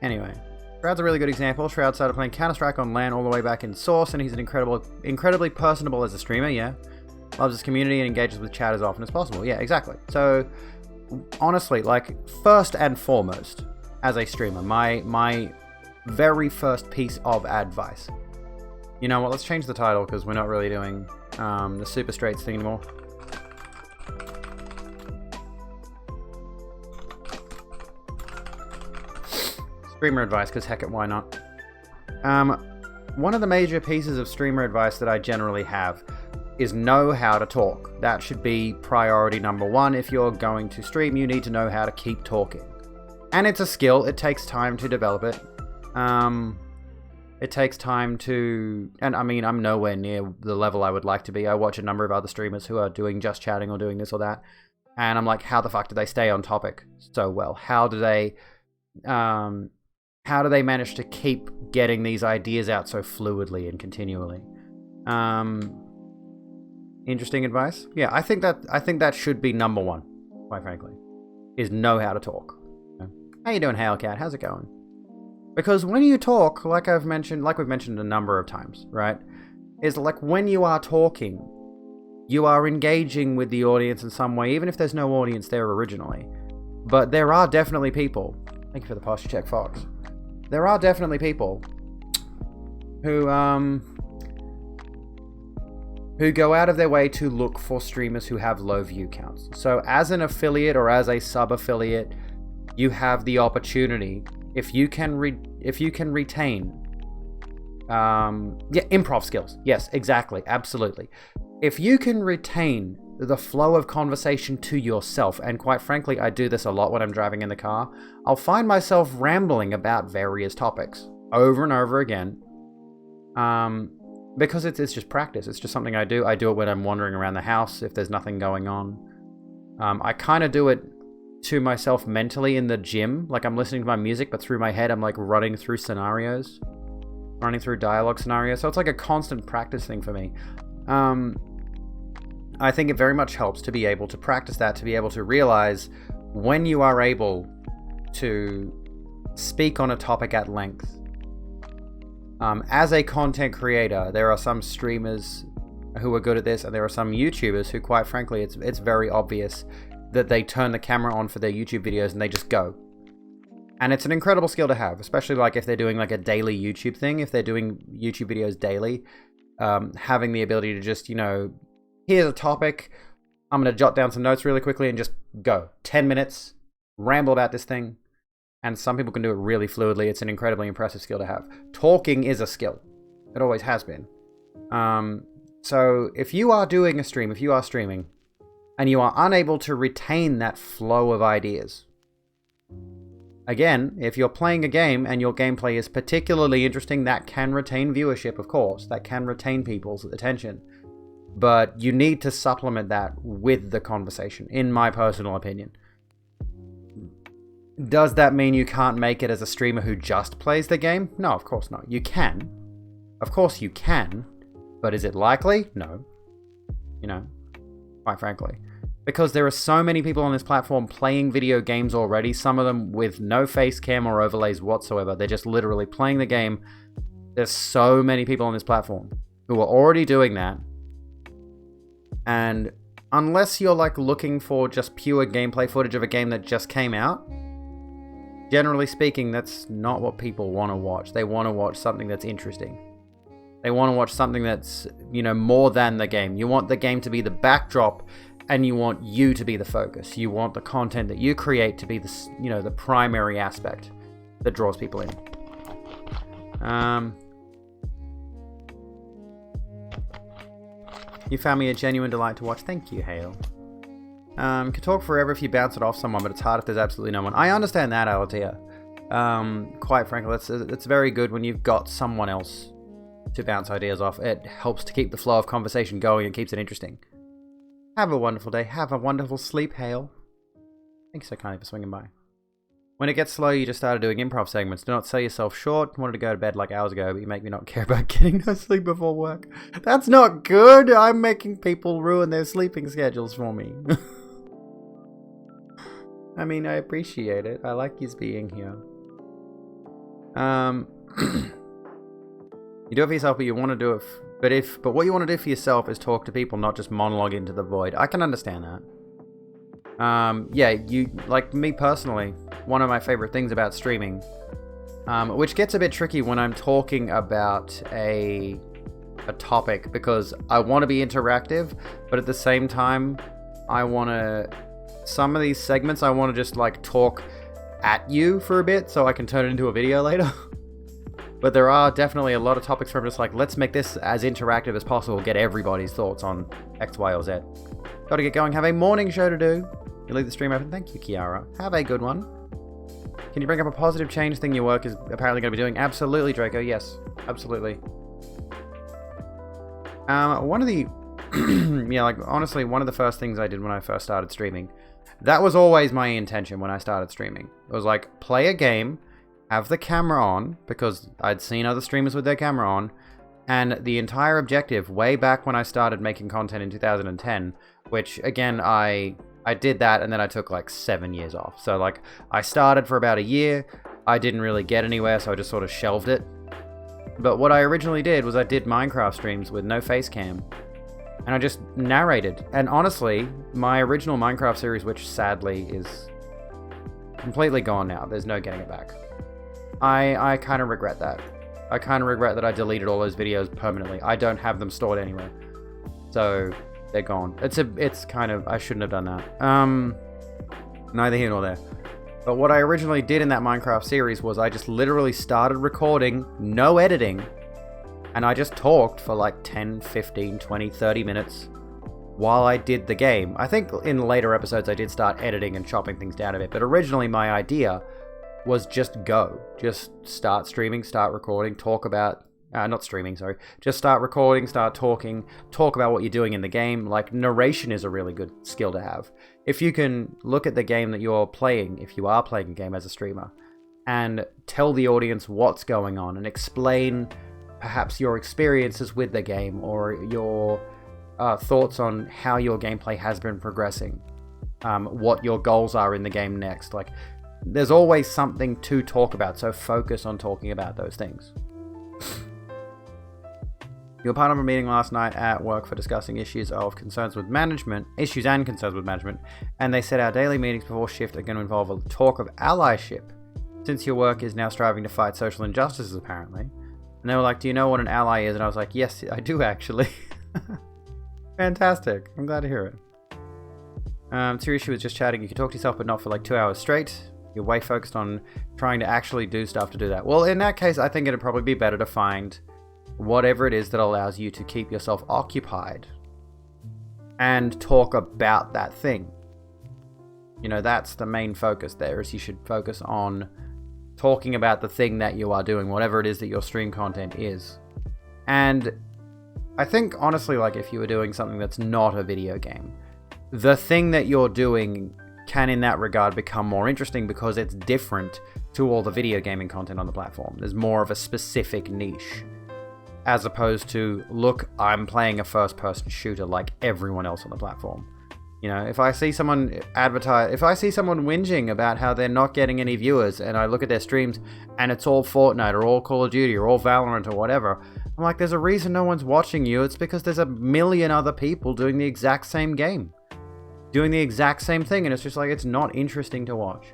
Anyway. Shroud's a really good example. Shroud started playing Counter-Strike on LAN all the way back in Source, and he's an incredibly personable as a streamer, yeah. Loves his community and engages with chat as often as possible. Yeah, exactly. So, honestly, like, first and foremost, as a streamer, my very first piece of advice. You know what, let's change the title, because we're not really doing the super straights thing anymore. Streamer advice, because heck it, why not? One of the major pieces of streamer advice that I generally have is know how to talk. That should be priority number one. If you're going to stream, you need to know how to keep talking. And it's a skill. It takes time to develop it. It takes time to... And I mean, I'm nowhere near the level I would like to be. I watch a number of other streamers who are doing just chatting or doing this or that. And I'm like, how the fuck do they stay on topic so well? How do they manage to keep getting these ideas out so fluidly and continually? Interesting advice. Yeah, I think that should be number one, quite frankly, is know how to talk. How you doing, Hailcat? How's it going? Because when you talk, like we've mentioned a number of times, right? is like when you are talking, you are engaging with the audience in some way, even if there's no audience there originally. But there are definitely people, thank you for the posture check, Fox. There are definitely people who go out of their way to look for streamers who have low view counts. So as an affiliate or as a sub-affiliate, you have the opportunity, if you can retain improv skills. Yes, exactly, absolutely. If you can retain the flow of conversation to yourself, and quite frankly, I do this a lot when I'm driving in the car, I'll find myself rambling about various topics over and over again. Because it's just practice. It's just something I do. I do it when I'm wandering around the house if there's nothing going on. I kind of do it to myself mentally in the gym. Like I'm listening to my music, but through my head I'm like running through scenarios. Running through dialogue scenarios. So it's like a constant practice thing for me. I think it very much helps to be able to practice that, to be able to realize when you are able to speak on a topic at length. As a content creator, there are some streamers who are good at this, and there are some YouTubers who, quite frankly, it's very obvious that they turn the camera on for their YouTube videos and they just go. And it's an incredible skill to have, especially like if they're doing like a daily YouTube thing, if they're doing YouTube videos daily, having the ability to just, here's a topic, I'm going to jot down some notes really quickly and just go. 10 minutes, ramble about this thing. And some people can do it really fluidly. It's an incredibly impressive skill to have. Talking is a skill. It always has been. So if you are doing a stream, if you are streaming, and you are unable to retain that flow of ideas, again, if you're playing a game and your gameplay is particularly interesting, that can retain viewership, of course. That can retain people's attention. But you need to supplement that with the conversation, in my personal opinion. Does that mean you can't make it as a streamer who just plays the game? No, of course not. You can. Of course you can. But is it likely? No. Quite frankly. Because there are so many people on this platform playing video games already, some of them with no face cam or overlays whatsoever. They're just literally playing the game. There's so many people on this platform who are already doing that. And unless you're like looking for just pure gameplay footage of a game that just came out, generally speaking, that's not what people want to watch. They want to watch something that's interesting. They want to watch something that's, more than the game. You want the game to be the backdrop, and you want you to be the focus. You want the content that you create to be the, the primary aspect that draws people in. You found me a genuine delight to watch. Thank you, Hale. Could talk forever if you bounce it off someone, but it's hard if there's absolutely no one. I understand that, Alatia. Quite frankly, it's very good when you've got someone else to bounce ideas off. It helps to keep the flow of conversation going and keeps it interesting. Have a wonderful day. Have a wonderful sleep, Hale. Thanks so kindly for swinging by. When it gets slow, you just started doing improv segments. Do not sell yourself short. Wanted to go to bed like hours ago, but you make me not care about getting no sleep before work. That's not good. I'm making people ruin their sleeping schedules for me. I mean, I appreciate it. I like you being here. You do it for yourself, but you want to do it. But what you want to do for yourself is talk to people, not just monologue into the void. I can understand that. You like me personally. One of my favorite things about streaming, which gets a bit tricky when I'm talking about a topic, because I want to be interactive, but at the same time, some of these segments I want to just like talk at you for a bit so I can turn it into a video later. But there are definitely a lot of topics where I'm just like, let's make this as interactive as possible, get everybody's thoughts on X, Y, or Z. Gotta get going. Have a morning show to do. You leave the stream open. Thank you, Kiara. Have a good one. Can you bring up a positive change thing your work is apparently going to be doing? Absolutely, Draco. Yes, absolutely. One of the... honestly, one of the first things I did when I first started streaming, that was always my intention when I started streaming. It was like, play a game, have the camera on, because I'd seen other streamers with their camera on, and the entire objective, way back when I started making content in 2010, which, again, I did that, and then I took, like, 7 years off. So, like, I started for about a year, I didn't really get anywhere, so I just sort of shelved it. But what I originally did was I did Minecraft streams with no face cam. And I just narrated. And honestly, my original Minecraft series, which sadly is completely gone now, there's no getting it back. I kind of regret that. I kind of regret that I deleted all those videos permanently. I don't have them stored anywhere. So, they're gone. It's kind of, I shouldn't have done that. Neither here nor there. But what I originally did in that Minecraft series was I just literally started recording, no editing, and I just talked for like 10, 15, 20, 30 minutes while I did the game. I think in later episodes I did start editing and chopping things down a bit, but originally my idea was just go. Just start streaming, start recording, talk about... not streaming, sorry. Just start recording, start talking, talk about what you're doing in the game. Like, narration is a really good skill to have. If you can look at the game that you're playing, if you are playing a game as a streamer, and tell the audience what's going on and explain perhaps your experiences with the game or your thoughts on how your gameplay has been progressing, what your goals are in the game next. Like, there's always something to talk about, so focus on talking about those things. You were part of a meeting last night at work for discussing issues and concerns with management, and they said our daily meetings before shift are going to involve a talk of allyship, since your work is now striving to fight social injustices, apparently. And they were like, do you know what an ally is? And I was like, yes, I do, actually. Fantastic. I'm glad to hear it. Tsurushi was just chatting. You can talk to yourself, but not for like 2 hours straight. You're way focused on trying to actually do stuff to do that. Well, in that case, I think it'd probably be better to find whatever it is that allows you to keep yourself occupied and talk about that thing. You know, that's the main focus there, is you should focus on talking about the thing that you are doing, whatever it is that your stream content is. And I think, honestly, like, if you were doing something that's not a video game, the thing that you're doing can, in that regard, become more interesting because it's different to all the video gaming content on the platform. There's more of a specific niche, as opposed to, look, I'm playing a first-person shooter like everyone else on the platform. You know, if I see someone whinging about how they're not getting any viewers, and I look at their streams and it's all Fortnite or all Call of Duty or all Valorant or whatever, I'm like, there's a reason no one's watching you. It's because there's a million other people doing the exact same game, doing the exact same thing, and it's just like, it's not interesting to watch.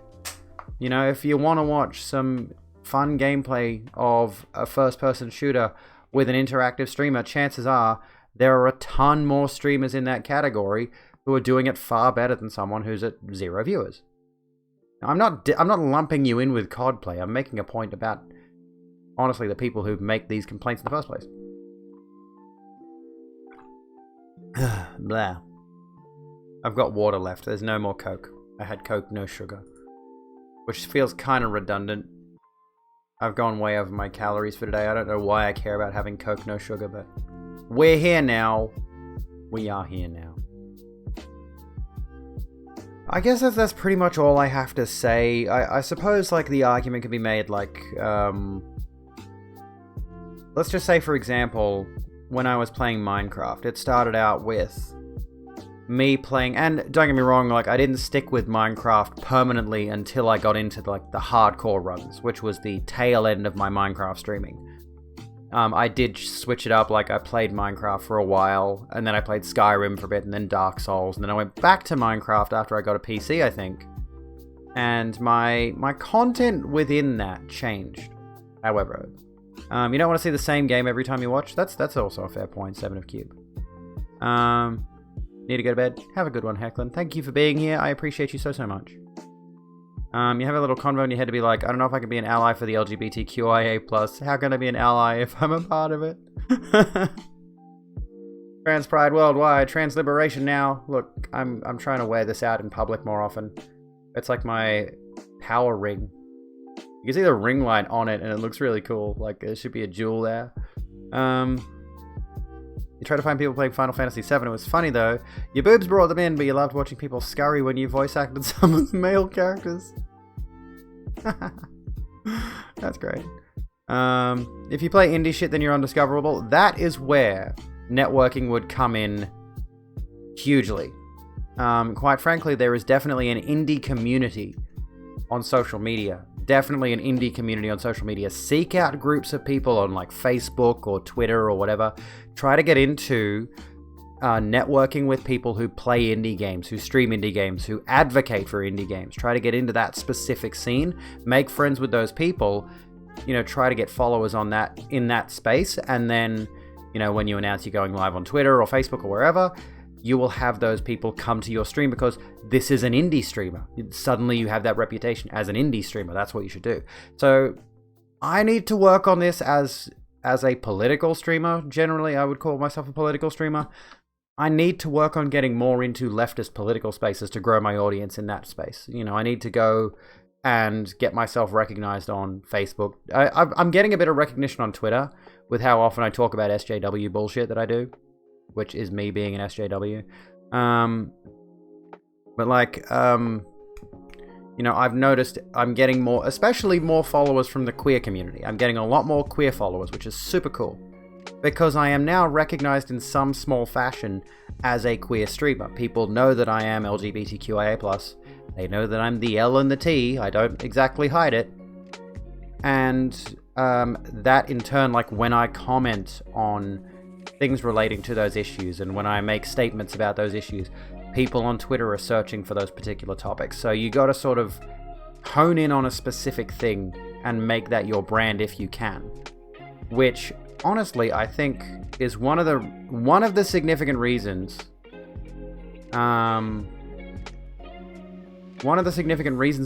You know, if you want to watch some fun gameplay of a first-person shooter with an interactive streamer, chances are there are a ton more streamers in that category who are doing it far better than someone who's at 0 viewers. Now, I'm not lumping you in with COD play. I'm making a point about, honestly, the people who make these complaints in the first place. Blah. I've got water left. There's no more Coke. I had Coke, no sugar. Which feels kind of redundant. I've gone way over my calories for today. I don't know why I care about having Coke, no sugar, but we're here now. We are here now. I guess that's pretty much all I have to say. I suppose, like, the argument could be made, like, let's just say, for example, when I was playing Minecraft, it started out with me playing, and don't get me wrong, like, I didn't stick with Minecraft permanently until I got into, like, the hardcore runs, which was the tail end of my Minecraft streaming. I did switch it up, like, I played Minecraft for a while, and then I played Skyrim for a bit, and then Dark Souls, and then I went back to Minecraft after I got a PC, I think. And my content within that changed, however. You don't want to see the same game every time you watch? That's also a fair point, 7 of Cube. Need to go to bed? Have a good one, Hecklin. Thank you for being here. I appreciate you so much. You have a little convo in your head to be like, I don't know if I can be an ally for the LGBTQIA+. How can I be an ally if I'm a part of it? Trans pride worldwide. Trans liberation now. Look, I'm trying to wear this out in public more often. It's like my power ring. You can see the ring light on it, and it looks really cool. Like, there should be a jewel there. You try to find people playing Final Fantasy VII. It was funny, though. Your boobs brought them in, but you loved watching people scurry when you voice acted some of the male characters. That's great. If you play indie shit, then you're undiscoverable. That is where networking would come in hugely. Quite frankly, there is definitely an indie community on social media. definitely an indie community on social media. Seek out groups of people on like Facebook or Twitter or whatever. Try to get into networking with people who play indie games, who stream indie games, who advocate for indie games. Try to get into that specific scene. Make friends with those people. Try to get followers on that, in that space, and then when you announce you're going live on Twitter or Facebook or wherever, you will have those people come to your stream because this is an indie streamer. Suddenly you have that reputation as an indie streamer. That's what you should do. So I need to work on this as a political streamer. Generally, I would call myself a political streamer. I need to work on getting more into leftist political spaces to grow my audience in that space. I need to go and get myself recognized on Facebook. I'm getting a bit of recognition on Twitter with how often I talk about SJW bullshit that I do, which is me being an SJW. I've noticed I'm getting more, especially more followers from the queer community. I'm getting a lot more queer followers, which is super cool, because I am now recognized in some small fashion as a queer streamer. People know that I am LGBTQIA+. They know that I'm the L and the T. I don't exactly hide it. And that in turn, like when I comment on things relating to those issues and when I make statements about those issues, people on Twitter are searching for those particular topics. So you got to sort of hone in on a specific thing and make that your brand if you can, which honestly I think is one of the significant reasons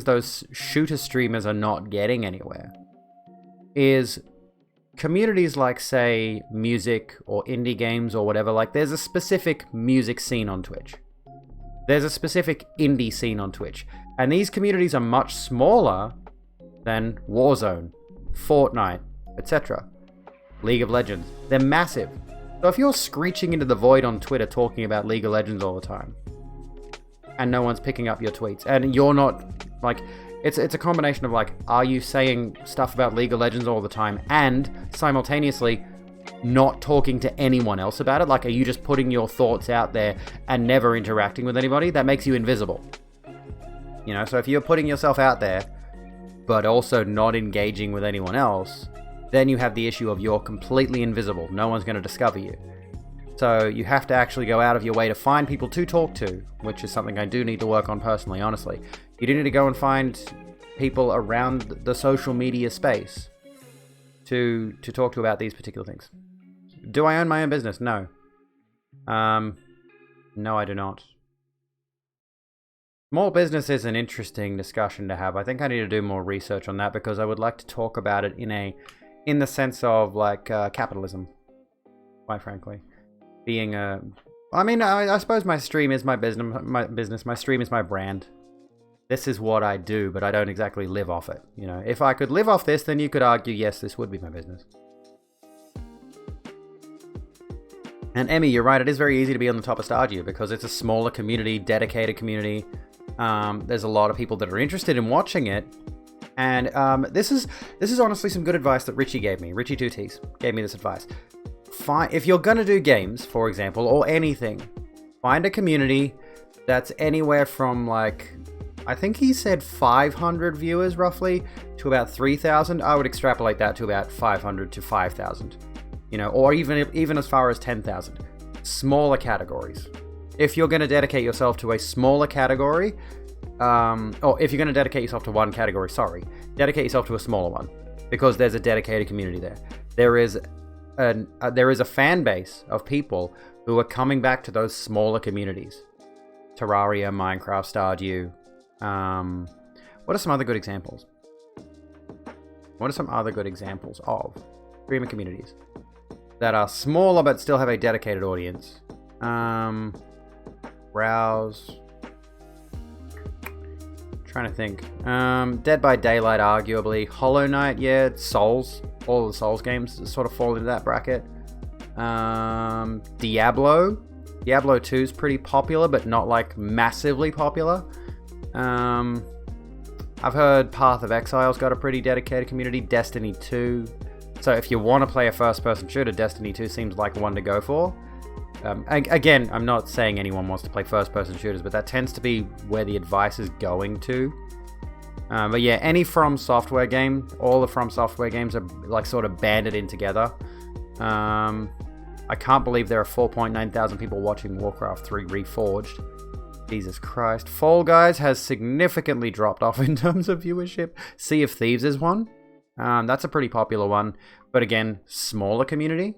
those shooter streamers are not getting anywhere is communities like, say, music or indie games or whatever. Like, there's a specific music scene on Twitch. There's a specific indie scene on Twitch. And these communities are much smaller than Warzone, Fortnite, etc. League of Legends. They're massive. So if you're screeching into the void on Twitter talking about League of Legends all the time, and no one's picking up your tweets, and you're not, like, it's a combination of, like, are you saying stuff about League of Legends all the time and simultaneously not talking to anyone else about it? Like, are you just putting your thoughts out there and never interacting with anybody? That makes you invisible. So if you're putting yourself out there, but also not engaging with anyone else, then you have the issue of you're completely invisible. No one's going to discover you. So you have to actually go out of your way to find people to talk to, which is something I do need to work on personally, honestly. You do need to go and find people around the social media space to talk to about these particular things. Do I own my own business? No. No, I do not. Small business is an interesting discussion to have. I think I need to do more research on that because I would like to talk about it in the sense of, like, capitalism, quite frankly. Being I suppose my stream is my business. My stream is my brand. This is what I do, but I don't exactly live off it. If I could live off this, then you could argue, yes, this would be my business. And Emmy, you're right. It is very easy to be on the top of Stardew because it's a smaller community, dedicated community. There's a lot of people that are interested in watching it. And this is honestly some good advice that Richie gave me. Richie 2Ts gave me this advice. If you're going to do games, for example, or anything, find a community that's anywhere from, like, I think he said 500 viewers roughly to about 3,000. I would extrapolate that to about 500 to 5,000, or even as far as 10,000. Smaller categories. If you're going to dedicate yourself to a smaller category, or if you're going to dedicate yourself to one category, dedicate yourself to a smaller one, because there's a dedicated community there. There is a fan base of people who are coming back to those smaller communities. Terraria, Minecraft, Stardew. What are some other good examples? What are some other good examples of streamer communities that are smaller but still have a dedicated audience? Browse. Trying to think. Dead by Daylight, arguably. Hollow Knight, yeah. Souls. All the Souls games sort of fall into that bracket. Diablo. Diablo 2 is pretty popular, but not, like, massively popular. I've heard Path of Exile's got a pretty dedicated community. Destiny 2. So if you want to play a first-person shooter, Destiny 2 seems like one to go for. Again, I'm not saying anyone wants to play first-person shooters, but that tends to be where the advice is going to. But yeah, any From Software game, all the From Software games are like sort of banded in together. I can't believe there are 4.9 thousand people watching Warcraft 3 Reforged. Jesus Christ. Fall Guys has significantly dropped off in terms of viewership. Sea of Thieves is one. That's a pretty popular one. But again, smaller community.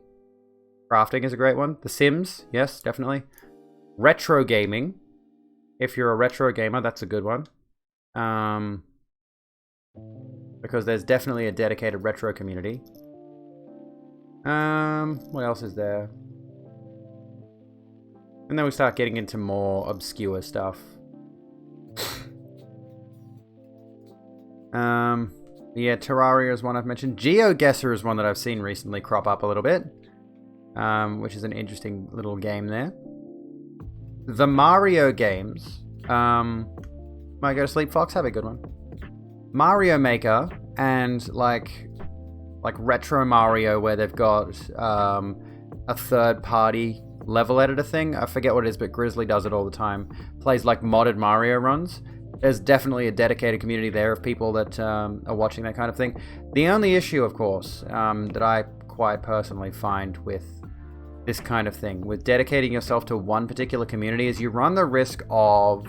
Crafting is a great one. The Sims, yes, definitely. Retro gaming. If you're a retro gamer, that's a good one. Because there's definitely a dedicated retro community. What else is there? And then we start getting into more obscure stuff. Yeah, Terraria is one I've mentioned. GeoGuessr is one that I've seen recently crop up a little bit. Which is an interesting little game there. The Mario games. Might go to sleep, Fox? Have a good one. Mario Maker and like Retro Mario, where they've got a third-party level editor thing. I forget what it is, but Grizzly does it all the time. Plays like modded Mario runs. There's definitely a dedicated community there of people that are watching that kind of thing. The only issue, of course, that I quite personally find with this kind of thing, with dedicating yourself to one particular community, is you run the risk of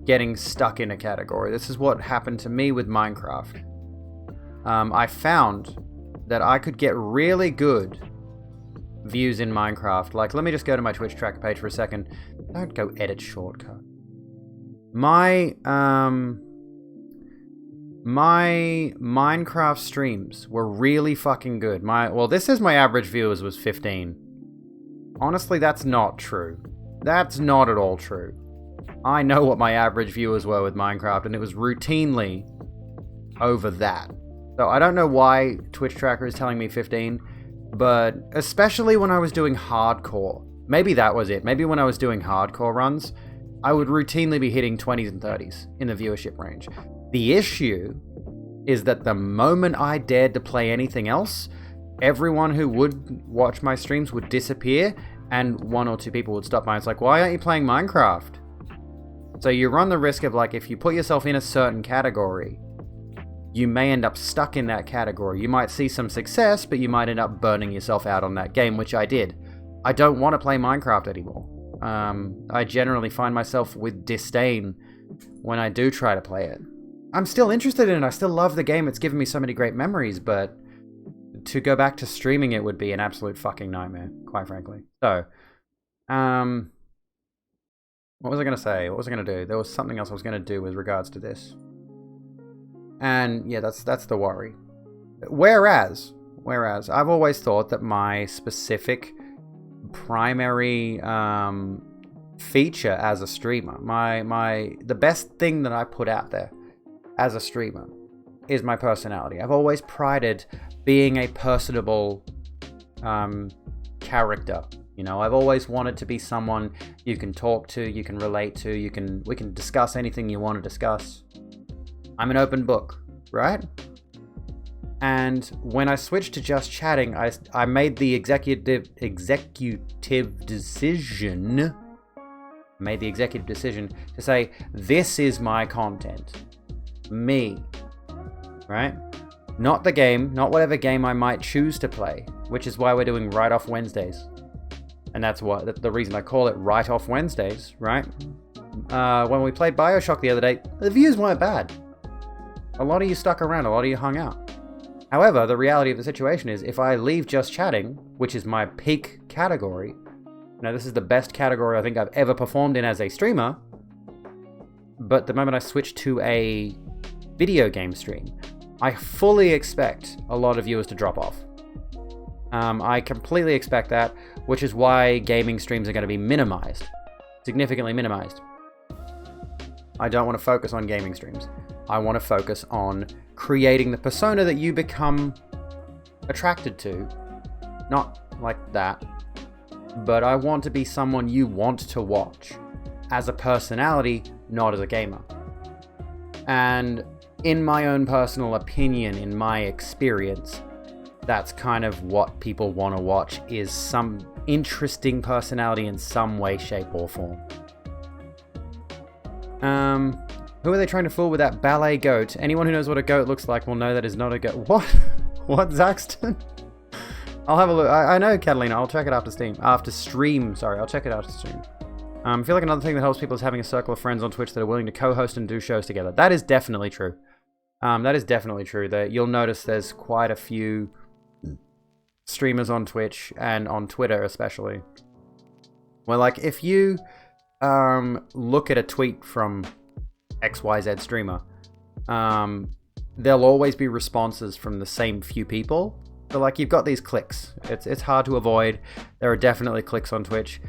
getting stuck in a category. This is what happened to me with Minecraft. I found that I could get really good views in Minecraft. Like, let me just go to my Twitch tracker page for a second. Don't go edit shortcut. My Minecraft streams were really fucking good. This says my average viewers was 15. Honestly, that's not true. That's not at all true. I know what my average viewers were with Minecraft, and it was routinely over that. So I don't know why Twitch tracker is telling me 15, but especially when I was doing hardcore. Maybe that was it. Maybe when I was doing hardcore runs, I would routinely be hitting 20s and 30s in the viewership range. The issue is that the moment I dared to play anything else, everyone who would watch my streams would disappear, and one or two people would stop by. It's like, why aren't you playing Minecraft? So you run the risk of, like, if you put yourself in a certain category, you may end up stuck in that category. You might see some success, but you might end up burning yourself out on that game, which I did. I don't want to play Minecraft anymore. I generally find myself with disdain when I do try to play it. I'm still interested in it. I still love the game. It's given me so many great memories, but to go back to streaming it would be an absolute fucking nightmare, quite frankly. So, what was I going to say? What was I going to do? There was something else I was going to do with regards to this. And yeah, that's the worry. Whereas I've always thought that my specific primary feature as a streamer, the best thing that I put out there as a streamer is my personality. I've always prided being a personable character. You know, I've always wanted to be someone you can talk to, you can relate to, we can discuss anything you want to discuss. I'm an open book, right? And when I switched to just chatting, I made the executive decision to say, this is my content. Me. Right? Not the game, not whatever game I might choose to play, which is why we're doing Write-Off Wednesdays. And that's the reason I call it Write-Off Wednesdays, right? When we played BioShock the other day, the views weren't bad. A lot of you stuck around, a lot of you hung out. However, the reality of the situation is, if I leave just chatting, which is my peak category, now this is the best category I think I've ever performed in as a streamer, but the moment I switch to a video game stream, I fully expect a lot of viewers to drop off. I completely expect that, which is why gaming streams are going to be minimized. Significantly minimized. I don't want to focus on gaming streams. I want to focus on creating the persona that you become attracted to. Not like that. But I want to be someone you want to watch. As a personality, not as a gamer. And in my own personal opinion, in my experience, that's kind of what people want to watch, is some interesting personality in some way, shape, or form. Who are they trying to fool with that ballet goat? Anyone who knows what a goat looks like will know that is not a goat. What? What, Zaxton? I'll have a look. I know, Catalina. I'll check it after stream. Sorry, I'll check it after stream. I feel like another thing that helps people is having a circle of friends on Twitch that are willing to co-host and do shows together. That is definitely true. That is definitely true. That you'll notice there's quite a few streamers on Twitch and on Twitter especially. Well, like if you look at a tweet from XYZ streamer, there'll always be responses from the same few people. So like you've got these clicks. It's hard to avoid. There are definitely clicks on Twitch.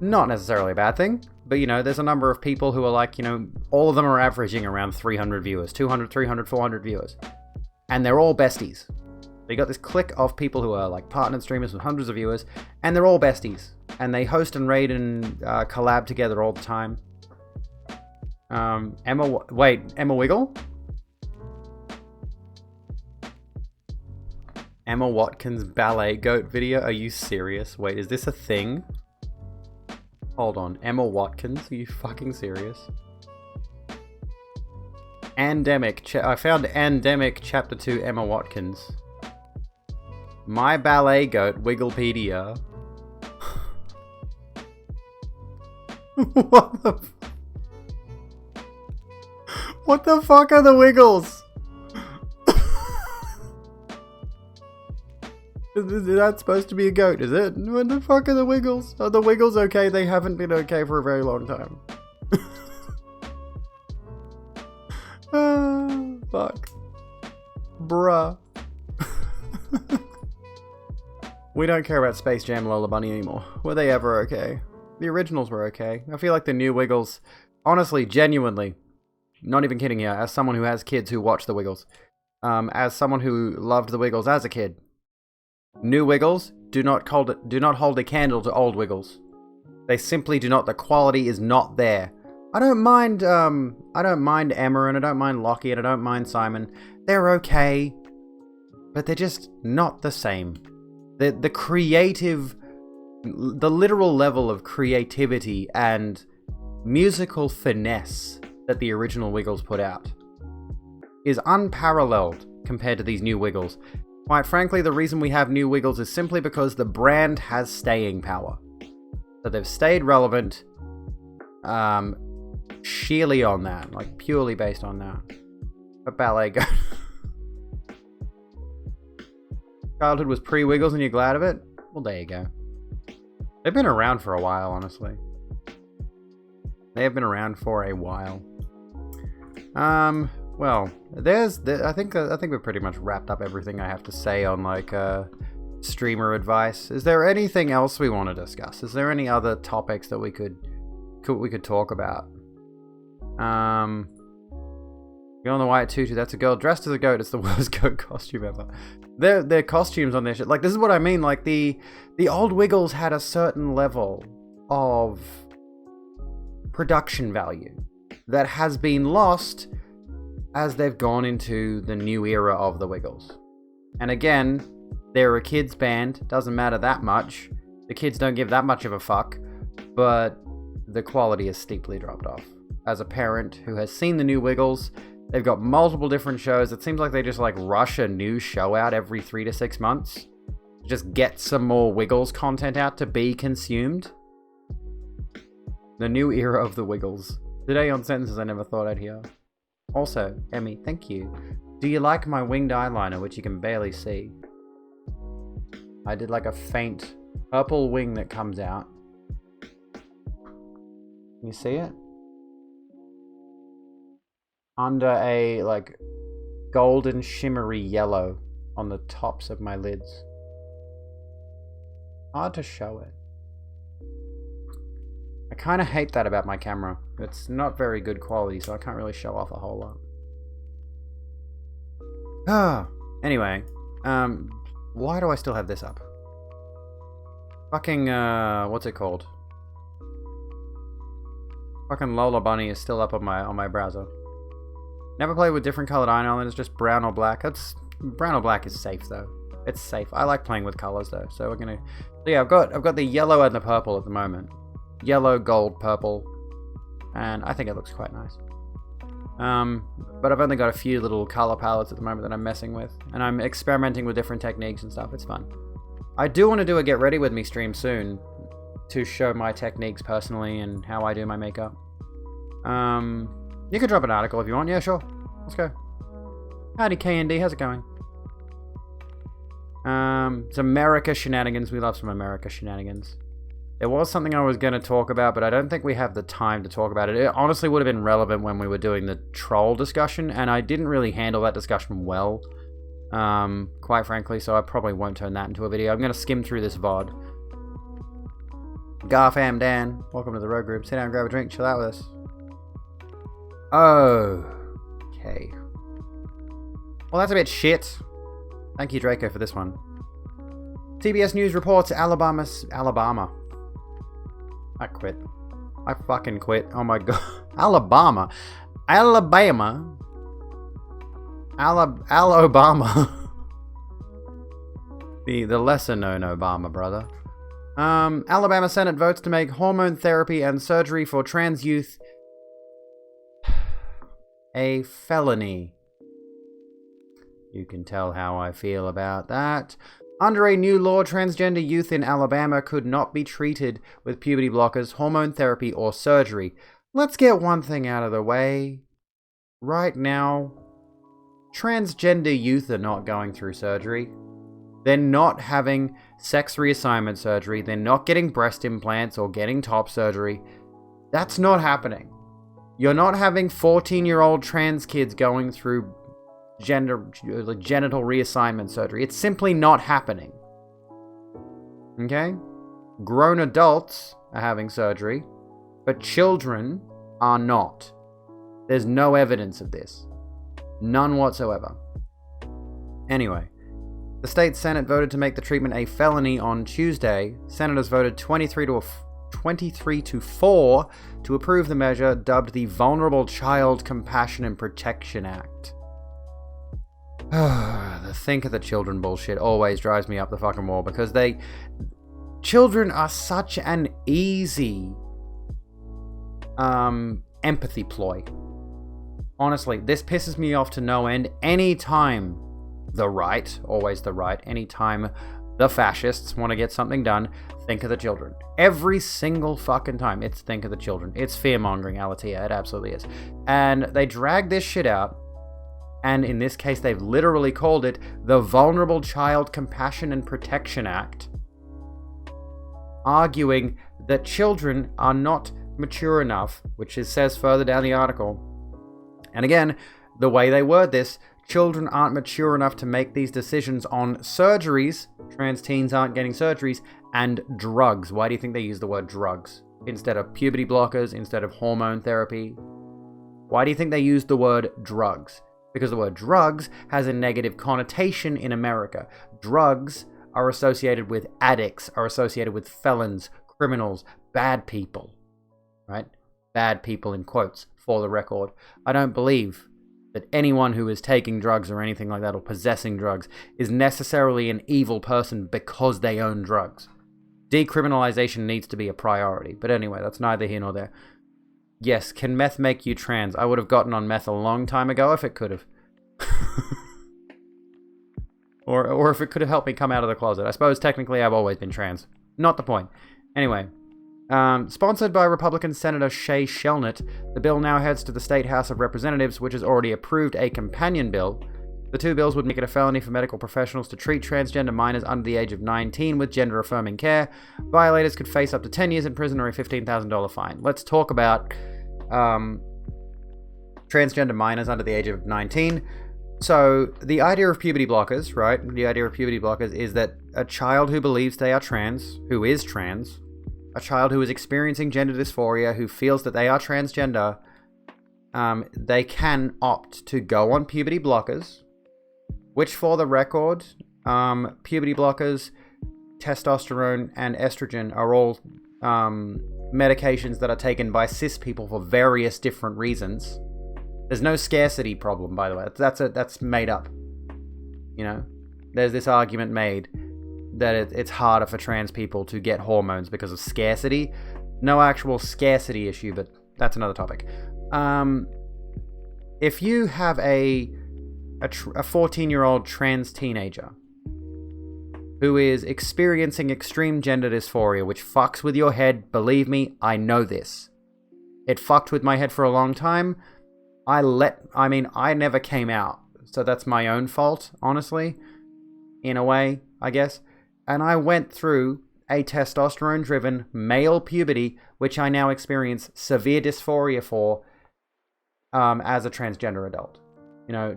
Not necessarily a bad thing, but you know, there's a number of people who are like, you know, all of them are averaging around 300 viewers, 200, 300, 400 viewers. And they're all besties. So you got this clique of people who are like partnered streamers with hundreds of viewers, and they're all besties. And they host and raid and collab together all the time. Emma Wiggle? Emma Watkins ballet goat video? Are you serious? Wait, is this a thing? Hold on, Emma Watkins? Are you fucking serious? I found Endemic Chapter 2 Emma Watkins. My ballet goat, Wigglepedia. What the fuck are the Wiggles? Is that supposed to be a goat, is it? What the fuck are the Wiggles? Are the Wiggles okay? They haven't been okay for a very long time. Fuck. Bruh. We don't care about Space Jam Lola Bunny anymore. Were they ever okay? The originals were okay. I feel like the new Wiggles, honestly, genuinely, not even kidding here, as someone who has kids who watch the Wiggles, as someone who loved the Wiggles as a kid, new Wiggles do not hold a candle to old Wiggles. They simply do not. The quality is not there. I don't mind Emma, and I don't mind Lockie, and I don't mind Simon. They're okay, but they're just not the same. The literal level of creativity and musical finesse that the original Wiggles put out is unparalleled compared to these new Wiggles. Quite frankly, the reason we have new Wiggles is simply because the brand has staying power. So they've stayed relevant, sheerly on that, like purely based on that. But ballet go. Childhood was pre-Wiggles and you're glad of it? Well, there you go. They've been around for a while, honestly. They have been around for a while. Well, I think we've pretty much wrapped up everything I have to say on like streamer advice. Is there anything else we want to discuss? Is there any other topics that we could talk about? Girl in the white tutu, that's a girl dressed as a goat. It's the worst goat costume ever. Their costumes on their shit. Like, this is what I mean. Like, the old Wiggles had a certain level of production value that has been lost as they've gone into the new era of the Wiggles. And again, they're a kids band. Doesn't matter that much. The kids don't give that much of a fuck. But the quality has steeply dropped off. As a parent who has seen the new Wiggles, they've got multiple different shows. It seems like they just like rush a new show out every 3 to 6 months. Just get some more Wiggles content out to be consumed. The new era of the Wiggles. Today on sentences I never thought I'd hear. Also, Emmy, thank you. Do you like my winged eyeliner, which you can barely see? I did like a faint purple wing that comes out. Can you see it? Under a like golden shimmery yellow on the tops of my lids. Hard to show it. I kind of hate that about my camera. It's not very good quality, so I can't really show off a whole lot. Anyway, why do I still have this up? Fucking, what's it called? Fucking Lola Bunny is still up on my browser. Never played with different colored eyeliners, just brown or black. Brown or black is safe though. It's safe. I like playing with colors though, so we're gonna. So yeah, I've got the yellow and the purple at the moment. Yellow, gold, purple, and I think it looks quite nice. But I've only got a few little color palettes at the moment that I'm messing with. And I'm experimenting with different techniques and stuff. It's fun. I do want to do a Get Ready With Me stream soon to show my techniques personally and how I do my makeup. You can drop an article if you want. Yeah, sure. Let's go. Howdy, KND. How's it going? It's America shenanigans. We love some America shenanigans. There was something I was going to talk about, but I don't think we have the time to talk about it. It honestly would have been relevant when we were doing the troll discussion, and I didn't really handle that discussion well, quite frankly, so I probably won't turn that into a video. I'm going to skim through this VOD. Garfam Dan, welcome to the road group. Sit down, grab a drink, chill out with us. Oh, okay. Well, that's a bit shit. Thank you, Draco, for this one. CBS News reports Alabama. I quit. I fucking quit. Oh my god. Alabama. Alabama. The lesser known Obama, brother. Alabama Senate votes to make hormone therapy and surgery for trans youth a felony. You can tell how I feel about that. Under a new law, transgender youth in Alabama could not be treated with puberty blockers, hormone therapy, or surgery. Let's get one thing out of the way. Right now, transgender youth are not going through surgery. They're not having sex reassignment surgery. They're not getting breast implants or getting top surgery. That's not happening. You're not having 14-year-old trans kids going through genital reassignment surgery. It's simply not happening. Okay? Grown adults are having surgery, but children are not. There's no evidence of this. None whatsoever. Anyway, the state Senate voted to make the treatment a felony on Tuesday. Senators voted 23 to 4 to approve the measure dubbed the Vulnerable Child Compassion and Protection Act. The think of the children bullshit always drives me up the fucking wall because children are such an easy empathy ploy. Honestly, this pisses me off to no end. Anytime the right, always the right, anytime the fascists want to get something done, think of the children. Every single fucking time, it's think of the children. It's fear-mongering, Alatia, it absolutely is. And they drag this shit out. And in this case, they've literally called it the Vulnerable Child Compassion and Protection Act, arguing that children are not mature enough, which it says further down the article. And again, the way they word this, children aren't mature enough to make these decisions on surgeries, trans teens aren't getting surgeries, and drugs. Why do you think they use the word drugs instead of puberty blockers, instead of hormone therapy? Why do you think they use the word drugs? Because the word drugs has a negative connotation in America. Drugs are associated with addicts, are associated with felons, criminals, bad people. Right? Bad people in quotes, for the record. I don't believe that anyone who is taking drugs or anything like that, or possessing drugs, is necessarily an evil person because they own drugs. Decriminalization needs to be a priority. But anyway, that's neither here nor there. Yes, can meth make you trans? I would have gotten on meth a long time ago if it could have. or if it could have helped me come out of the closet. I suppose technically I've always been trans. Not the point. Anyway, sponsored by Republican Senator Shay Shelnut, the bill now heads to the State House of Representatives, which has already approved a companion bill. The two bills would make it a felony for medical professionals to treat transgender minors under the age of 19 with gender-affirming care. Violators could face up to 10 years in prison or a $15,000 fine. Let's talk about transgender minors under the age of 19. So, the idea of puberty blockers, right? The idea of puberty blockers is that a child who believes they are trans, who is trans, a child who is experiencing gender dysphoria, who feels that they are transgender, they can opt to go on puberty blockers, which, for the record, puberty blockers, testosterone, and estrogen are all medications that are taken by cis people for various different reasons. There's no scarcity problem, by the way. That's made up. You know, there's this argument made that it's harder for trans people to get hormones because of scarcity. No actual scarcity issue, but that's another topic. if you have a 14-year-old trans teenager who is experiencing extreme gender dysphoria, which fucks with your head, believe me, I know this. It fucked with my head for a long time. I never came out, so that's my own fault, honestly, in a way, I guess. And I went through a testosterone-driven male puberty, which I now experience severe dysphoria for as a transgender adult. You know,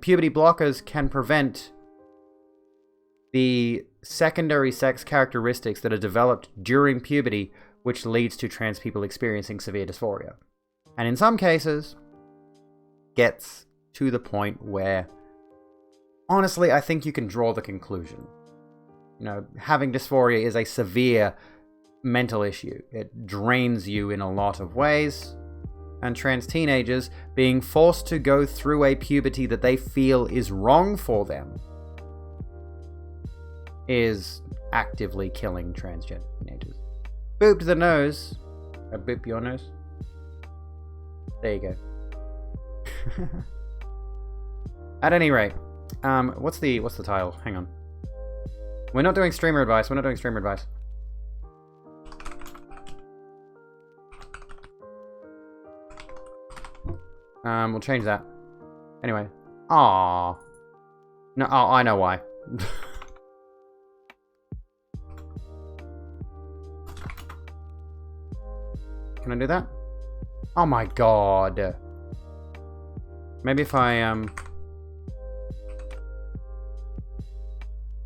puberty blockers can prevent the secondary sex characteristics that are developed during puberty, which leads to trans people experiencing severe dysphoria. And in some cases, gets to the point where, honestly, I think you can draw the conclusion. You know, having dysphoria is a severe mental issue. It drains you in a lot of ways. And trans teenagers being forced to go through a puberty that they feel is wrong for them is actively killing transgender teenagers. Boop to the nose. Or boop your nose. There you go. At any rate, what's the title? Hang on. We're not doing streamer advice. We'll change that. Anyway. Aww. No, oh, I know why. Can I do that? Oh my god. Maybe if I,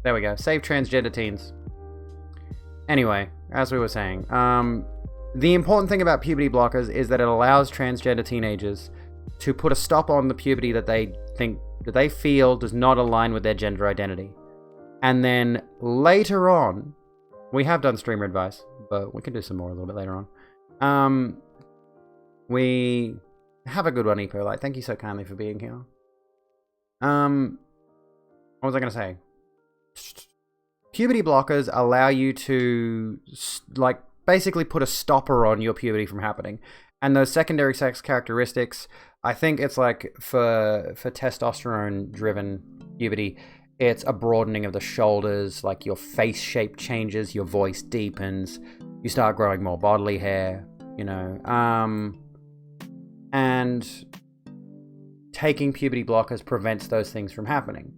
There we go. Save transgender teens. Anyway, as we were saying, the important thing about puberty blockers is that it allows transgender teenagers to put a stop on the puberty that they feel does not align with their gender identity. And then later on, we have done streamer advice, but we can do some more a little bit later on. We have a good one, Epo. Like, thank you so kindly for being here. What was I going to say? Puberty blockers allow you to, like, basically put a stopper on your puberty from happening. And those secondary sex characteristics, I think it's like for testosterone-driven puberty, it's a broadening of the shoulders, like your face shape changes, your voice deepens, you start growing more bodily hair, you know. And taking puberty blockers prevents those things from happening.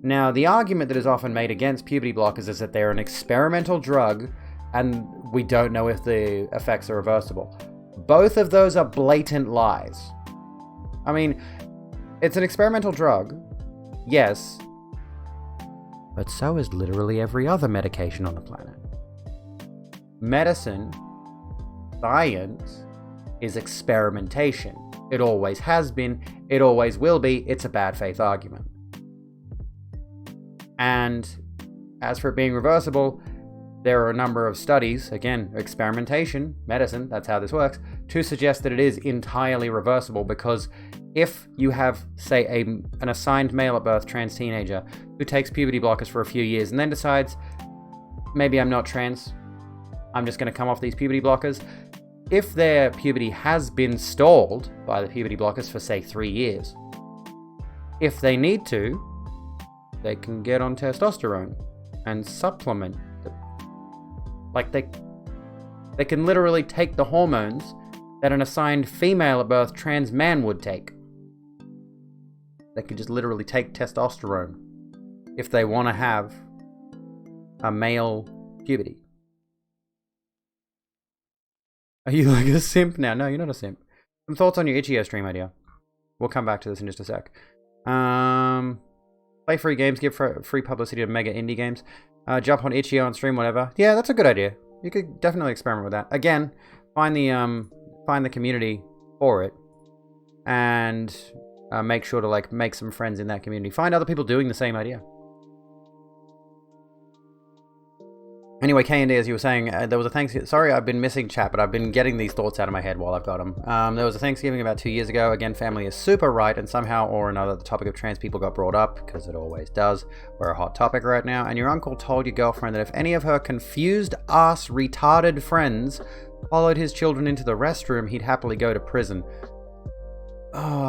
Now, the argument that is often made against puberty blockers is that they're an experimental drug and we don't know if the effects are reversible. Both of those are blatant lies. I mean, it's an experimental drug, yes, but so is literally every other medication on the planet. Medicine, science, is experimentation. It always has been, it always will be, it's a bad faith argument. And as for it being reversible, there are a number of studies, again, experimentation, medicine, that's how this works, to suggest that it is entirely reversible, because if you have, say, an assigned male at birth trans teenager who takes puberty blockers for a few years and then decides, maybe I'm not trans, I'm just going to come off these puberty blockers, if their puberty has been stalled by the puberty blockers for, say, 3 years, if they need to, they can get on testosterone and supplement. Like, they can literally take the hormones that an assigned female at birth trans man would take. They can just literally take testosterone if they want to have a male puberty. Are you like a simp now? No, you're not a simp. Some thoughts on your Itch.io stream idea. We'll come back to this in just a sec. Play free games, give free publicity to mega indie games. Jump on Itch.io and stream whatever. Yeah, that's a good idea. You could definitely experiment with that. Again, find the community for it, and make sure to like make some friends in that community. Find other people doing the same idea. Anyway, K&D, as you were saying, there was a Thanksgiving... Sorry, I've been missing chat, but I've been getting these thoughts out of my head while I've got them. There was a Thanksgiving about 2 years ago. Again, family is super right, and somehow or another, the topic of trans people got brought up, because it always does. We're a hot topic right now, and your uncle told your girlfriend that if any of her confused-ass retarded friends followed his children into the restroom, he'd happily go to prison.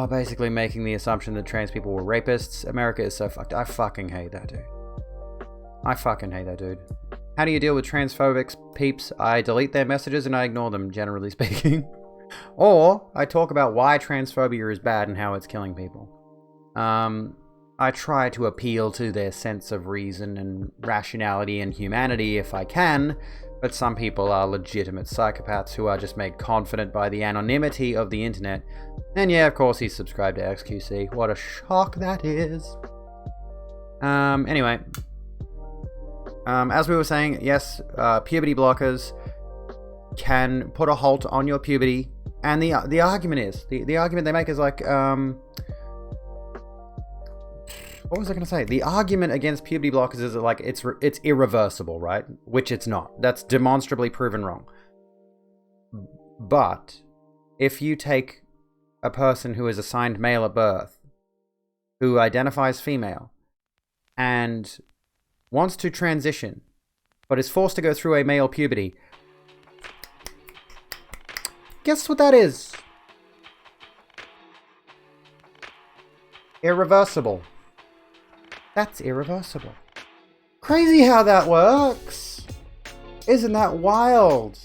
basically making the assumption that trans people were rapists. America is so fucked. I fucking hate that dude. I fucking hate that dude. How do you deal with transphobic peeps? I delete their messages and I ignore them, generally speaking. Or, I talk about why transphobia is bad and how it's killing people. I try to appeal to their sense of reason and rationality and humanity if I can, but some people are legitimate psychopaths who are just made confident by the anonymity of the internet. And yeah, of course he's subscribed to XQC. What a shock that is. Anyway. As we were saying, yes, puberty blockers can put a halt on your puberty. And the argument is, the argument they make is like, what was I going to say? The argument against puberty blockers is that, like, it's irreversible, right? Which it's not. That's demonstrably proven wrong. But if you take a person who is assigned male at birth, who identifies female, and wants to transition, but is forced to go through a male puberty, guess what that is? Irreversible. That's irreversible. Crazy how that works. Isn't that wild?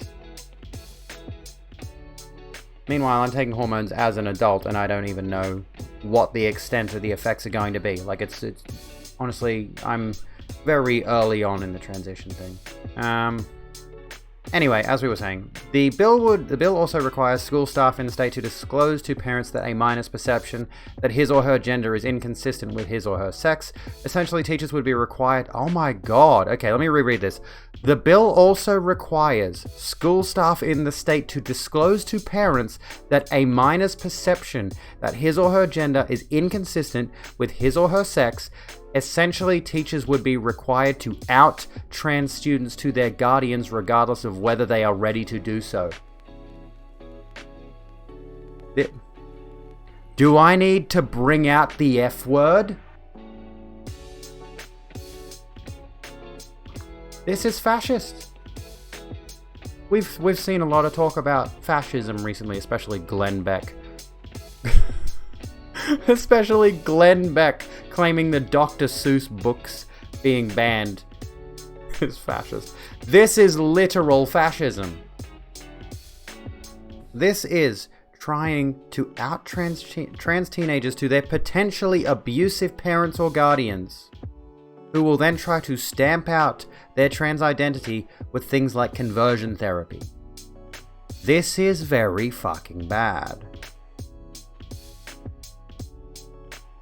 Meanwhile, I'm taking hormones as an adult and I don't even know what the extent of the effects are going to be. Like, it's honestly, I'm very early on in the transition thing. Anyway, as we were saying, the bill also requires school staff in the state to disclose to parents that a minor's perception that his or her gender is inconsistent with his or her sex. Essentially, teachers would be required... Oh my god. Okay, let me reread this. The bill also requires school staff in the state to disclose to parents that a minor's perception that his or her gender is inconsistent with his or her sex. Essentially, teachers would be required to out trans students to their guardians regardless of whether they are ready to do so. Do I need to bring out the F word? This is fascist. We've seen a lot of talk about fascism recently, especially Glenn Beck. Especially Glenn Beck claiming the Dr. Seuss books being banned is fascist. This is literal fascism. This is trying to out trans teenagers to their potentially abusive parents or guardians, who will then try to stamp out their trans identity with things like conversion therapy. This is very fucking bad.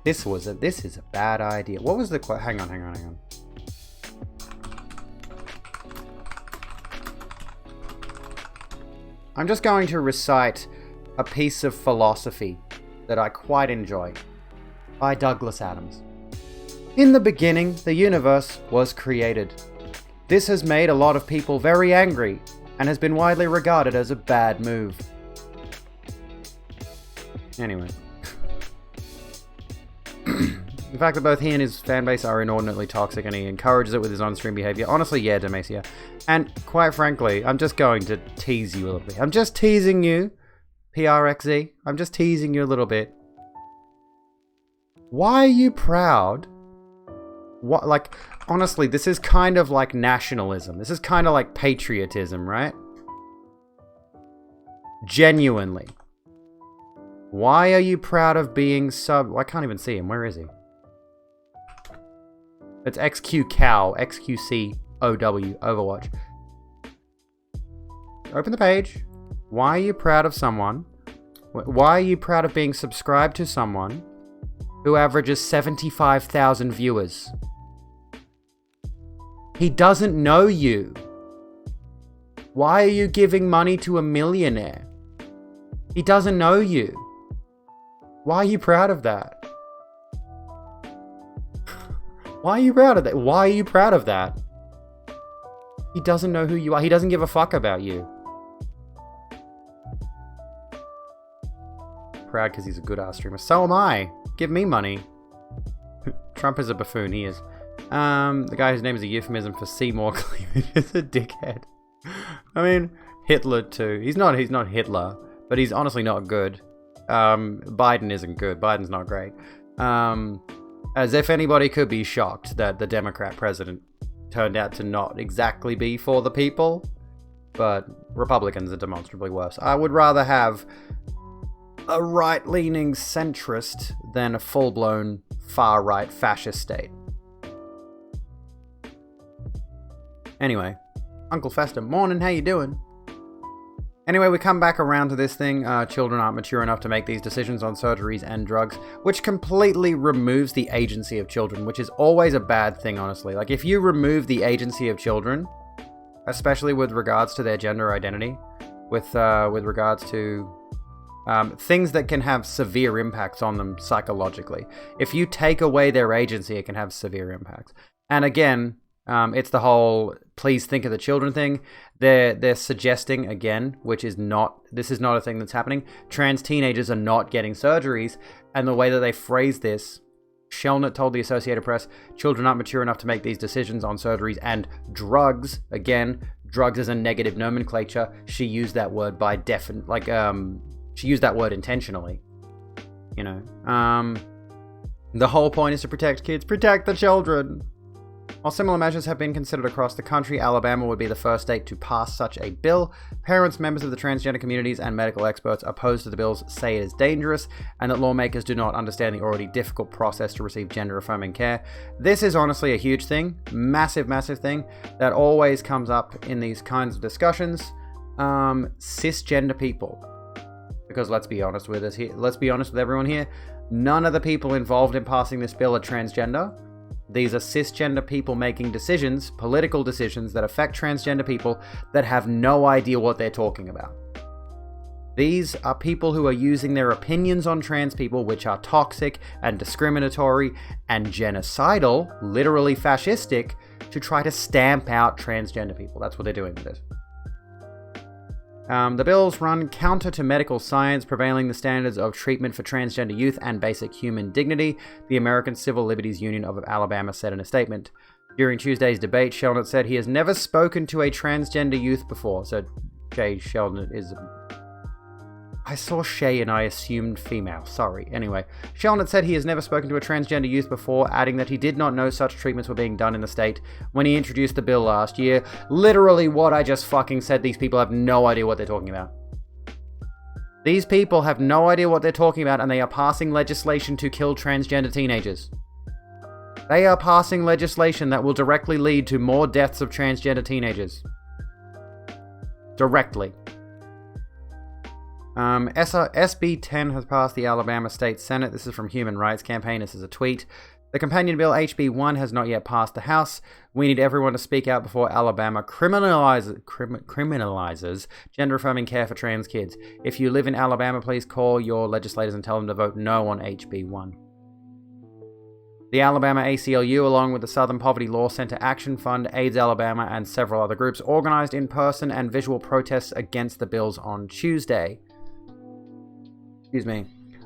This is a bad idea. What was the hang on. I'm just going to recite a piece of philosophy that I quite enjoy by Douglas Adams. In the beginning, the universe was created. This has made a lot of people very angry and has been widely regarded as a bad move. Anyway. The fact that both he and his fanbase are inordinately toxic and he encourages it with his on-stream behavior. Honestly, yeah, Demacia. And quite frankly, I'm just going to tease you a little bit. I'm just teasing you, PRXZ. I'm just teasing you a little bit. Why are you proud? What, like, honestly, this is kind of like nationalism. This is kind of like patriotism, right? Genuinely. Why are you proud of being I can't even see him. Where is he? It's XQ Cow, XQC OW, Overwatch. Open the page. Why are you proud of someone? Why are you proud of being subscribed to someone who averages 75,000 viewers? He doesn't know you. Why are you giving money to a millionaire? He doesn't know you. Why are you proud of that? Why are you proud of that? Why are you proud of that? He doesn't know who you are. He doesn't give a fuck about you. Proud because he's a good ass streamer. So am I. Give me money. Trump is a buffoon. He is. The guy whose name is a euphemism for Seymour cleavage is a dickhead. I mean, Hitler too. He's not Hitler, but he's honestly not good. Biden isn't good. Biden's not great. As if anybody could be shocked that the Democrat president turned out to not exactly be for the people, but Republicans are demonstrably worse. I would rather have a right-leaning centrist than a full-blown far-right fascist state. Anyway, Uncle Fester, morning, how you doing? Anyway, we come back around to this thing. Children aren't mature enough to make these decisions on surgeries and drugs, which completely removes the agency of children, which is always a bad thing, honestly. Like, if you remove the agency of children, especially with regards to their gender identity, with regards to things that can have severe impacts on them psychologically. If you take away their agency, it can have severe impacts. And again, it's the whole please think of the children thing. They're suggesting, again, this is not a thing that's happening. Trans teenagers are not getting surgeries. And the way that they phrase this, Shelnut told the Associated Press, children aren't mature enough to make these decisions on surgeries and drugs. Again, drugs is a negative nomenclature. She used that word she used that word intentionally. You know, the whole point is to protect kids. Protect the children. While similar measures have been considered across the country, Alabama would be the first state to pass such a bill. Parents, members of the transgender communities, and medical experts opposed to the bills say it is dangerous and that lawmakers do not understand the already difficult process to receive gender-affirming care. This is honestly a huge thing, massive, massive thing that always comes up in these kinds of discussions. Cisgender people. Because let's be honest with everyone here, none of the people involved in passing this bill are transgender. These are cisgender people making decisions, political decisions that affect transgender people that have no idea what they're talking about. These are people who are using their opinions on trans people, which are toxic and discriminatory and genocidal, literally fascistic, to try to stamp out transgender people. That's what they're doing with this. The bills run counter to medical science, prevailing the standards of treatment for transgender youth and basic human dignity, the American Civil Liberties Union of Alabama said in a statement. During Tuesday's debate, Shelnut said he has never spoken to a transgender youth before. So Jay Shelnut is... I saw Shay and I assumed female. Sorry. Anyway, Shelnut said he has never spoken to a transgender youth before, adding that he did not know such treatments were being done in the state when he introduced the bill last year. Literally what I just fucking said. These people have no idea what they're talking about. These people have no idea what they're talking about, and they are passing legislation to kill transgender teenagers. They are passing legislation that will directly lead to more deaths of transgender teenagers. Directly. SB 10 has passed the Alabama State Senate. This is from Human Rights Campaign. This is a tweet. The companion bill HB 1 has not yet passed the House. We need everyone to speak out before Alabama criminalizes gender-affirming care for trans kids. If you live in Alabama, please call your legislators and tell them to vote no on HB 1. The Alabama ACLU, along with the Southern Poverty Law Center Action Fund, AIDS Alabama, and several other groups, organized in-person and visual protests against the bills on Tuesday.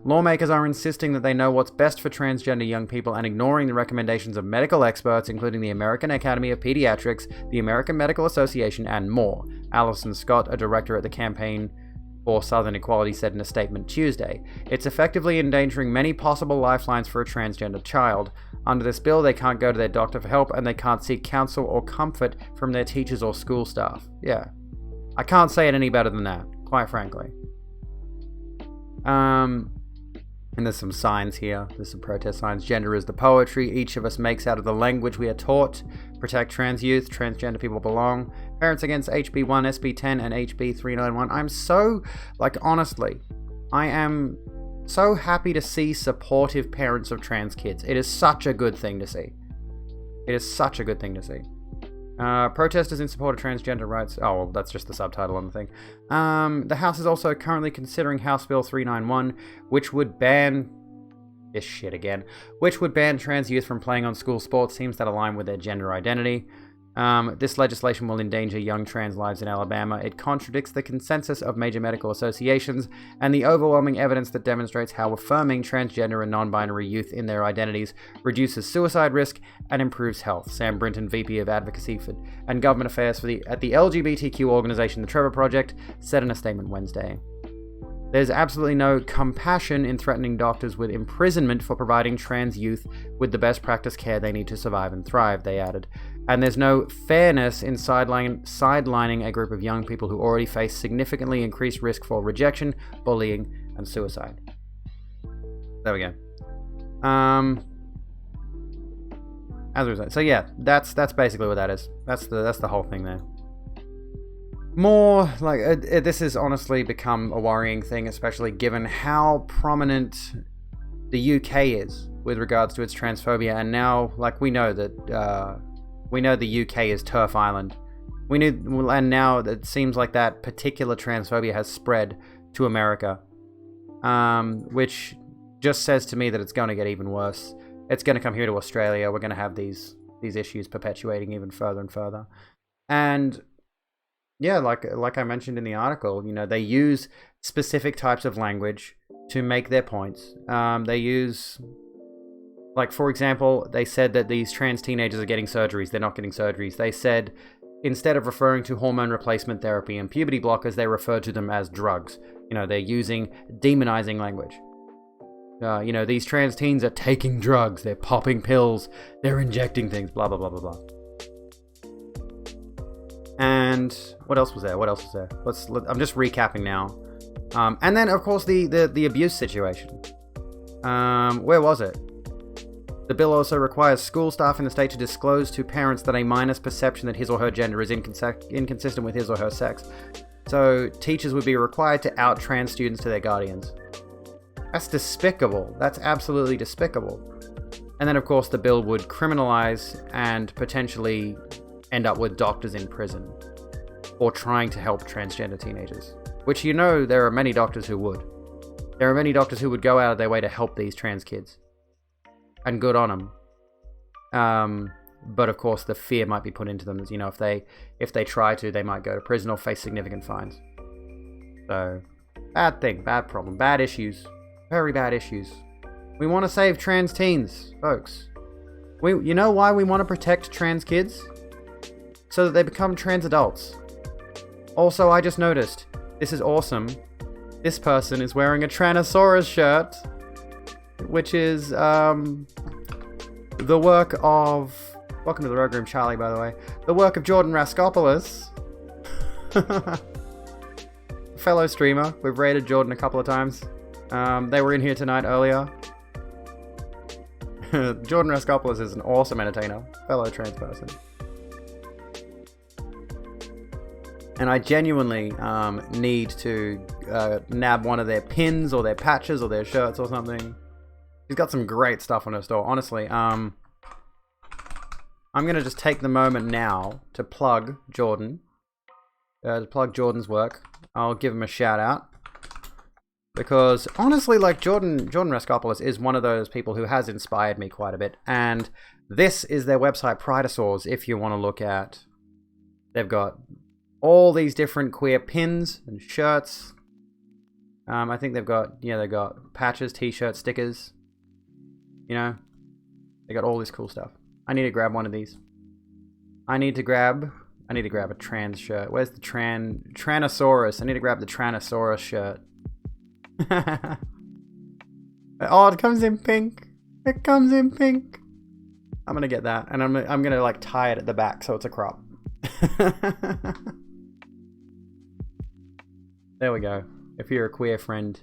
Lawmakers are insisting that they know what's best for transgender young people and ignoring the recommendations of medical experts, including the American Academy of Pediatrics, the American Medical Association, and more. Allison Scott, a director at the Campaign for Southern Equality, said in a statement Tuesday. It's effectively endangering many possible lifelines for a transgender child. Under this bill, they can't go to their doctor for help, and they can't seek counsel or comfort from their teachers or school staff. Yeah. I can't say it any better than that, quite frankly. And there's some signs here. There's some protest signs. Gender is the poetry each of us makes out of the language we are taught. Protect trans youth. Transgender people belong. Parents against HB 1, SB 10, and HB 391. I'm so, honestly, I am so happy to see supportive parents of trans kids. It is such a good thing to see. It is such a good thing to see. Protesters in support of transgender rights. Oh, well, that's just the subtitle on the thing. The House is also currently considering House Bill 391, which would ban trans youth from playing on school sports teams that align with their gender identity. This legislation will endanger young trans lives in Alabama. It contradicts the consensus of major medical associations and the overwhelming evidence that demonstrates how affirming transgender and non-binary youth in their identities reduces suicide risk and improves health. Sam Brinton, VP of Advocacy and Government Affairs at the LGBTQ organization The Trevor Project, said in a statement Wednesday. There's absolutely no compassion in threatening doctors with imprisonment for providing trans youth with the best practice care they need to survive and thrive, they added. And there's no fairness in sidelining a group of young people who already face significantly increased risk for rejection, bullying, and suicide. There we go. As we said, so yeah, that's basically what that is. That's the whole thing there. More like this has honestly become a worrying thing, especially given how prominent the UK is with regards to its transphobia, and now we know that the UK is TERF Island. And now it seems like that particular transphobia has spread to America, which just says to me that it's going to get even worse. It's going to come here to Australia. We're going to have these issues perpetuating even further and further. And yeah, like I mentioned in the article, they use specific types of language to make their points. They use, for example, they said that these trans teenagers are getting surgeries. They're not getting surgeries. They said instead of referring to hormone replacement therapy and puberty blockers, they refer to them as drugs. They're using demonizing language. These trans teens are taking drugs, they're popping pills, they're injecting things, blah, blah, blah, blah, blah. And what else was there? I'm just recapping now. And then, of course, the abuse situation. Where was it? The bill also requires school staff in the state to disclose to parents that a minor's perception that his or her gender is inconsistent with his or her sex. So teachers would be required to out trans students to their guardians. That's despicable. That's absolutely despicable. And then, of course, the bill would criminalize and potentially end up with doctors in prison or trying to help transgender teenagers. Which, there are many doctors who would. There are many doctors who would go out of their way to help these trans kids. And good on them. But, of course, the fear might be put into them. If they try to, they might go to prison or face significant fines. So, bad thing, bad problem, bad issues. Very bad issues. We want to save trans teens, folks. You know why we want to protect trans kids? So that they become trans adults. Also, I just noticed, this is awesome. This person is wearing a Tyrannosaurus shirt, which is the work of... Welcome to the Rogue Room, Charlie, by the way. The work of Jordan Raskopoulos. Fellow streamer. We've raided Jordan a couple of times. They were in here tonight earlier. Jordan Raskopoulos is an awesome entertainer, fellow trans person. And I genuinely need to nab one of their pins or their patches or their shirts or something. She's got some great stuff on her store. Honestly, I'm going to just take the moment now to plug Jordan. To plug Jordan's work. I'll give him a shout out. Because, honestly, Jordan Raskopoulos is one of those people who has inspired me quite a bit. And this is their website, Pridosaurs, if you want to look at. They've got all these different queer pins and shirts. I think they've got patches, t-shirts, stickers. They got all this cool stuff. I need to grab one of these. I need to grab a trans shirt. Where's the Tyrannosaurus? I need to grab the Tyrannosaurus shirt. Oh, it comes in pink. It comes in pink. I'm gonna get that, and I'm gonna tie it at the back so it's a crop. There we go. If you're a queer friend,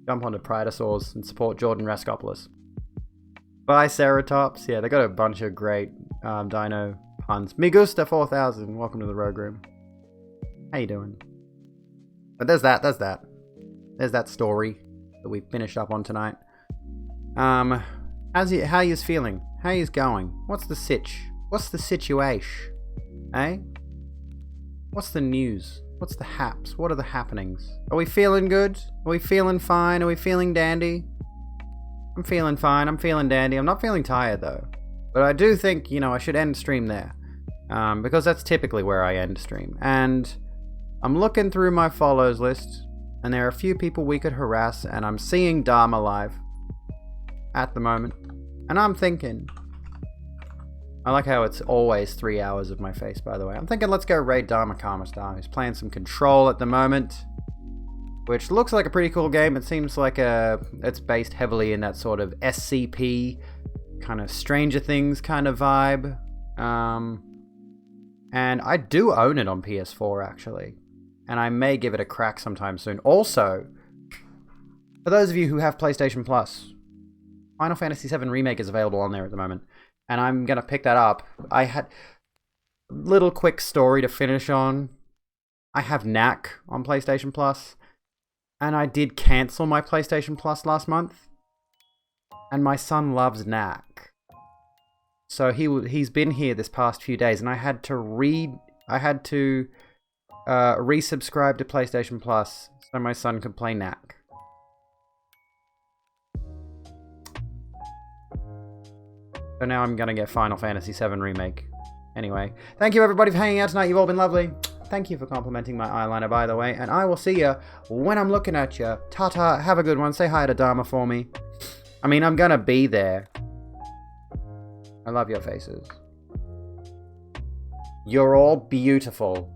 jump onto Pridosaurs and support Jordan Raskopoulos. Biceratops. Yeah, they got a bunch of great dino puns. Migusta 4000. Welcome to the Rogue Room. How you doing? But there's that. There's that story that we finished up on tonight. How yous feeling? How yous going? What's the sitch? What's the situation? Eh? What's the news? What's the haps? What are the happenings? Are we feeling good? Are we feeling fine? Are we feeling dandy? I'm feeling fine. I'm feeling dandy. I'm not feeling tired though. But I do think, I should end stream there. Because that's typically where I end stream. And I'm looking through my follows list. And there are a few people we could harass, and I'm seeing Dharma live at the moment. And I'm thinking, I like how it's always 3 hours of my face, by the way. I'm thinking let's go raid Dharma Karma Star, who's playing some Control at the moment. which looks like a pretty cool game. It seems like it's based heavily in that sort of SCP, kind of Stranger Things kind of vibe. And I do own it on PS4, actually. And I may give it a crack sometime soon. Also, for those of you who have PlayStation Plus, Final Fantasy VII Remake is available on there at the moment. And I'm going to pick that up. I had a little quick story to finish on. I have Knack on PlayStation Plus. And I did cancel my PlayStation Plus last month. And my son loves Knack. So he's been here this past few days. And I had to resubscribe to PlayStation Plus so my son could play Knack. So now I'm going to get Final Fantasy VII Remake. Anyway, thank you everybody for hanging out tonight. You've all been lovely. Thank you for complimenting my eyeliner, by the way. And I will see you when I'm looking at you. Ta-ta. Have a good one. Say hi to Dharma for me. I mean, I'm going to be there. I love your faces. You're all beautiful.